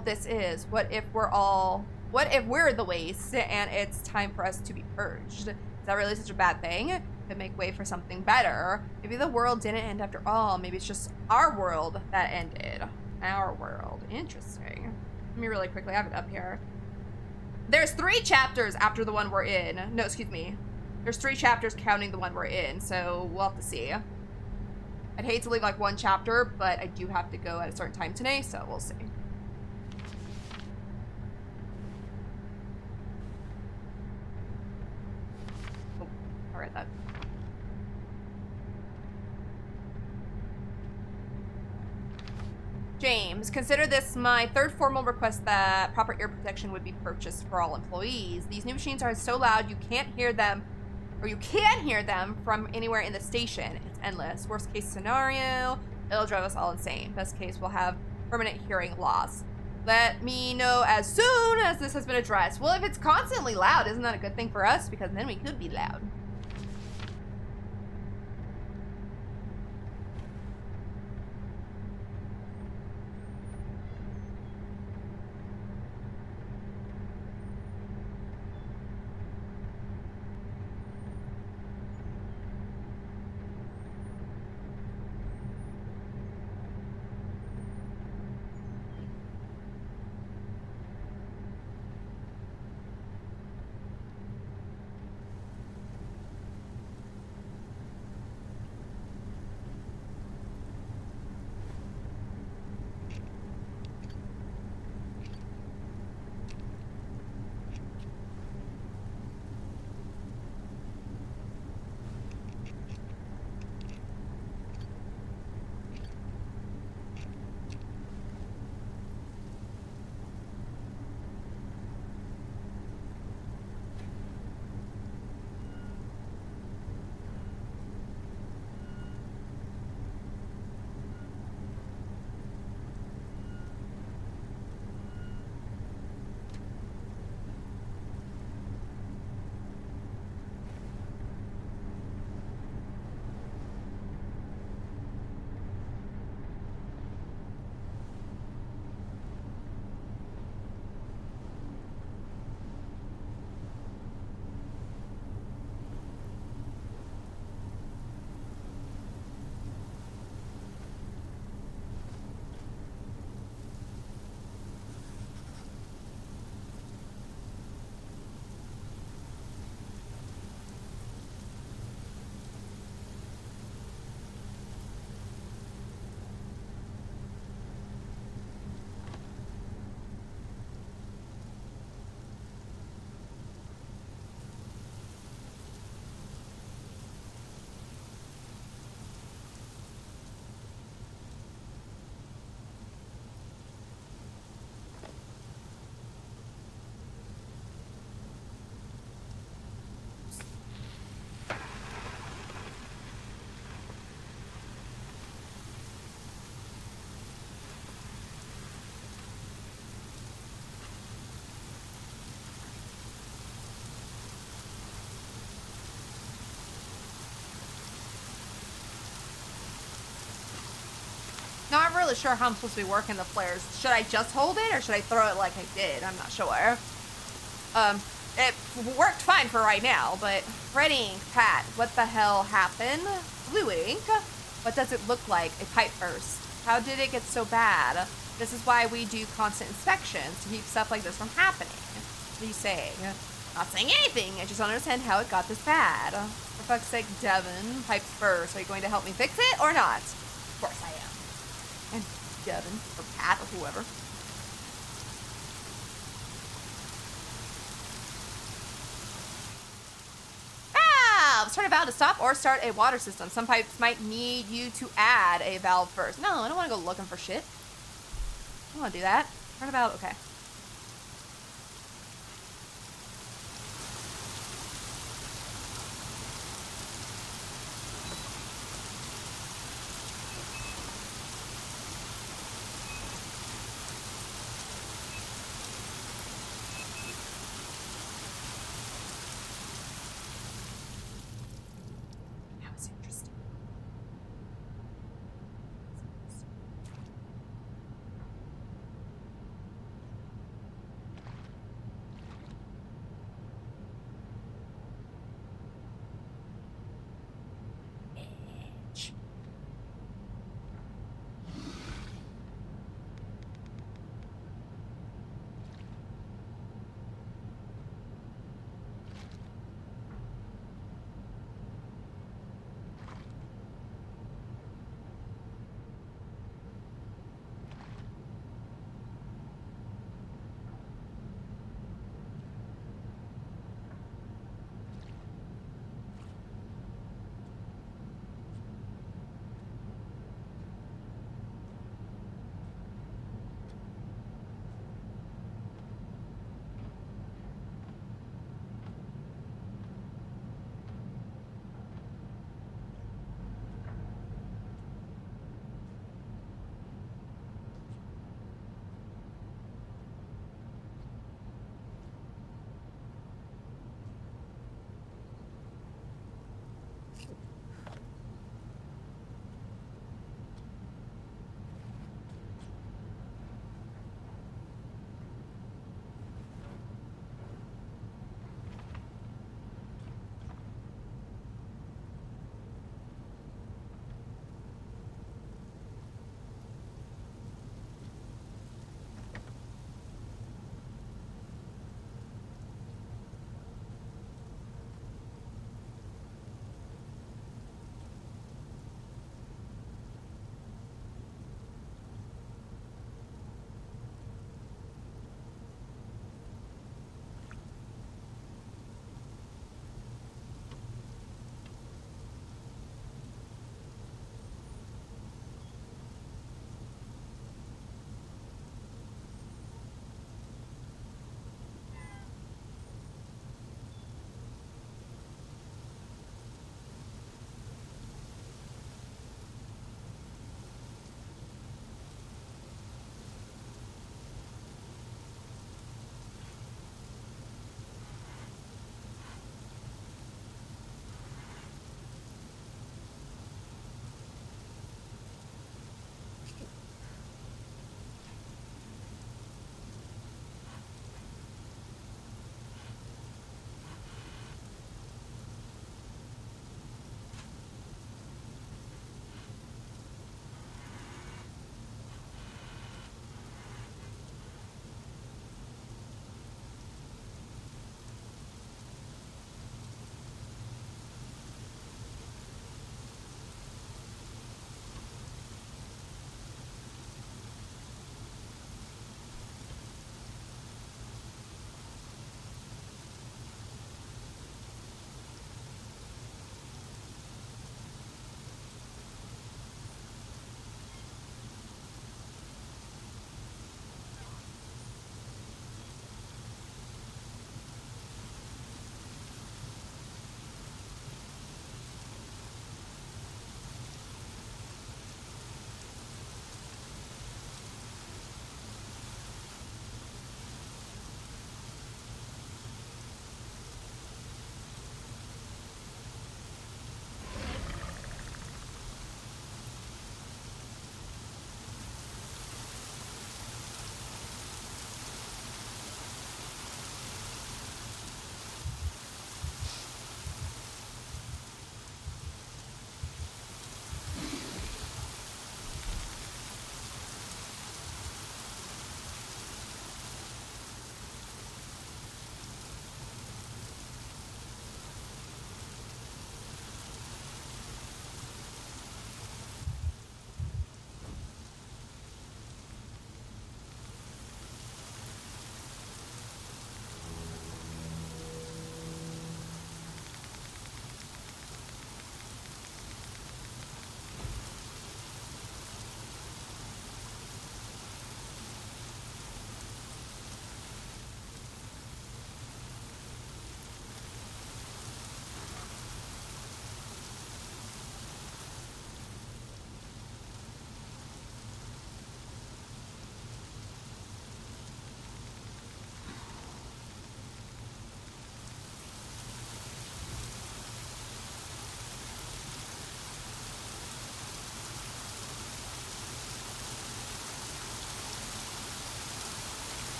this is? What if we're the waste and it's time for us to be purged? Is that really such a bad thing? To make way for something better. Maybe the world didn't end after all. Maybe it's just our world that ended. Our world. Interesting. Let me really quickly have it up here. There's 3 chapters after the one we're in. No, excuse me. There's 3 chapters counting the one we're in, so we'll have to see. I'd hate to leave like one chapter, but I do have to go at a certain time today, so we'll see. Oh, I read that. James, consider this my 3rd formal request that proper ear protection would be purchased for all employees. These new machines are so loud you can't hear them, or you can hear them from anywhere in the station. It's endless. Worst case scenario, it'll drive us all insane. Best case, we'll have permanent hearing loss. Let me know as soon as this has been addressed. Well, if it's constantly loud, isn't that a good thing for us? Because then we could be loud. Not really sure how I'm supposed to be working the flares. Should I just hold it or should I throw it like I did? I'm not sure. It worked fine for right now, but red ink, Pat, what the hell happened? Blue ink? What does it look like? A pipe burst. How did it get so bad? This is why we do constant inspections, to keep stuff like this from happening. What are you saying? Not saying anything. I just don't understand how it got this bad. For fuck's sake, Devin, pipe burst. Are you going to help me fix it or not? Of course I am. And Devin, or Pat, or whoever. Start a valve to stop or start a water system. Some pipes might need you to add a valve first. No, I don't want to go looking for shit. I want to do that. Turnabout. Okay. That was interesting.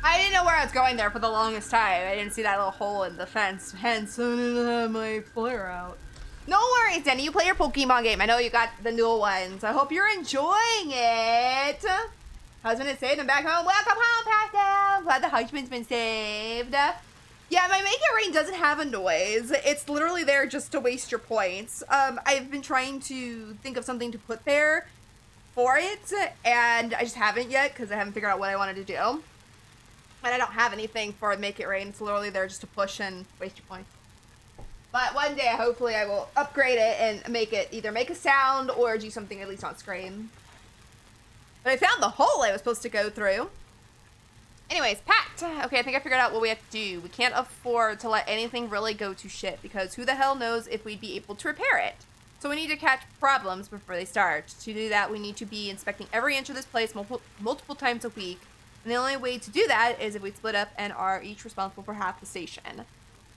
I didn't know where I was going there for the longest time. I didn't see that little hole in the fence. Hence, I didn't have my flare out. No worries, Denny. You play your Pokemon game. I know you got the new ones. I hope you're enjoying it. Husband is saved and back home. Welcome home, Pascal. Glad the husband's been saved. Yeah, my Make It Rain doesn't have a noise. It's literally there just to waste your points. I've been trying to think of something to put there for it, and I just haven't yet because I haven't figured out what I wanted to do. And I don't have anything for Make It Rain. It's literally there just to push and waste your points. But one day, hopefully, I will upgrade it and make it either make a sound or do something at least on screen. But I found the hole I was supposed to go through. Anyways, packed. Okay, I think I figured out what we have to do. We can't afford to let anything really go to shit because who the hell knows if we'd be able to repair it. So we need to catch problems before they start. To do that, we need to be inspecting every inch of this place multiple times a week. And the only way to do that is if we split up and are each responsible for half the station.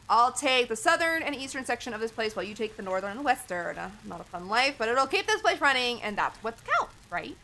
I'll take the southern and eastern section of this place while you take the northern and western. Not a fun life, but it'll keep this place running, and that's what counts, right?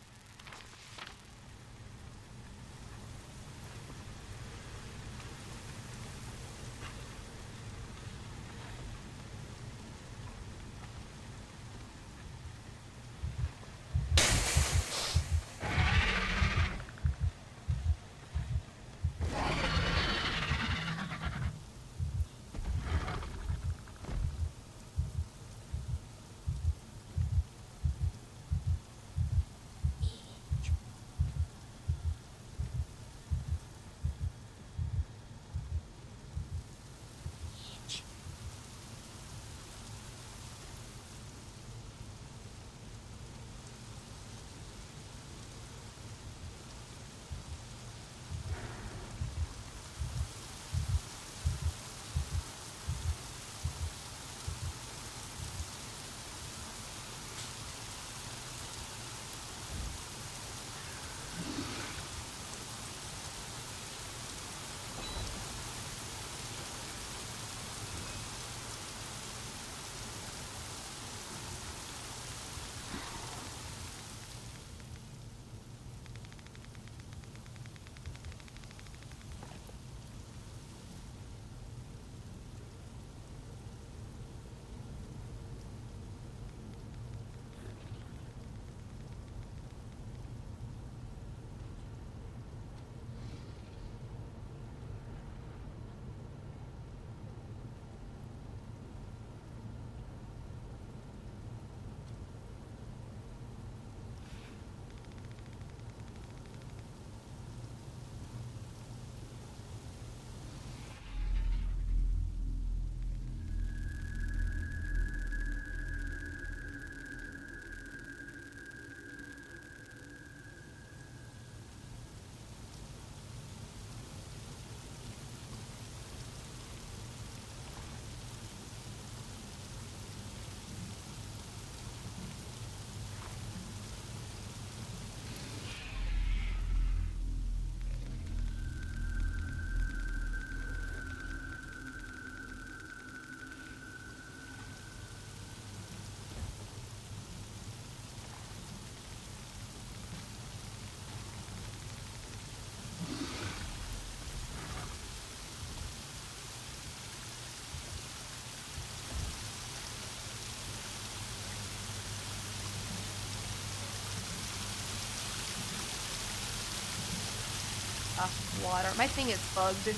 Water. My thing is bugged. It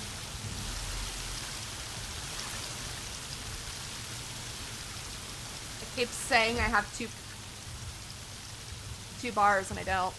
keeps saying I have two bars and I don't.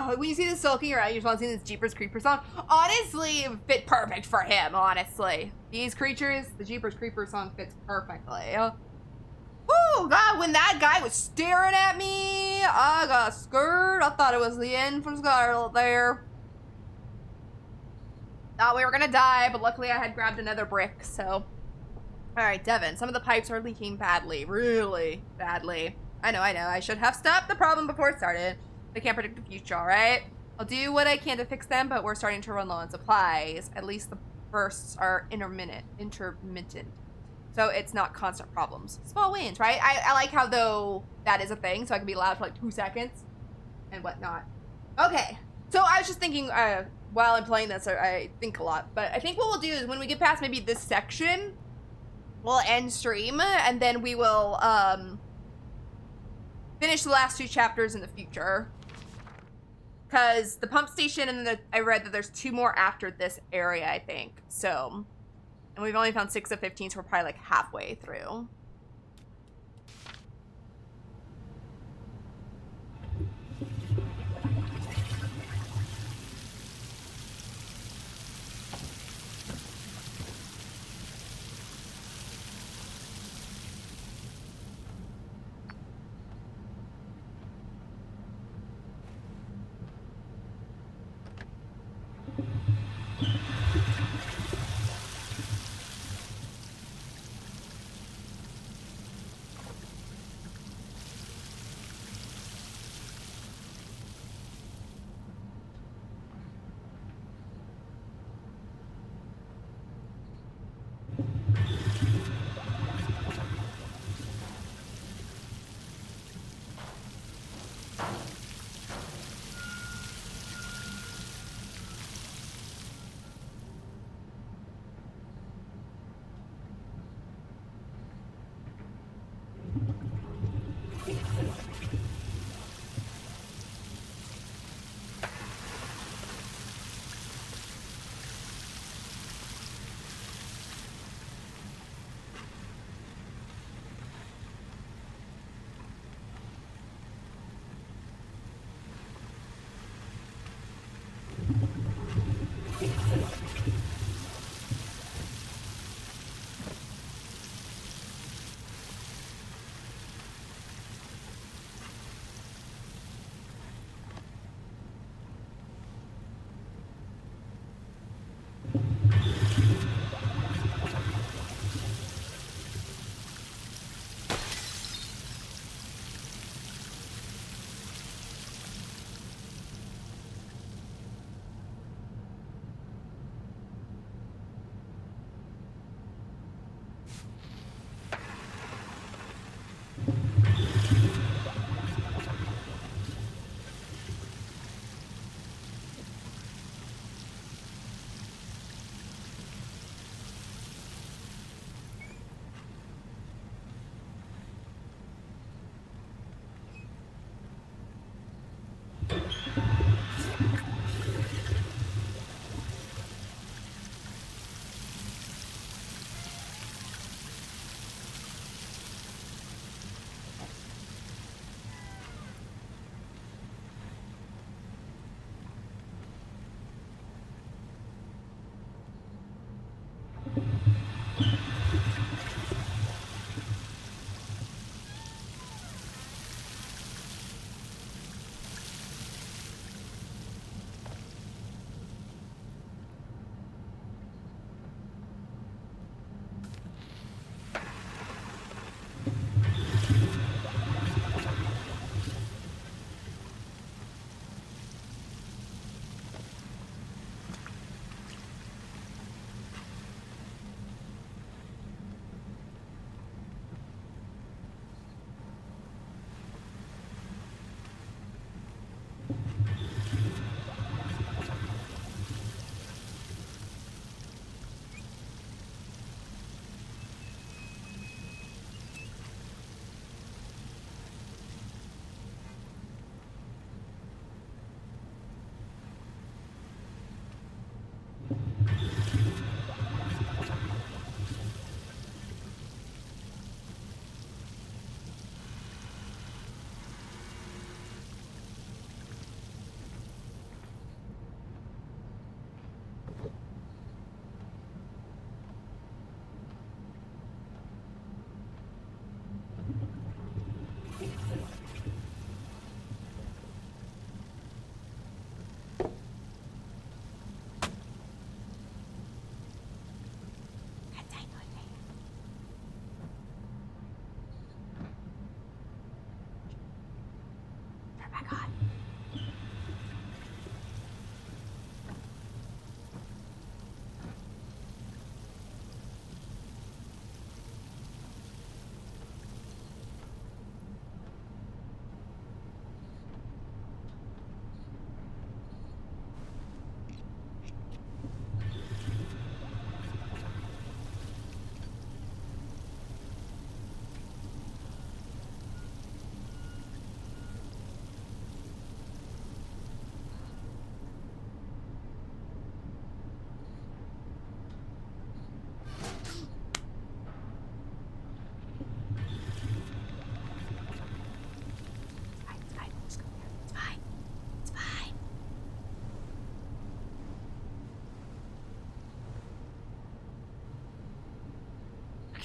when you see the sulking around, you're singing this Jeepers Creepers song. Honestly, it fit perfect for him, honestly. These creatures, the Jeepers Creepers song fits perfectly. Oh, God, when that guy was staring at me, I got scared. I thought it was the end for Scarlet there. Thought we were gonna die, but luckily I had grabbed another brick, so. Alright, Devin, some of the pipes are leaking badly. Really badly. I know. I should have stopped the problem before it started. I can't predict the future, alright? I'll do what I can to fix them, but we're starting to run low on supplies. At least the bursts are intermittent. So it's not constant problems. Small wins, right? I like how, though, that is a thing, so I can be loud for like 2 seconds and whatnot. Okay, so I was just thinking, while I'm playing this, I think a lot, but I think what we'll do is when we get past maybe this section, we'll end stream, and then we will, finish the last 2 chapters in the future. Because the pump station, and I read that there's 2 more after this area, I think. So, and we've only found 6 of 15, so we're probably like halfway through.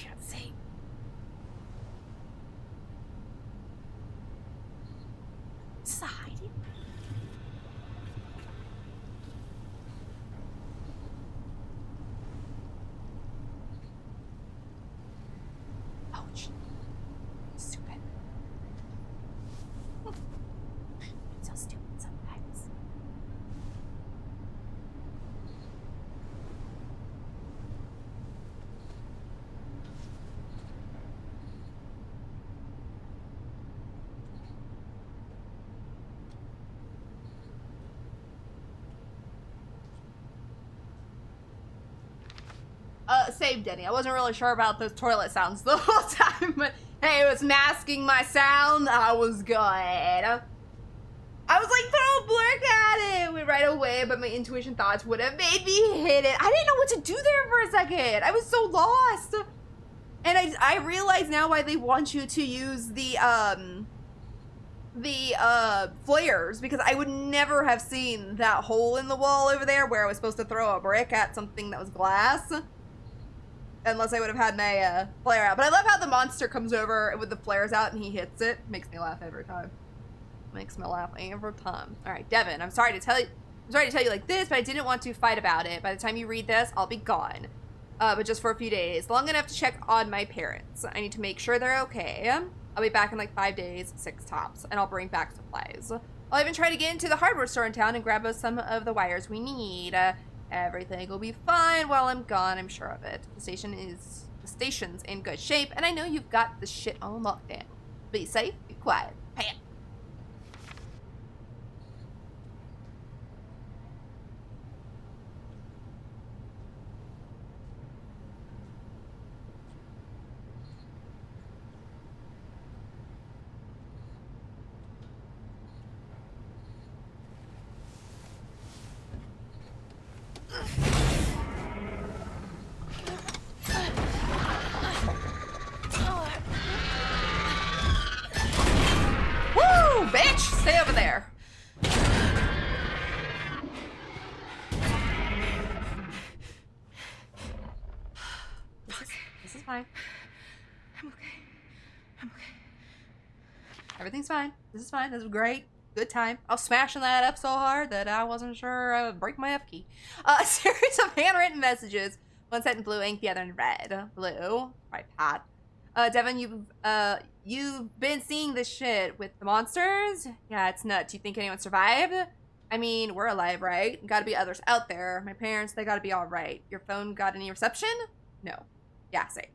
can't see. Is this a hiding? Ouch. Stupid. I'm so stupid sometimes. Same, Denny. I wasn't really sure about those toilet sounds the whole time, but hey, it was masking my sound. I was good. I was like, throw a brick at it right away, but my intuition thoughts would have made me hit it. I didn't know what to do there for a second. I was so lost. And I realize now why they want you to use the flares, because I would never have seen that hole in the wall over there where I was supposed to throw a brick at something that was glass. Unless I would have had my flare out. But I love how the monster comes over with the flares out and he hits it. Makes me laugh every time. Makes me laugh every time. All right, Devin, I'm sorry to tell you like this, but I didn't want to fight about it. By the time you read this, I'll be gone. But just for a few days. Long enough to check on my parents. I need to make sure they're okay. I'll be back in like 5 days, 6 tops, and I'll bring back supplies. I'll even try to get into the hardware store in town and grab us some of the wires we need. Everything will be fine while I'm gone, I'm sure of it. The station's in good shape, and I know you've got the shit on lockdown. Be safe, be quiet. Pat. Woo, bitch! Stay over there. This is fine. I'm okay. I'm okay. Everything's fine. This is fine. This is great. Good time. I was smashing that up so hard that I wasn't sure I would break my F key. A series of handwritten messages. One set in blue ink, the other in red. Blue. Right, Pat. Devin, you've been seeing this shit with the monsters? Yeah, it's nuts. You think anyone survived? I mean, we're alive, right? Gotta be others out there. My parents, they gotta be all right. Your phone got any reception? No. Yeah, same.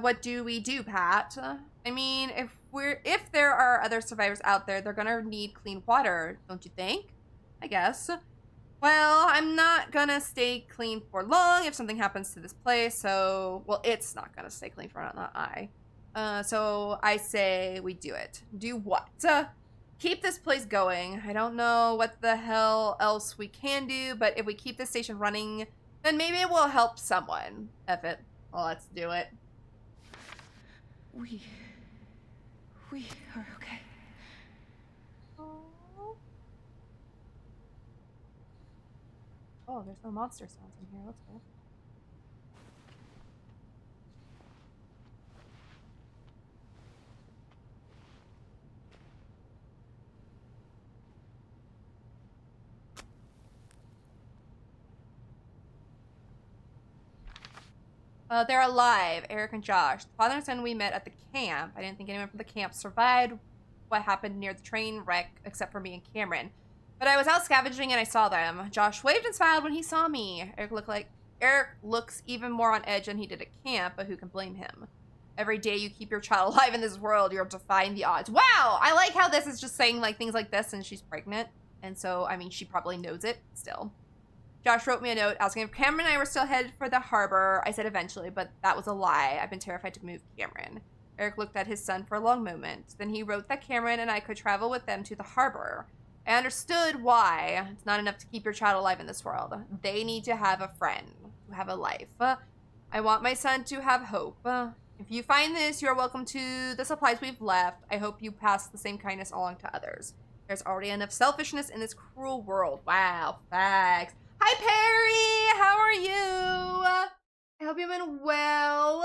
What do we do, Pat? I mean, if there are other survivors out there, they're gonna need clean water, don't you think? I guess. Well, I'm not gonna stay clean for long if something happens to this place, so... Well, it's not gonna stay clean for not I. So I say we do it. Do what? Keep this place going. I don't know what the hell else we can do, but if we keep this station running, then maybe it will help someone. F it. Well, let's do it. We are okay. Oh, there's no monster sounds in here. Let's go. They're alive, Eric and Josh. The father and son we met at the camp. I didn't think anyone from the camp survived what happened near the train wreck, except for me and Cameron. But I was out scavenging and I saw them. Josh waved and smiled when he saw me. Eric looks even more on edge than he did at camp, but who can blame him? Every day you keep your child alive in this world, you're defying the odds. Wow! I like how this is just saying like things like this and she's pregnant. And so, I mean, she probably knows it still. Josh wrote me a note asking if Cameron and I were still headed for the harbor. I said eventually, but that was a lie. I've been terrified to move Cameron. Eric looked at his son for a long moment. Then he wrote that Cameron and I could travel with them to the harbor. I understood why. It's not enough to keep your child alive in this world. They need to have a friend, to have a life. I want my son to have hope. If you find this, you're welcome to the supplies we've left. I hope you pass the same kindness along to others. There's already enough selfishness in this cruel world. Wow, facts. Hi, Perry! How are you? I hope you've been well.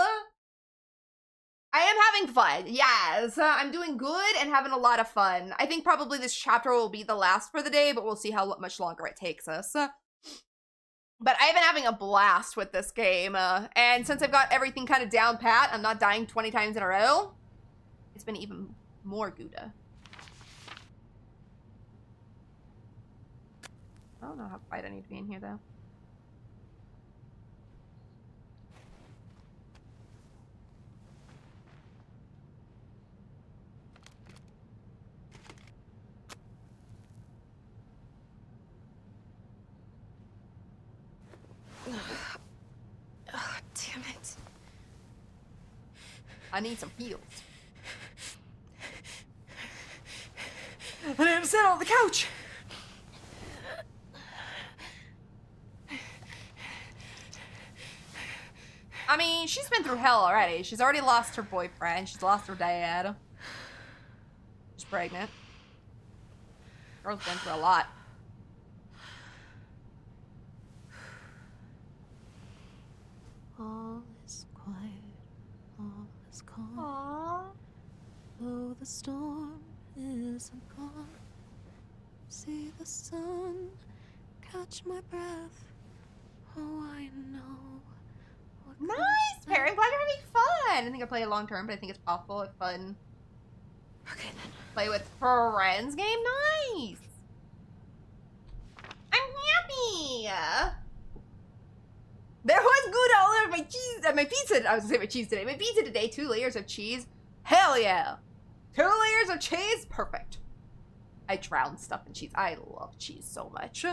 I am having fun. Yes, I'm doing good and having a lot of fun. I think probably this chapter will be the last for the day, but we'll see how much longer it takes us. But I've been having a blast with this game. And since I've got everything kind of down pat, I'm not dying 20 times in a row. It's been even more Gouda. I don't know how quiet I need to be in here, though. Oh, damn it. I need some heals. I didn't sit on the couch. I mean, she's been through hell already. She's already lost her boyfriend. She's lost her dad. She's pregnant. Girl's been through a lot. All is quiet, all is calm. Aww. Though the storm isn't gone, see the sun catch my breath. Oh, I know. What Nice, comes Perry. I'm next. glad you're having fun. I don't think I play it long term, but I think it's possible. It's fun. Okay then. Play with friends game. Nice. I'm happy. There was Gouda all over my cheese, my pizza. I was gonna say my cheese today. My pizza today, 2 layers of cheese. Hell yeah. 2 layers of cheese, perfect. I drown stuff in cheese. I love cheese so much.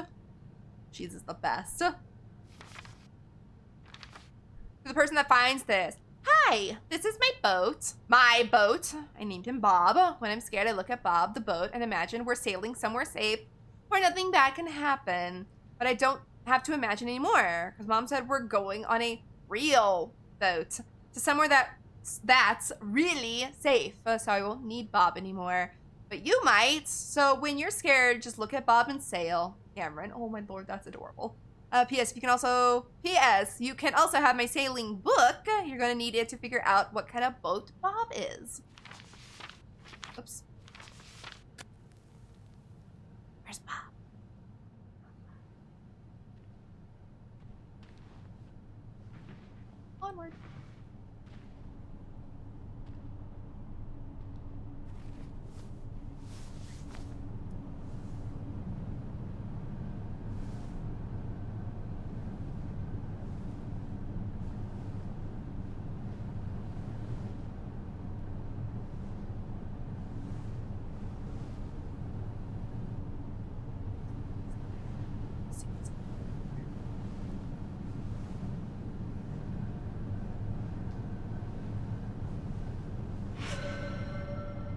Cheese is the best. To the person that finds this, hi, this is my boat. My boat. I named him Bob. When I'm scared, I look at Bob, the boat, and imagine we're sailing somewhere safe where nothing bad can happen. But I don't have to imagine anymore, because Mom said we're going on a real boat to somewhere that's really safe. So I won't need Bob anymore. But you might. So when you're scared, just look at Bob and sail. Cameron. Oh my lord, that's adorable. P.S. You can also have my sailing book. You're gonna need it to figure out what kind of boat Bob is. Oops. Where's Bob? Onward.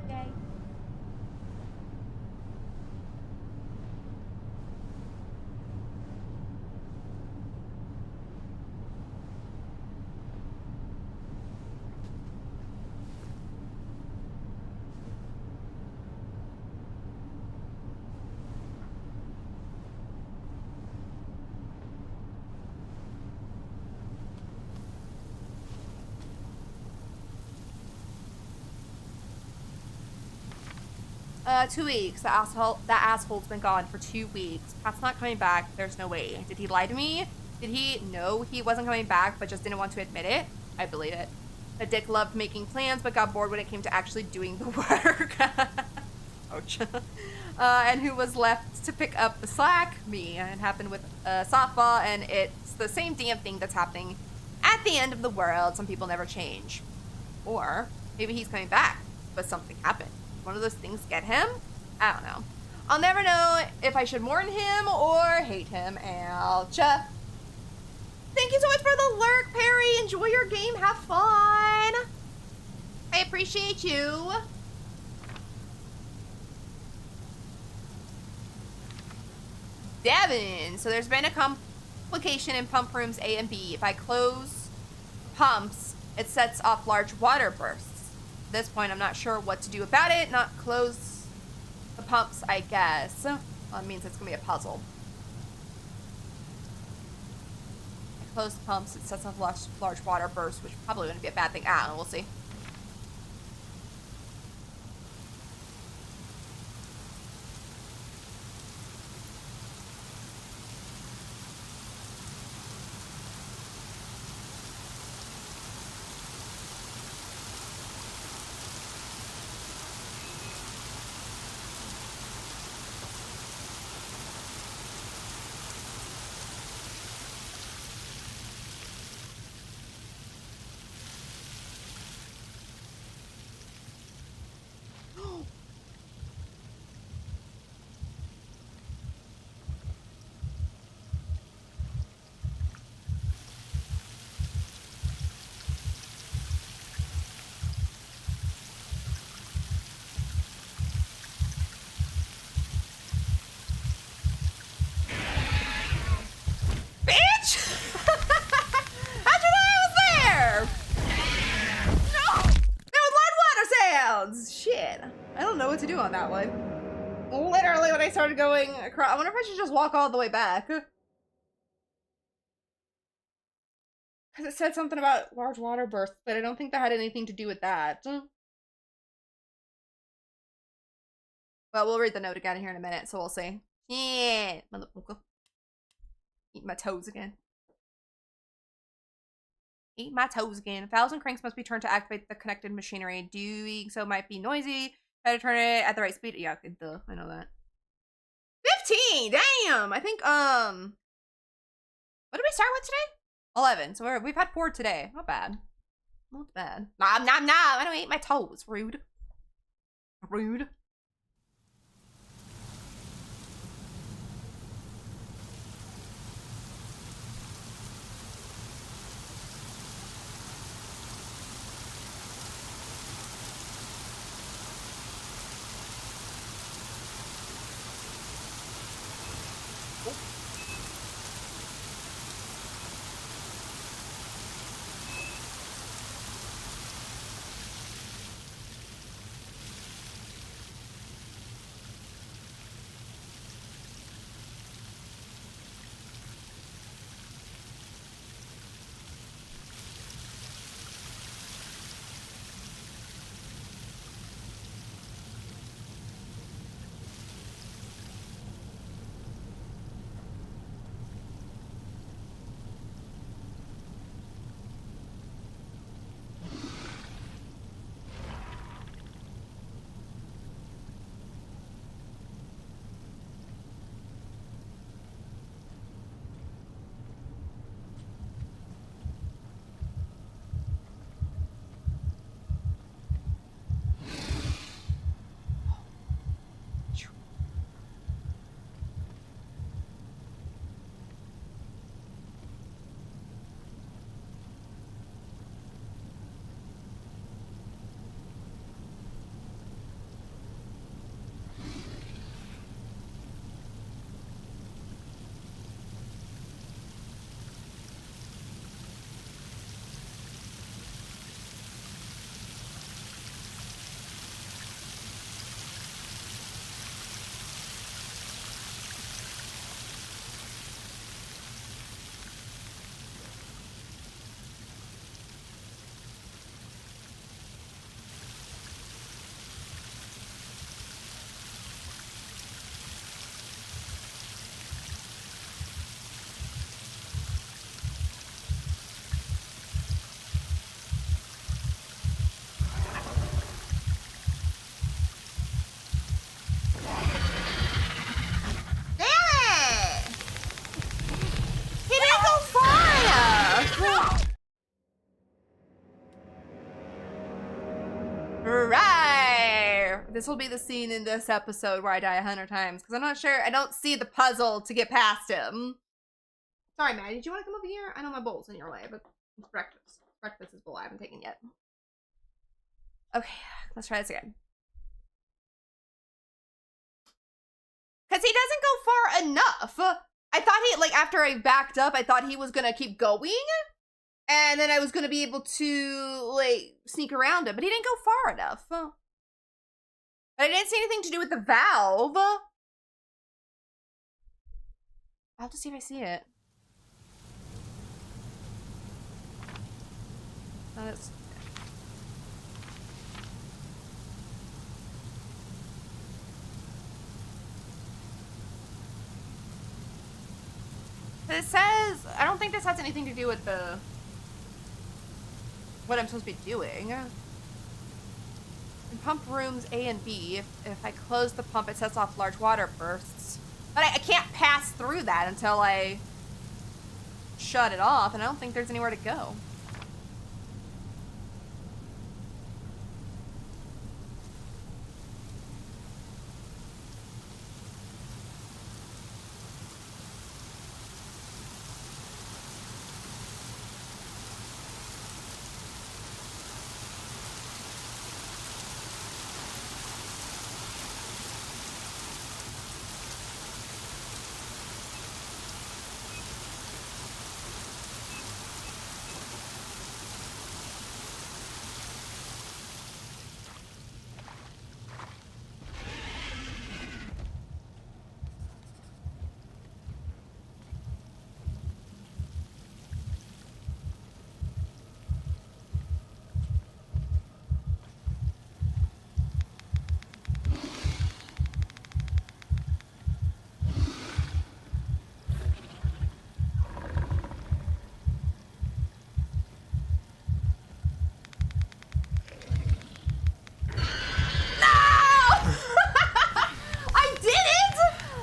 Yay. Two weeks. That asshole's been gone for 2 weeks. Pat's not coming back. There's no way. Did he lie to me? Did he know he wasn't coming back, but just didn't want to admit it? I believe it. The dick loved making plans, but got bored when it came to actually doing the work. Ouch. And who was left to pick up the slack? Me. It happened with softball, and it's the same damn thing that's happening at the end of the world. Some people never change. Or maybe he's coming back, but something happened. One of those things get him? I don't know. I'll never know if I should mourn him or hate him. Ouch. Thank you so much for the lurk, Perry. Enjoy your game. Have fun. I appreciate you. Devin. So there's been a complication in pump rooms A and B. If I close pumps, it sets off large water bursts. At this point, I'm not sure what to do about it. Not close the pumps, I guess. Well, it means it's gonna be a puzzle. close pumps, it sets off large water bursts, which probably wouldn't be a bad thing. I don't know, we'll see. Shit. I don't know what to do on that one. Literally, when I started going across, I wonder if I should just walk all the way back. Because it said something about large water bursts, but I don't think that had anything to do with that. But we'll read the note again here in a minute, so we'll see. Yeah. Eat my toes again. Eat my toes again. 1,000 cranks must be turned to activate the connected machinery. Doing so might be noisy. Try to turn it at the right speed. Yeah, duh. I know that. 15! Damn! I think, what did we start with today? 11. So we've had 4 today. Not bad. Not bad. Nom, nom, nom! I don't eat my toes. Rude. Rude. This will be the scene in this episode where I die 100 times because I'm not sure. I don't see the puzzle to get past him. Sorry, Maddie. Did you want to come over here? I know my bowl's in your way, but it's breakfast. Breakfast is bowl I haven't taken yet. Okay, let's try this again. Because he doesn't go far enough. I thought he, like, after I backed up, I thought he was going to keep going. And then I was going to be able to, like, sneak around him. But he didn't go far enough. But I didn't see anything to do with the valve. I'll have to see if I see it. That is. This says, I don't think this has anything to do with the, what I'm supposed to be doing. In pump rooms A and B, if I close the pump, it sets off large water bursts. But I can't pass through that until I shut it off, and I don't think there's anywhere to go.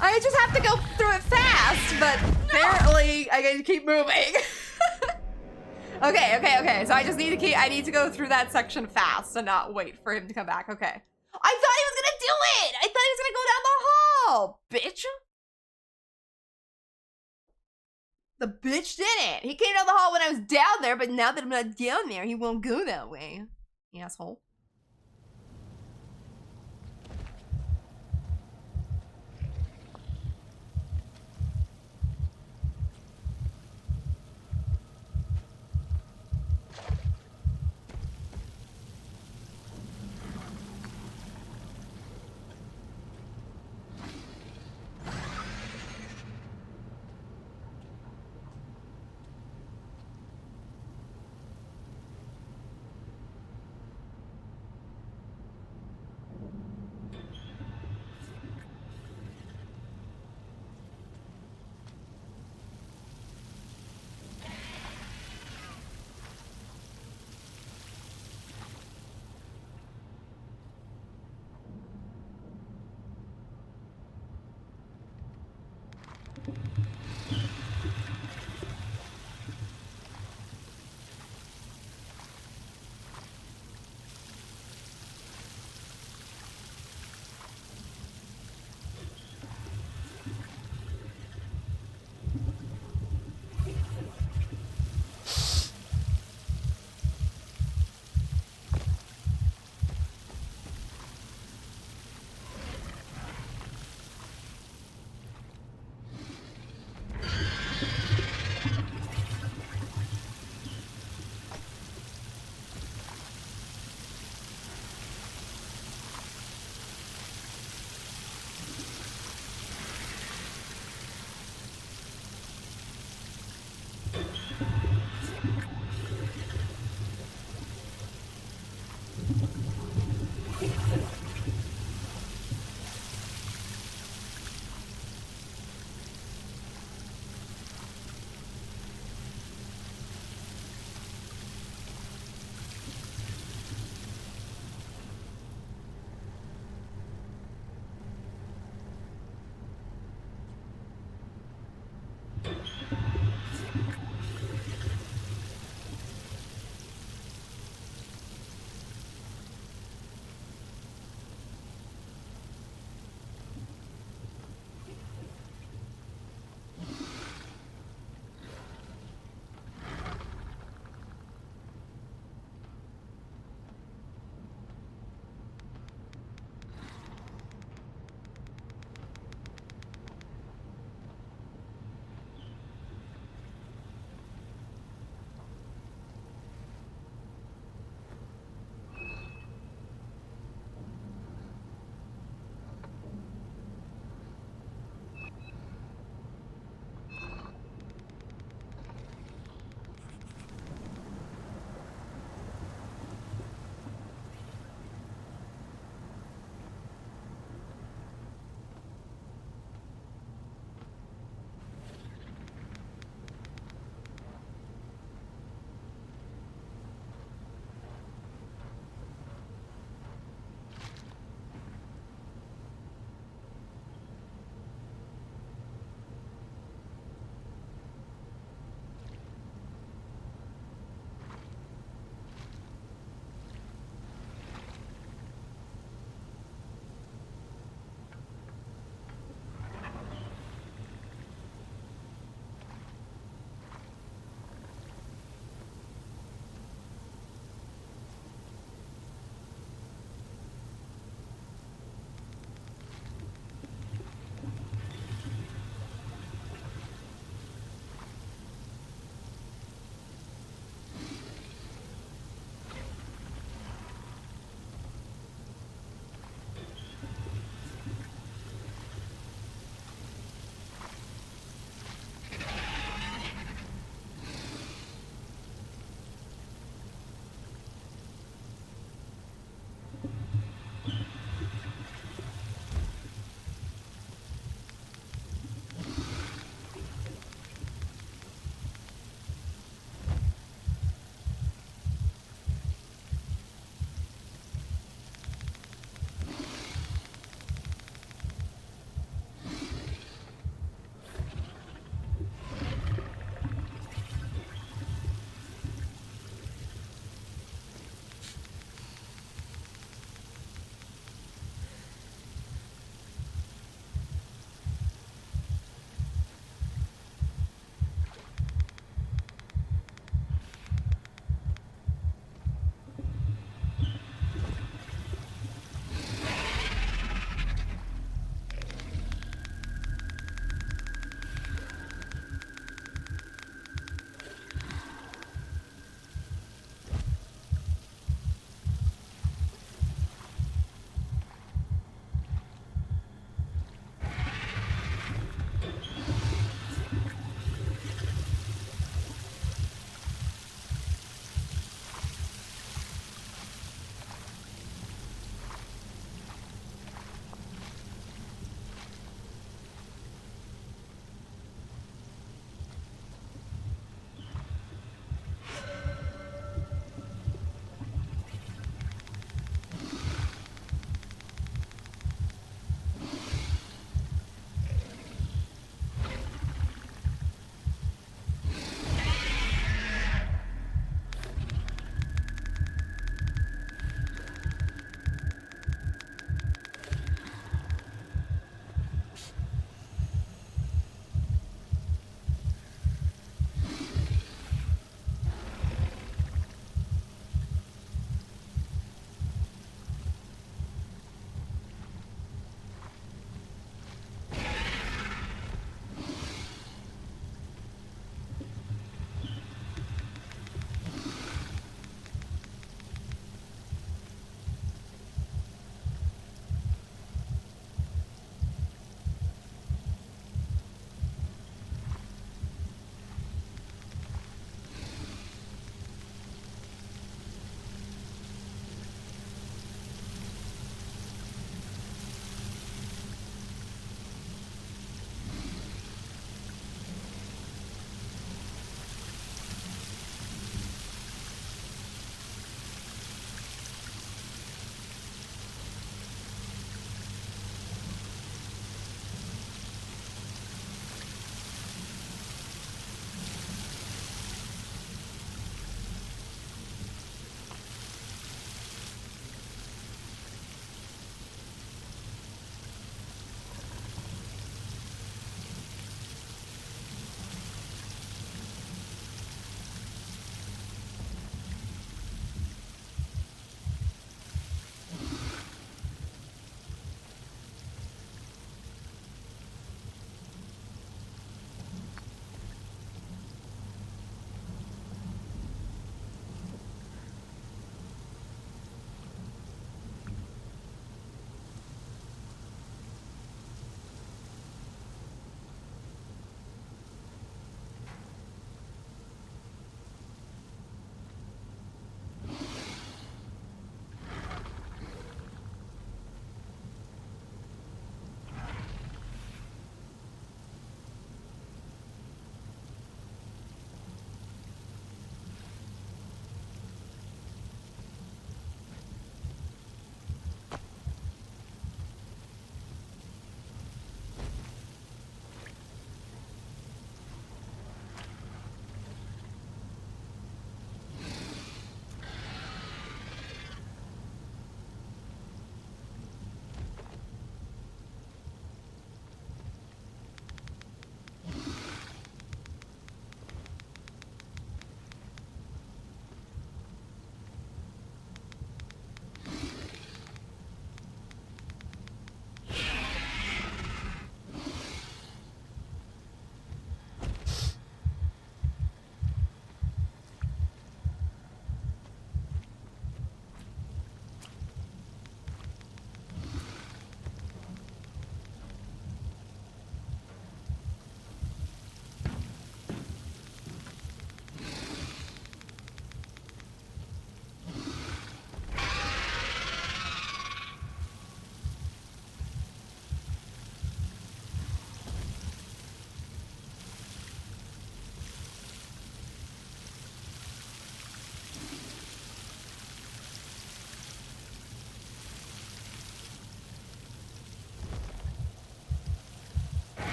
I just have to go through it fast, but apparently I gotta keep moving. Okay. So I need to go through that section fast and not wait for him to come back. Okay. I thought he was gonna do it! I thought he was gonna go down the hall! Bitch! The bitch didn't! He came down the hall when I was down there, but now that I'm not down there, he won't go that way. Asshole.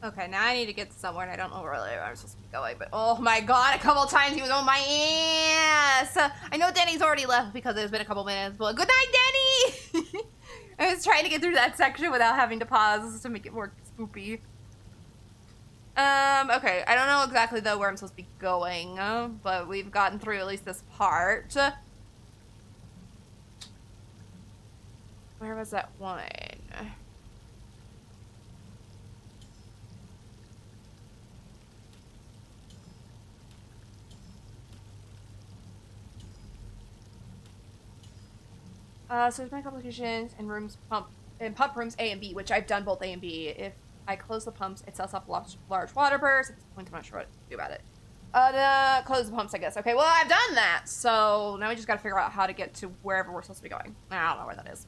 Okay, now I need to get somewhere, and I don't know really where I'm supposed to be going, but oh my god, a couple times he was on my ass! I know Denny's already left because it's been a couple minutes, but good night, Denny! I was trying to get through that section without having to pause to make it more spoopy. Okay, I don't know exactly, though, where I'm supposed to be going, but we've gotten through at least this part. Where was that one? So there's my complications and pump rooms A and B, which I've done both A and B. If I close the pumps, it sets off large water bursts. At this point, I'm not sure what to do about it. Close the pumps, I guess. Okay, well, I've done that. So now we just gotta figure out how to get to wherever we're supposed to be going. I don't know where that is.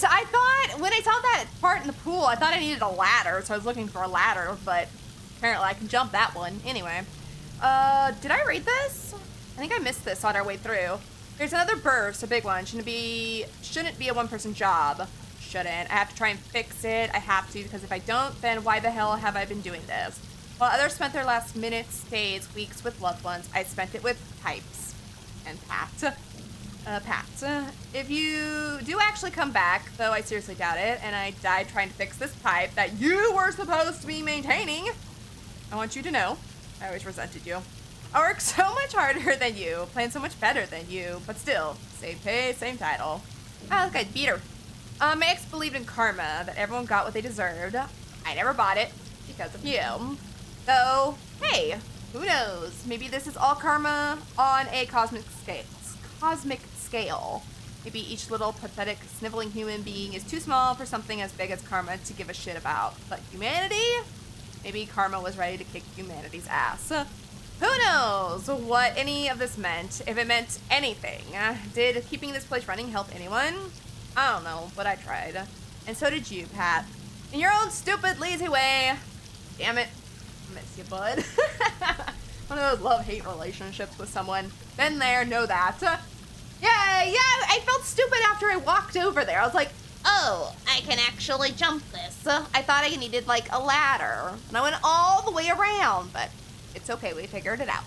it. I thought, when I saw that part in the pool, I thought I needed a ladder, so I was looking for a ladder, but apparently I can jump that one. Anyway, did I read this? I think I missed this on our way through. There's another burst, a big one. Shouldn't be a one-person job. Shouldn't. I have to try and fix it. I have to, because if I don't, then why the hell have I been doing this? While others spent their last minutes, days, weeks with loved ones, I spent it with types and Pat. If you do actually come back, though I seriously doubt it, and I died trying to fix this pipe that you were supposed to be maintaining, I want you to know, I always resented you. I work so much harder than you, plan so much better than you, but still, same pay, same title. Ah, look, I beat her. My ex believed in karma, that everyone got what they deserved. I never bought it, because of you. So, hey, who knows? Maybe this is all karma on a cosmic scale. Maybe each little pathetic sniveling human being is too small for something as big as karma to give a shit about. But humanity? Maybe karma was ready to kick humanity's ass. Who knows what any of this meant, if it meant anything. Did keeping this place running help anyone? I don't know, but I tried. And so did you, Pat. In your own stupid, lazy way. Damn it. Miss you, bud. One of those love-hate relationships with someone. Been there, know that. Yeah, I felt stupid after I walked over there. I was like, oh, I can actually jump this. I thought I needed, like, a ladder. And I went all the way around, but it's okay, we figured it out.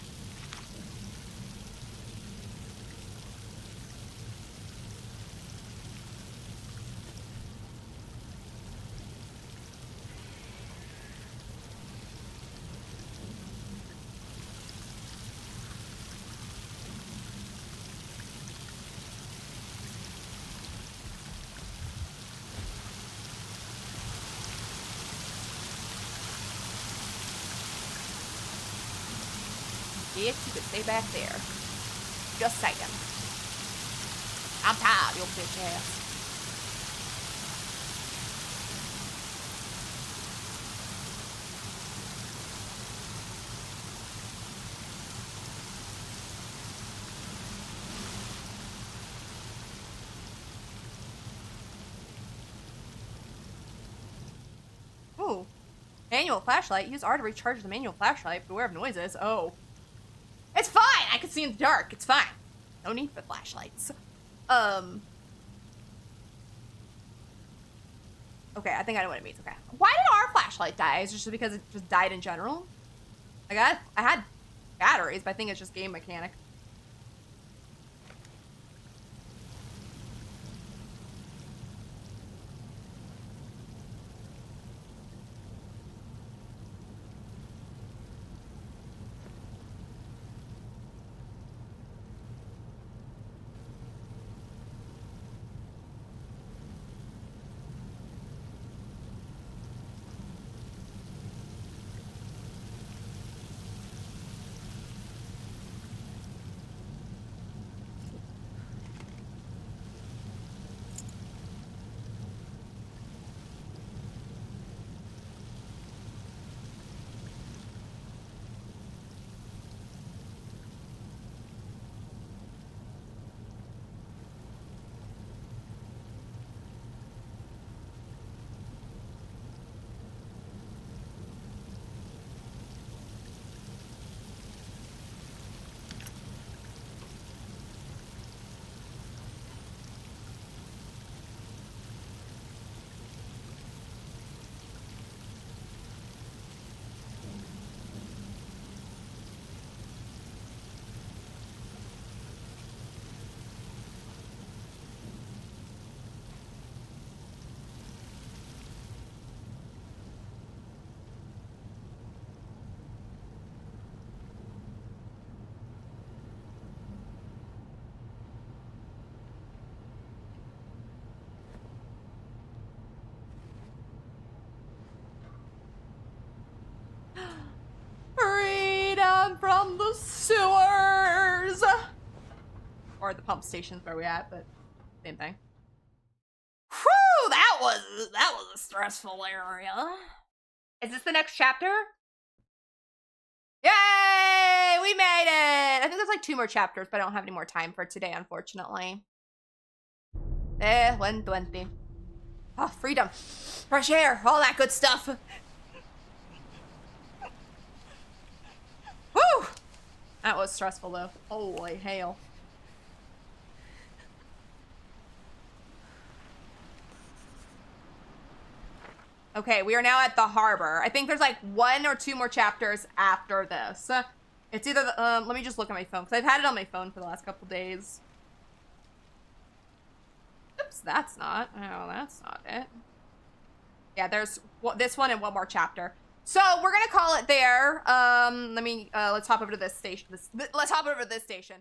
Bitch, you could stay back there. Just saying. I'm tired, your bitch ass. Ooh. Manual flashlight. Use R to recharge the manual flashlight. Beware of noises. Oh. It's fine! I can see in the dark. It's fine. No need for flashlights. Okay, I think I know what it means. Okay. Why did our flashlight die? Is it just because it just died in general? Like, I had batteries, but I think it's just game mechanic. Freedom from the sewers! Or the pump station's where we at, but same thing. Whew! That was a stressful area. Is this the next chapter? Yay! We made it! I think there's like 2 more chapters, but I don't have any more time for today, unfortunately. 120. Oh, freedom, fresh air, all that good stuff. Woo! That was stressful though. Holy hail. Okay, we are now at the harbor. I think there's like 1 or 2 more chapters after this. It's either the, let me just look at my phone, because I've had it on my phone for the last couple days. Oops, that's not it. Yeah, there's this one and 1 more chapter. So we're gonna call it there. Let's hop over to this station. Let's hop over to this station.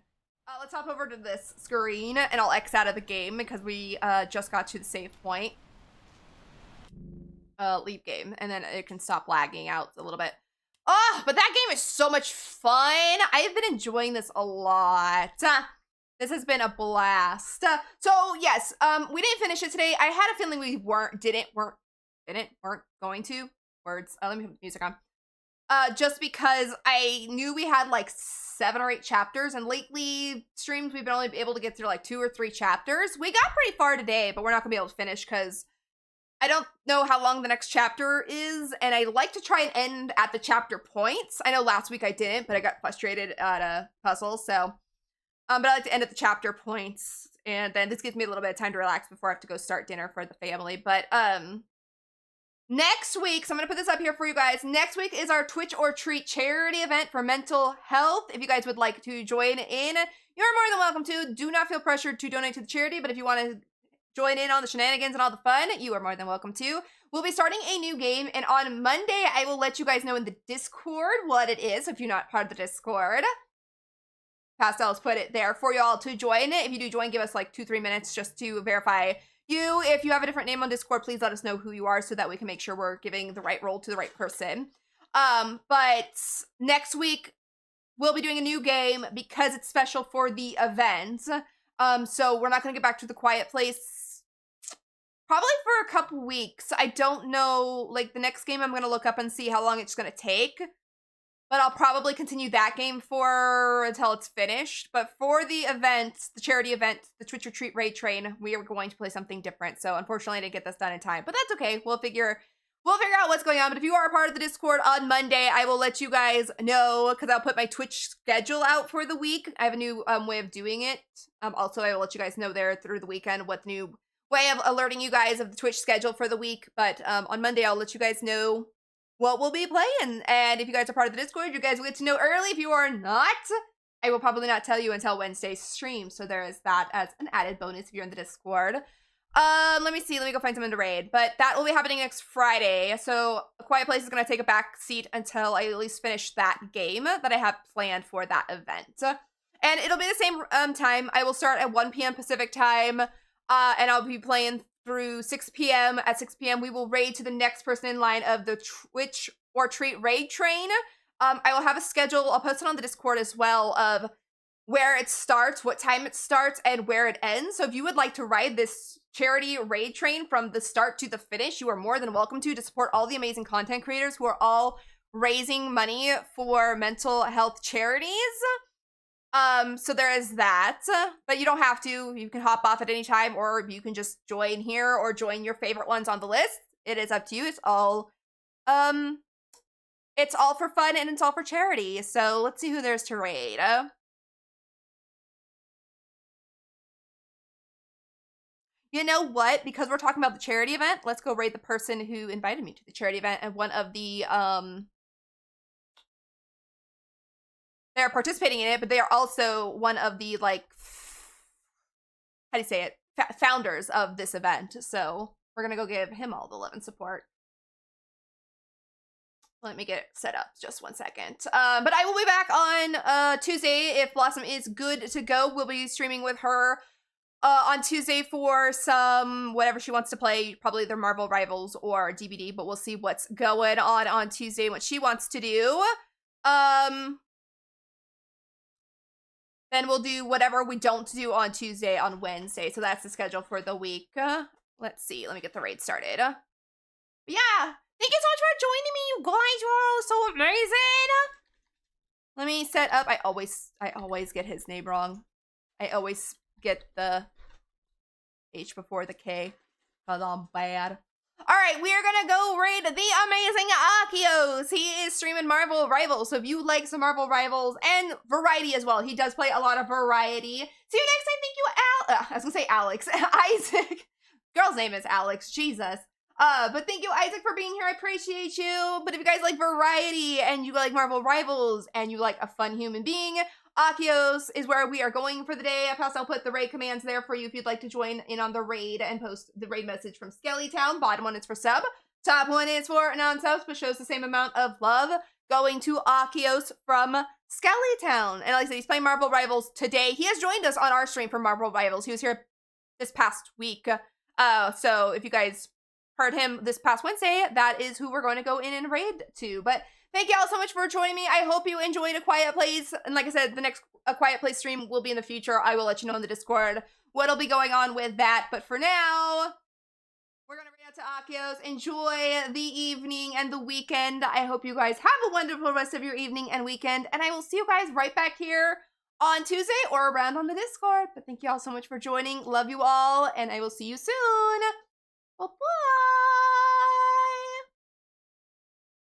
Let's hop over to this screen, and I'll X out of the game because we just got to the save point. Leave game, and then it can stop lagging out a little bit. Oh, but that game is so much fun. I've been enjoying this a lot. This has been a blast. So yes, we didn't finish it today. I had a feeling we weren't going to. Words. Let me put the music on. Just because I knew we had like 7 or 8 chapters, and lately streams we've been only able to get through like 2 or 3 chapters. We got pretty far today, but we're not gonna be able to finish because I don't know how long the next chapter is, and I like to try and end at the chapter points. I know last week I didn't, but I got frustrated at a puzzle, so. But I like to end at the chapter points, and then this gives me a little bit of time to relax before I have to go start dinner for the family. But, next week, so I'm gonna put this up here for you guys. Next week is our Twitch or Treat charity event for mental health. If you guys would like to join in, you're more than welcome to. Do not feel pressured to donate to the charity, but if you want to join in on the shenanigans and all the fun, you are more than welcome to. We'll be starting a new game, and on Monday, I will let you guys know in the Discord what it is, if you're not part of the Discord. Pastel's put it there for y'all to join. If you do join, give us like 2-3 minutes just to verify you. If you have a different name on Discord, please let us know who you are so that we can make sure we're giving the right role to the right person. But next week, we'll be doing a new game because it's special for the event. So we're not going to get back to the Quiet Place probably for a couple weeks. I don't know, like the next game I'm going to look up and see how long it's going to take. But I'll probably continue that game until it's finished. But for the event, the charity event, the Twitch or Treat Raid Train, we are going to play something different. So unfortunately, I didn't get this done in time. But that's okay. We'll figure out what's going on. But if you are a part of the Discord on Monday, I will let you guys know because I'll put my Twitch schedule out for the week. I have a new way of doing it. Also, I will let you guys know there through the weekend what the new way of alerting you guys of the Twitch schedule for the week. But on Monday, I'll let you guys know what we'll be playing. And if you guys are part of the Discord, you guys will get to know early. If you are not, I will probably not tell you until Wednesday's stream. So there is that as an added bonus if you're in the Discord. Let me see. Let me go find someone to raid. But that will be happening next Friday. So A Quiet Place is going to take a back seat until I at least finish that game that I have planned for that event. And it'll be the same time. I will start at 1 p.m. Pacific time. And I'll be playing through 6 p.m. At 6 p.m., we will raid to the next person in line of the Twitch or Treat Raid Train. I will have a schedule. I'll post it on the Discord as well of where it starts, what time it starts, and where it ends. So if you would like to ride this charity raid train from the start to the finish, you are more than welcome to support all the amazing content creators who are all raising money for mental health charities. So there is that, but you don't have to. You can hop off at any time, or you can just join here or join your favorite ones on the list. It is up to you. It's all for fun and it's all for charity. So let's see who there's to raid. You know what? Because we're talking about the charity event, let's go raid the person who invited me to the charity event and one of the they're participating in it, but they are also one of the, like, how do you say it? Founders of this event. So we're going to go give him all the love and support. Let me get it set up just 1 second. But I will be back on Tuesday if Blossom is good to go. We'll be streaming with her on Tuesday for some whatever she wants to play, probably their Marvel Rivals or DBD, but we'll see what's going on Tuesday and what she wants to do. Then we'll do whatever we don't do on Tuesday on Wednesday. So that's the schedule for the week. Let's see. Let me get the raid started. But yeah. Thank you so much for joining me, you guys. You're all so amazing. Let me set up. I always get his name wrong. I always get the H before the K. Cause I'm bad. Alright, we are gonna go raid the amazing Akios. He is streaming Marvel Rivals, so if you like some Marvel Rivals and variety as well, he does play a lot of variety. See you next time. Thank you, I was gonna say Alex. Isaac. Girl's name is Alex. Jesus. But thank you, Isaac, for being here. I appreciate you. But if you guys like variety and you like Marvel Rivals and you like a fun human being, Akios is where we are going for the day. I'll put the raid commands there for you if you'd like to join in on the raid and post the raid message from Skellytown. Bottom one is for sub. Top one is for non-subs, but shows the same amount of love going to Akios from Skellytown. And like I said, he's playing Marvel Rivals today. He has joined us on our stream for Marvel Rivals. He was here this past week. So if you guys heard him this past Wednesday, that is who we're going to go in and raid to. But thank you all so much for joining me. I hope you enjoyed A Quiet Place. And like I said, the next A Quiet Place stream will be in the future. I will let you know in the Discord what'll be going on with that. But for now, we're going to raid out to Akios. Enjoy the evening and the weekend. I hope you guys have a wonderful rest of your evening and weekend. And I will see you guys right back here on Tuesday or around on the Discord. But thank you all so much for joining. Love you all. And I will see you soon. Bye-bye.